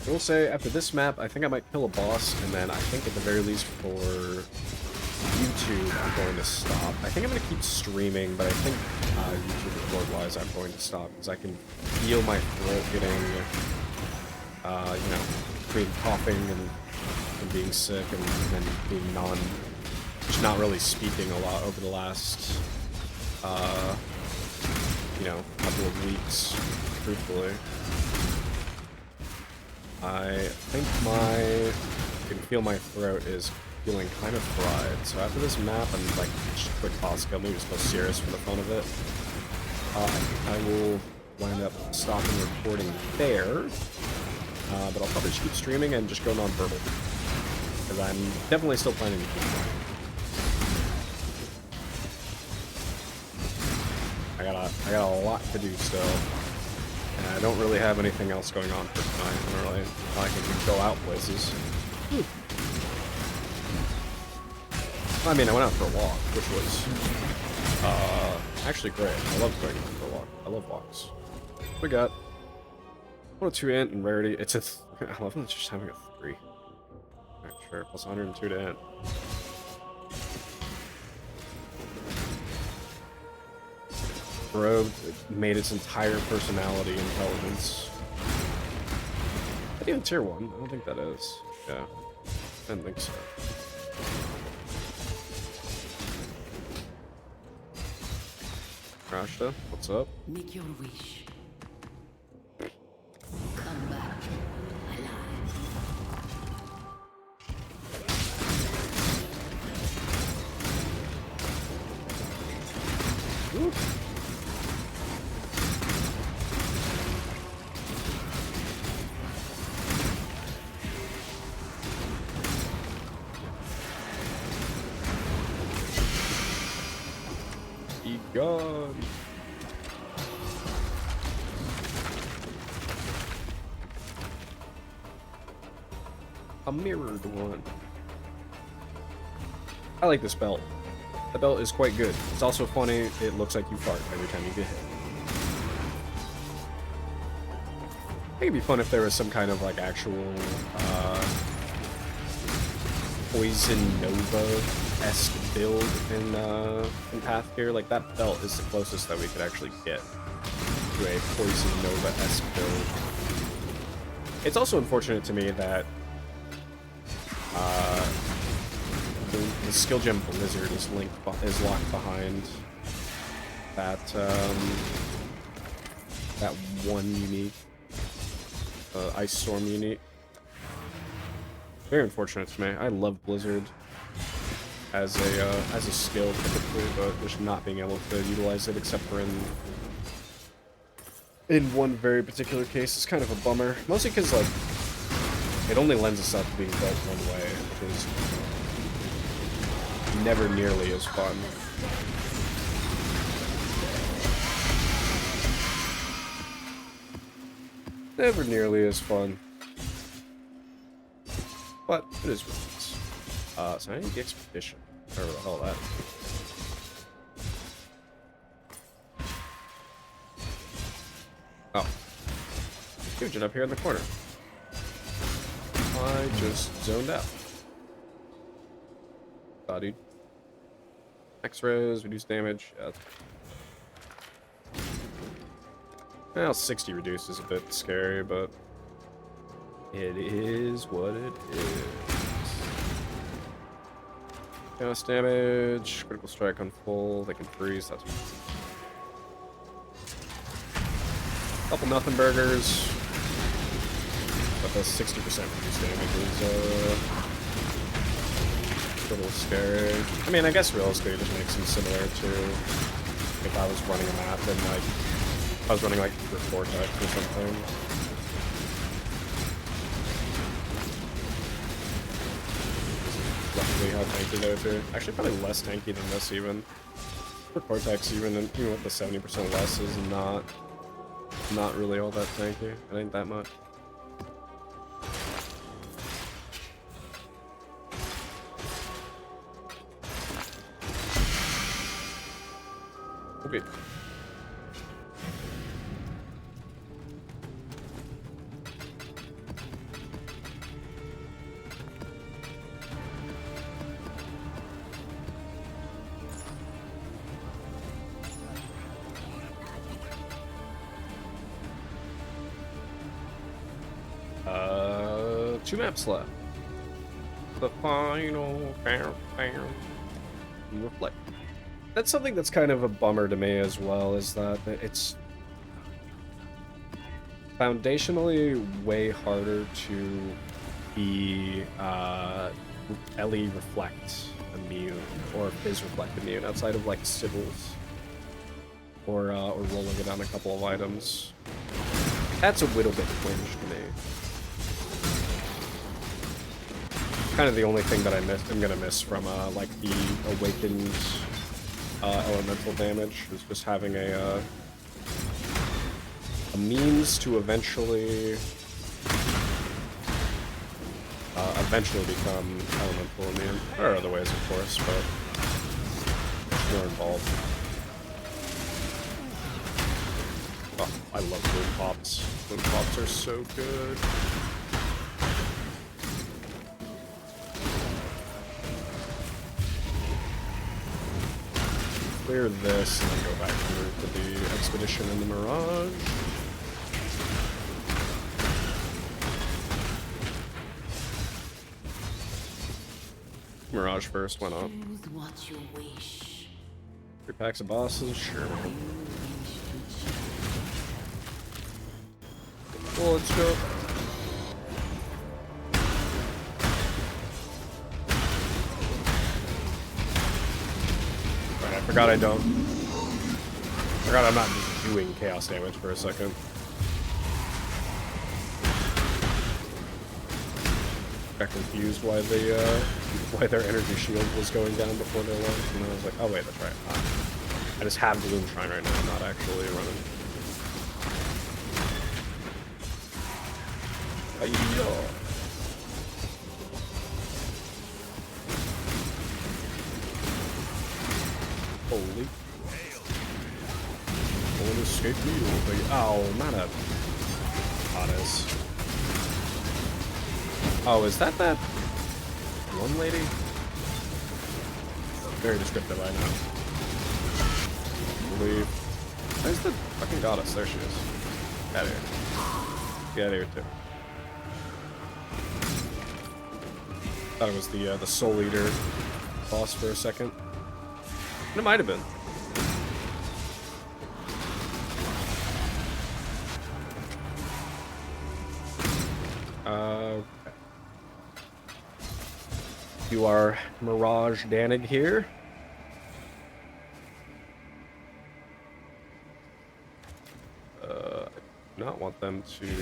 I will say, after this map, I think I might kill a boss, and then I think at the very least for YouTube, I'm going to stop. I think I'm going to keep streaming, but I think YouTube record-wise, I'm going to stop, because I can feel my throat getting, you know, between coughing and being sick, and then being just not really speaking a lot over the last, you know, couple of weeks, truthfully. I think I can feel my throat is feeling kind of fried. So after this map, I'm like, just quick boss kill, maybe just go serious for the fun of it. I will wind up stopping recording there. But I'll probably just keep streaming and just go non-verbal. Because I'm definitely still planning to keep going. I got a lot to do still. And I don't really have anything else going on for tonight. I don't really like I can go out places. I mean, I went out for a walk, which was actually great. I love going out for a walk. I love walks. We got 102 int and rarity. It's a. I love just having a 3. Alright, sure. Plus 102 to int. Rogue made its entire personality intelligence. Even tier 1? I don't think that is. Yeah. I didn't think so. Rashta, what's up? Make your wish. Come back alive. Ooh. God. A mirrored one. I like this belt. The belt is quite good. It's also funny, it looks like you fart every time you get hit. think it'd be fun if there was some kind of like actual Poison Nova-esque build in Path here. Like that belt is the closest that we could actually get to a Poison Nova-esque build. It's also unfortunate to me that the skill gem Blizzard is locked behind that that one unique Ice Storm unique. Very unfortunate to me. I love Blizzard as a skill typically, but just not being able to utilize it except for in one very particular case is kind of a bummer. Mostly because like it only lends itself to being built one way, which is never nearly as fun. Never nearly as fun. But it is what it is. So I need the expedition. Whatever the hell that is. Oh. Huge up here in the corner. I just zoned out. Oh, dude. X-rays, reduce damage. Yeah. Well, 60 reduce is a bit scary, but it is what it is. Chaos damage, critical strike on full, they can freeze, that's couple nothing burgers. But the 60% reduced damage is a little scary. I mean, I guess realistically it just makes them similar to if I was running a map and like I was running like Vortex or something. Roughly how tanky they would be. Actually, probably less tanky than this even. For Cortex, even with the 70% less, is not really all that tanky. It ain't that much. Okay. Two maps left. The final countdown. Reflect. That's something that's kind of a bummer to me as well, is that it's foundationally way harder to be Ellie Reflect immune or Fizz Reflect immune outside of like Sibbles or rolling it on a couple of items. That's a little bit cringe to me. Kind of the only thing that I'm gonna miss from like the awakened elemental damage is just having a means to eventually become elemental immune. There are other ways, of course, but more involved. Oh, I love Bloom Pops. Bloom Pops are so good. Clear this and then go back through to the expedition and the Mirage. Mirage first went up. What you wish. 3 packs of bosses, sure. Well, let's go. I forgot I'm not just doing chaos damage for a second. Got confused why their energy shield was going down before their launch, and I was like, oh wait, that's right. I just have Gloom Shrine right now, I'm not actually running. Holy. Won't escape me. Oh, not a... goddess. Oh, is that one lady? Very descriptive, I know. Leave. Where's the fucking goddess? There she is. Get out of here. Get out of here too. Thought it was the Soul Eater boss for a second. And it might have been. Okay. You are Mirage Danig here. I do not want them to. Do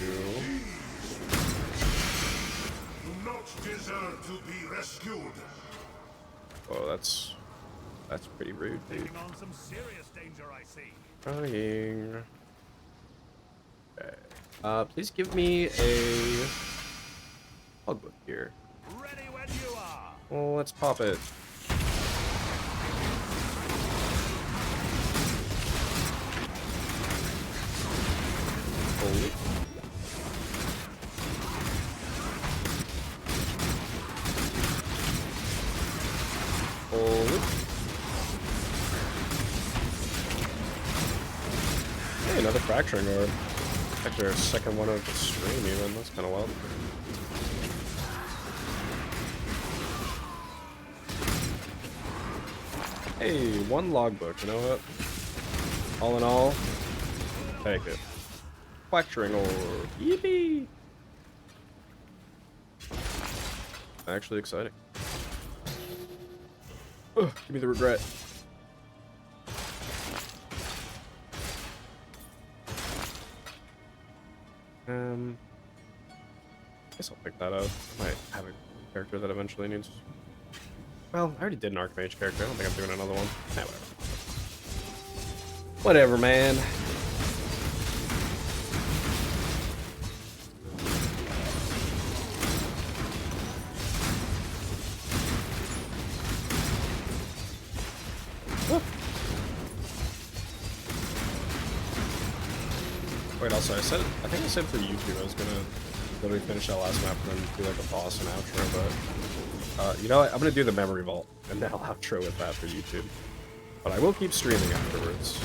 not deserve to be rescued. Oh, that's pretty rude, dude. Taking on some serious danger, I see. Trying. Okay. Please give me a logbook here. Ready when you are. Well, let's pop it. Holy. Holy. Hey, another fracturing orb. Actually, our second one of the stream even. That's kind of wild. Hey, one logbook, you know what? All in all, take it. Fracturing orb. Yippee! Actually exciting. Ugh, give me the regret. I guess I'll pick that up. I might have a character that eventually needs. Well, I already did an Archmage character. I don't think I'm doing another one. Nah, whatever. Whatever, man. Wait, also, I think I said for YouTube I was gonna literally finish that last map and then do like a boss and outro, but you know what? I'm gonna do the memory vault and then I'll outro with that for YouTube. But I will keep streaming afterwards.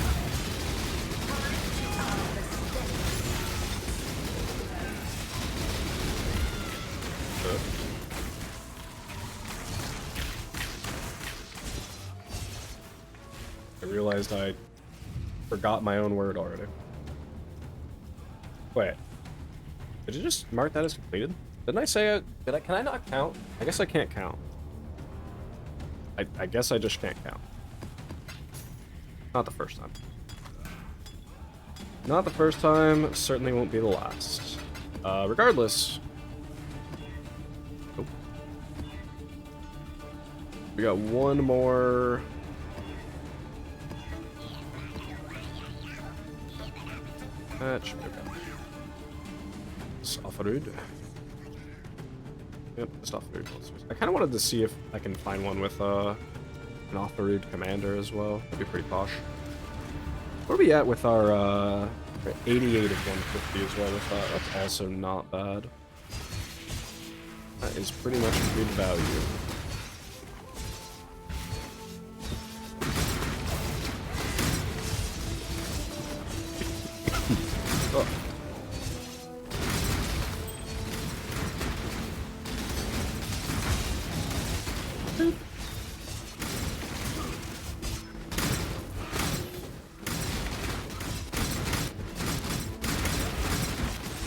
I realized I forgot my own word already. Wait. Did you just mark that as completed? Didn't I say it? Can I not count? I guess I can't count. I guess I just can't count. Not the first time. Not the first time, certainly won't be the last. Regardless. Oh. We got one more. That should be okay. Saffarud. Yep, Saffarud. I kind of wanted to see if I can find one with an Offerud commander as well. That'd be pretty posh. Where are we at with our 88 of 150 as well with that? That's also not bad. That is pretty much good value. Oh.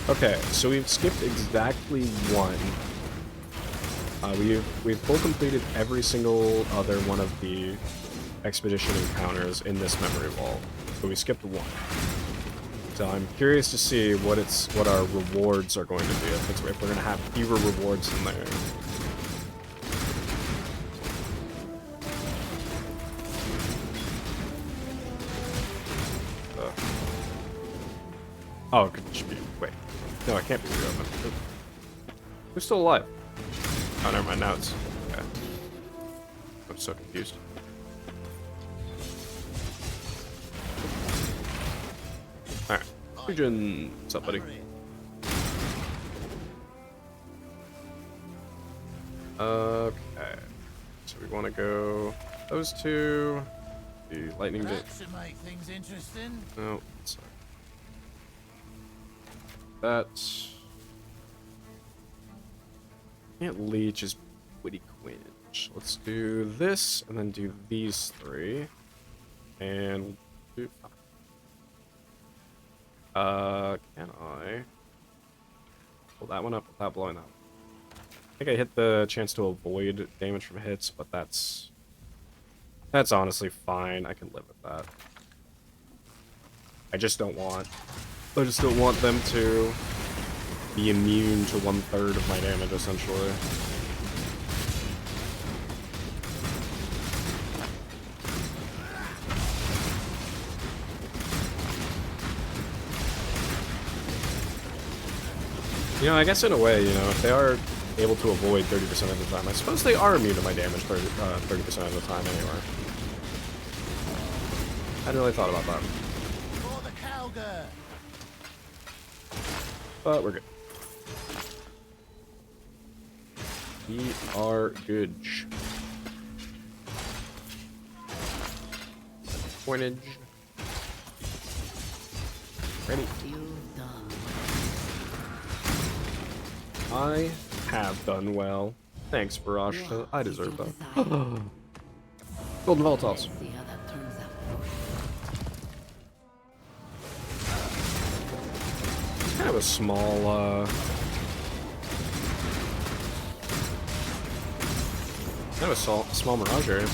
Okay, so we've skipped exactly one. We've full completed every single other one of the expedition encounters in this memory wall, but we skipped one. So I'm curious to see what our rewards are going to be, if we're going to have fewer rewards in there. Oh, it should be. Wait. No, it can't be reopened. Who's still alive? Oh, never mind. Now it's. Okay. I'm so confused. Alright. Region. What's up, buddy? Okay. So we want to go those two. The lightning bit. That should make things interesting. No, sorry. That. Can't leech is witty quinge. Let's do this and then do these three. And do. Can I pull that one up without blowing that one? I think I hit the chance to avoid damage from hits, but that's honestly fine. I can live with that. I just don't want them to be immune to 1/3 of my damage, essentially. You know, I guess in a way, you know, if they are able to avoid 30% of the time, I suppose they are immune to my damage 30% of the time anyway. I hadn't really thought about that. For the cowgirl. But we're good. We are good. Coinage. Ready. You've done. I have done well. Thanks, Barrage. I deserve that. Golden Volatiles. See how that turns out. Kind of a small, kind of a small Mirage area.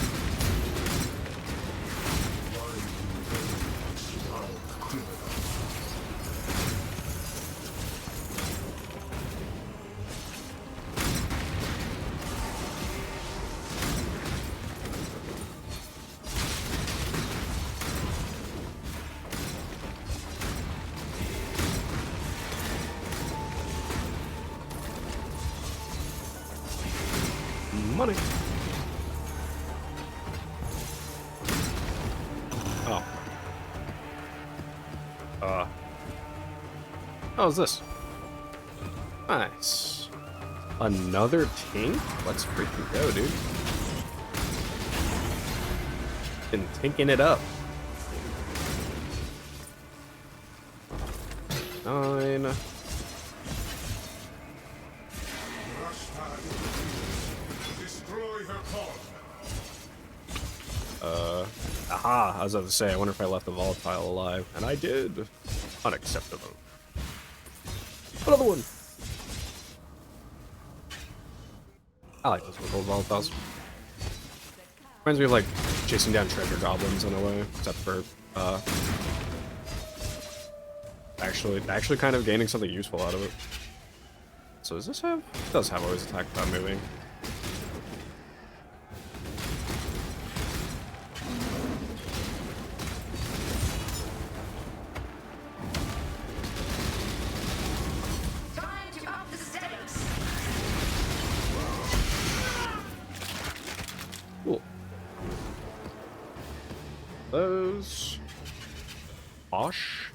Money. Oh. How is this? Nice. Another tink? Let's freaking go, dude. Been tinking it up. 9. Destroy her pod. Aha, I was about to say, I wonder if I left the volatile alive. And I did. Unacceptable. Another one. I like those little volatiles. Reminds me of like chasing down treasure goblins in a way, except for actually kind of gaining something useful out of it. So does this have? It does have always attack without moving. Time to up the stakes. Cool. Those. Osh.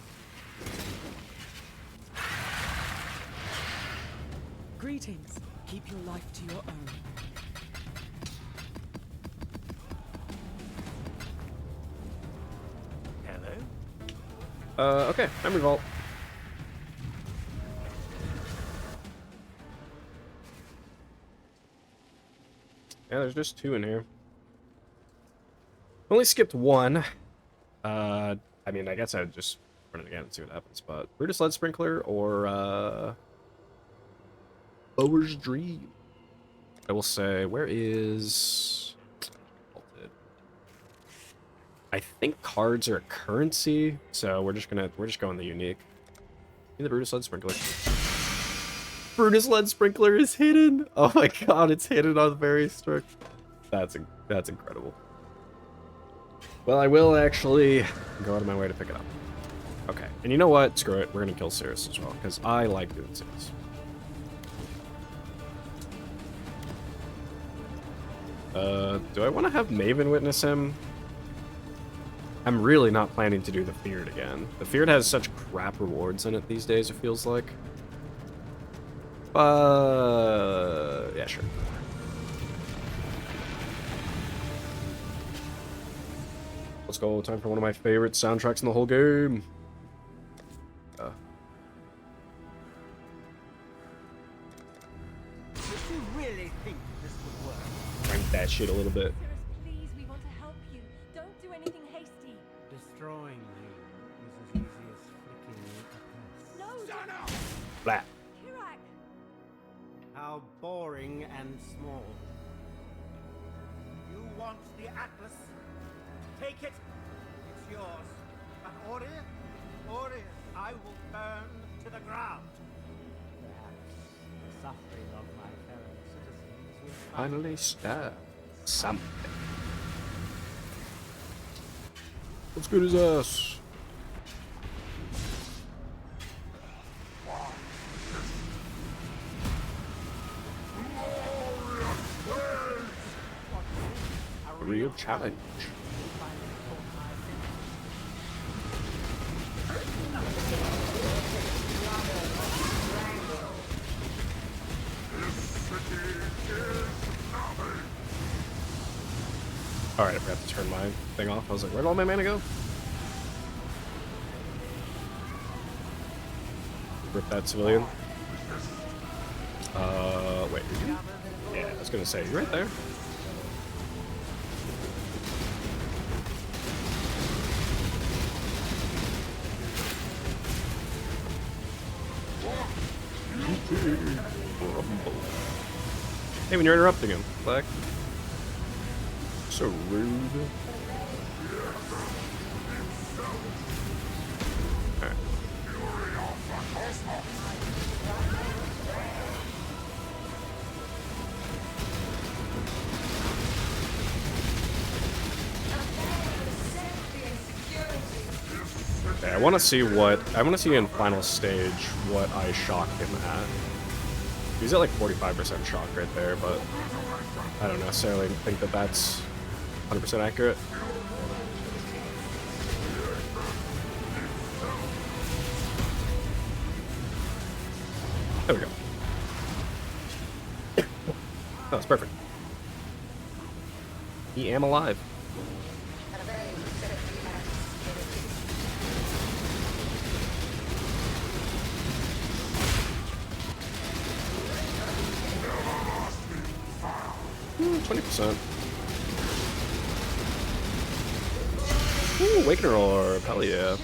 Greetings. Keep your life to your own. Hello? Okay, memory vault. Yeah, there's just 2 in here. Only skipped 1. I mean, I guess I'd just run it again and see what happens, but Brutus Lead Sprinkler or, Bower's Dream. I will say, where is... Vaulted. I think cards are a currency, so we're just going the unique. Give me the Brutus Lead Sprinkler. Brutus Lead Sprinkler is hidden! Oh my god, it's hidden on the very strict. That's incredible. Well, I will actually go out of my way to pick it up. Okay, and you know what? Screw it. We're gonna kill Cirrus as well, because I like doing Cirrus. Do I want to have Maven witness him? I'm really not planning to do the Feared again. The Feared has such crap rewards in it these days, it feels like. Yeah, sure. Let's go. Time for one of my favorite soundtracks in the whole game. Did you really think this would work? Crank that shit a little bit. Please, we want to help you. Don't do anything hasty. Destroying you is as easy as flicking a press. No, Blah. Kirak. How boring and small. You want the Atlas? Take it. It's yours. But Ori, I will burn to the ground. Perhaps the suffering of my fellow citizens will Finally start something. What's good as us? A real challenge. Alright, I forgot to turn my thing off. I was like, where'd all my mana go? Rip that civilian. Wait. Yeah, I was gonna say, you're right there. Hey, when you're interrupting him, Black. So rude. Alright. Okay, I want to see in final stage what I shock him at. He's at like 45% shock right there, but I don't necessarily think that that's 100% accurate. There we go. Oh, that's perfect. He am alive. Ooh, 20%. Ooh, Awakener Orb, hell yeah.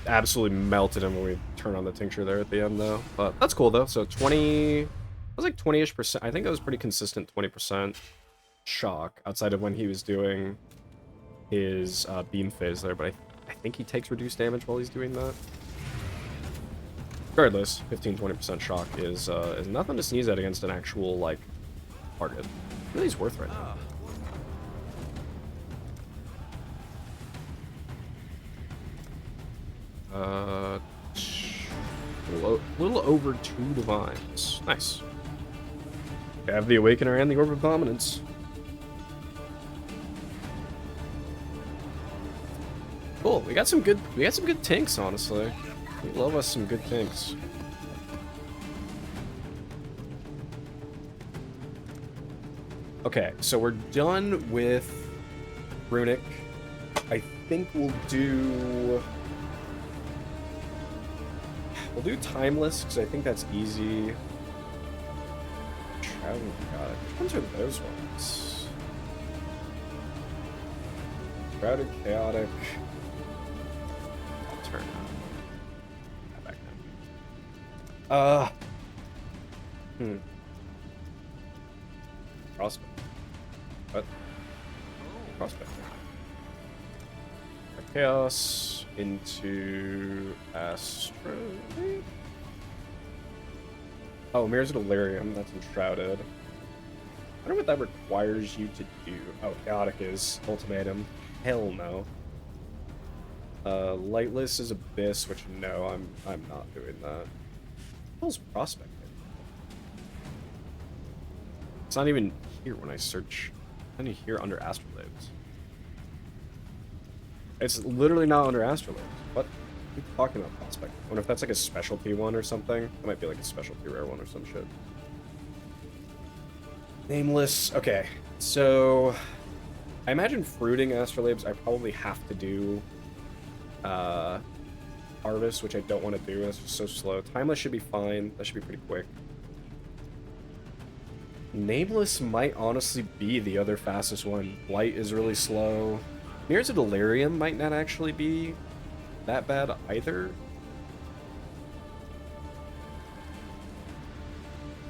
Absolutely melted him when we turned on the tincture there at the end though. But that's cool though. So 20, it was like 20-ish%. I think that was pretty consistent 20% shock outside of when he was doing his beam phase there. But I think he takes reduced damage while he's doing that. Regardless, 15-20% shock is nothing to sneeze at against an actual, like, target. Really is worth right now. A little over 2 divines. Nice. I have the Awakener and the Orb of Dominance. Cool. We got some good tanks, honestly. We love us some good tanks. Okay, so we're done with Runic. I think we'll do Timeless, because I think that's easy. Shrouded Chaotic. Which ones are those ones? Shrouded Chaotic. I'll turn back now. Prospect. What? Prospect. Chaos into Astro. Oh, Mirrors of Delirium. That's Enshrouded. I wonder what that requires you to do. Oh, Chaotic is Ultimatum. Hell no. Lightless is Abyss, which no, I'm not doing that. Hell's Prospect. It's not even here when I search. It's not even here under Astrolabes. It's literally not under Astrolabes. What are you talking about, Prospect? I wonder if that's like a specialty one or something. It might be like a specialty rare one or some shit. Nameless. Okay. So, I imagine fruiting astrolabes, I probably have to do harvest, which I don't want to do. That's just so slow. Timeless should be fine. That should be pretty quick. Nameless might honestly be the other fastest one. Light is really slow. Mirrors of Delirium might not actually be that bad either.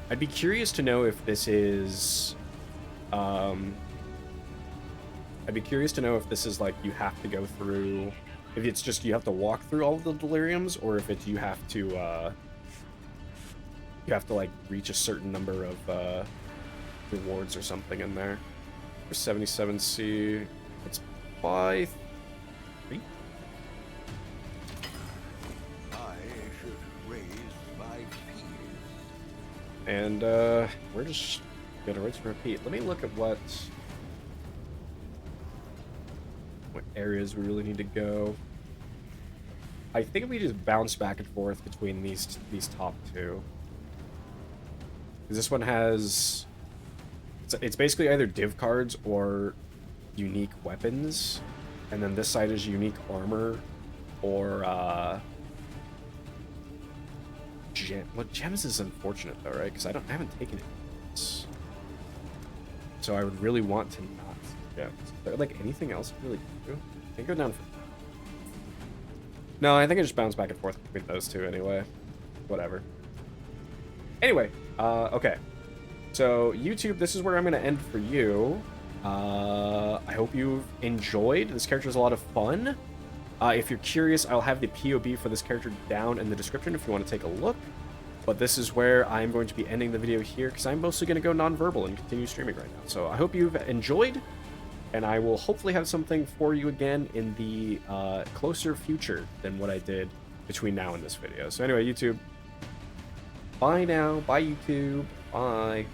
I'd be curious to know if this is... I'd be curious to know if this is like you have to go through... If it's just you have to walk through all of the deliriums, or if it's you have to like reach a certain number of rewards or something in there. For 77C, it's by 3. I should raise my fears. And we're just gonna rinse and repeat. Let me look at what areas we really need to go. I think we just bounce back and forth between these top two. This one has... It's basically either div cards or unique weapons. And then this side is unique armor or... gems is unfortunate though, right? Because I haven't taken it. So I would really want to not see gems. Is there like anything else I really do? I can go down for... No, I think I just bounce back and forth between those two anyway. Whatever. Anyway, okay. So, YouTube, this is where I'm going to end for you. I hope you've enjoyed. This character is a lot of fun. If you're curious, I'll have the POB for this character down in the description if you want to take a look. But this is where I'm going to be ending the video here, because I'm mostly going to go non-verbal and continue streaming right now. So, I hope you've enjoyed. And I will hopefully have something for you again in the closer future than what I did between now and this video. So anyway, YouTube, bye now. Bye, YouTube. Bye.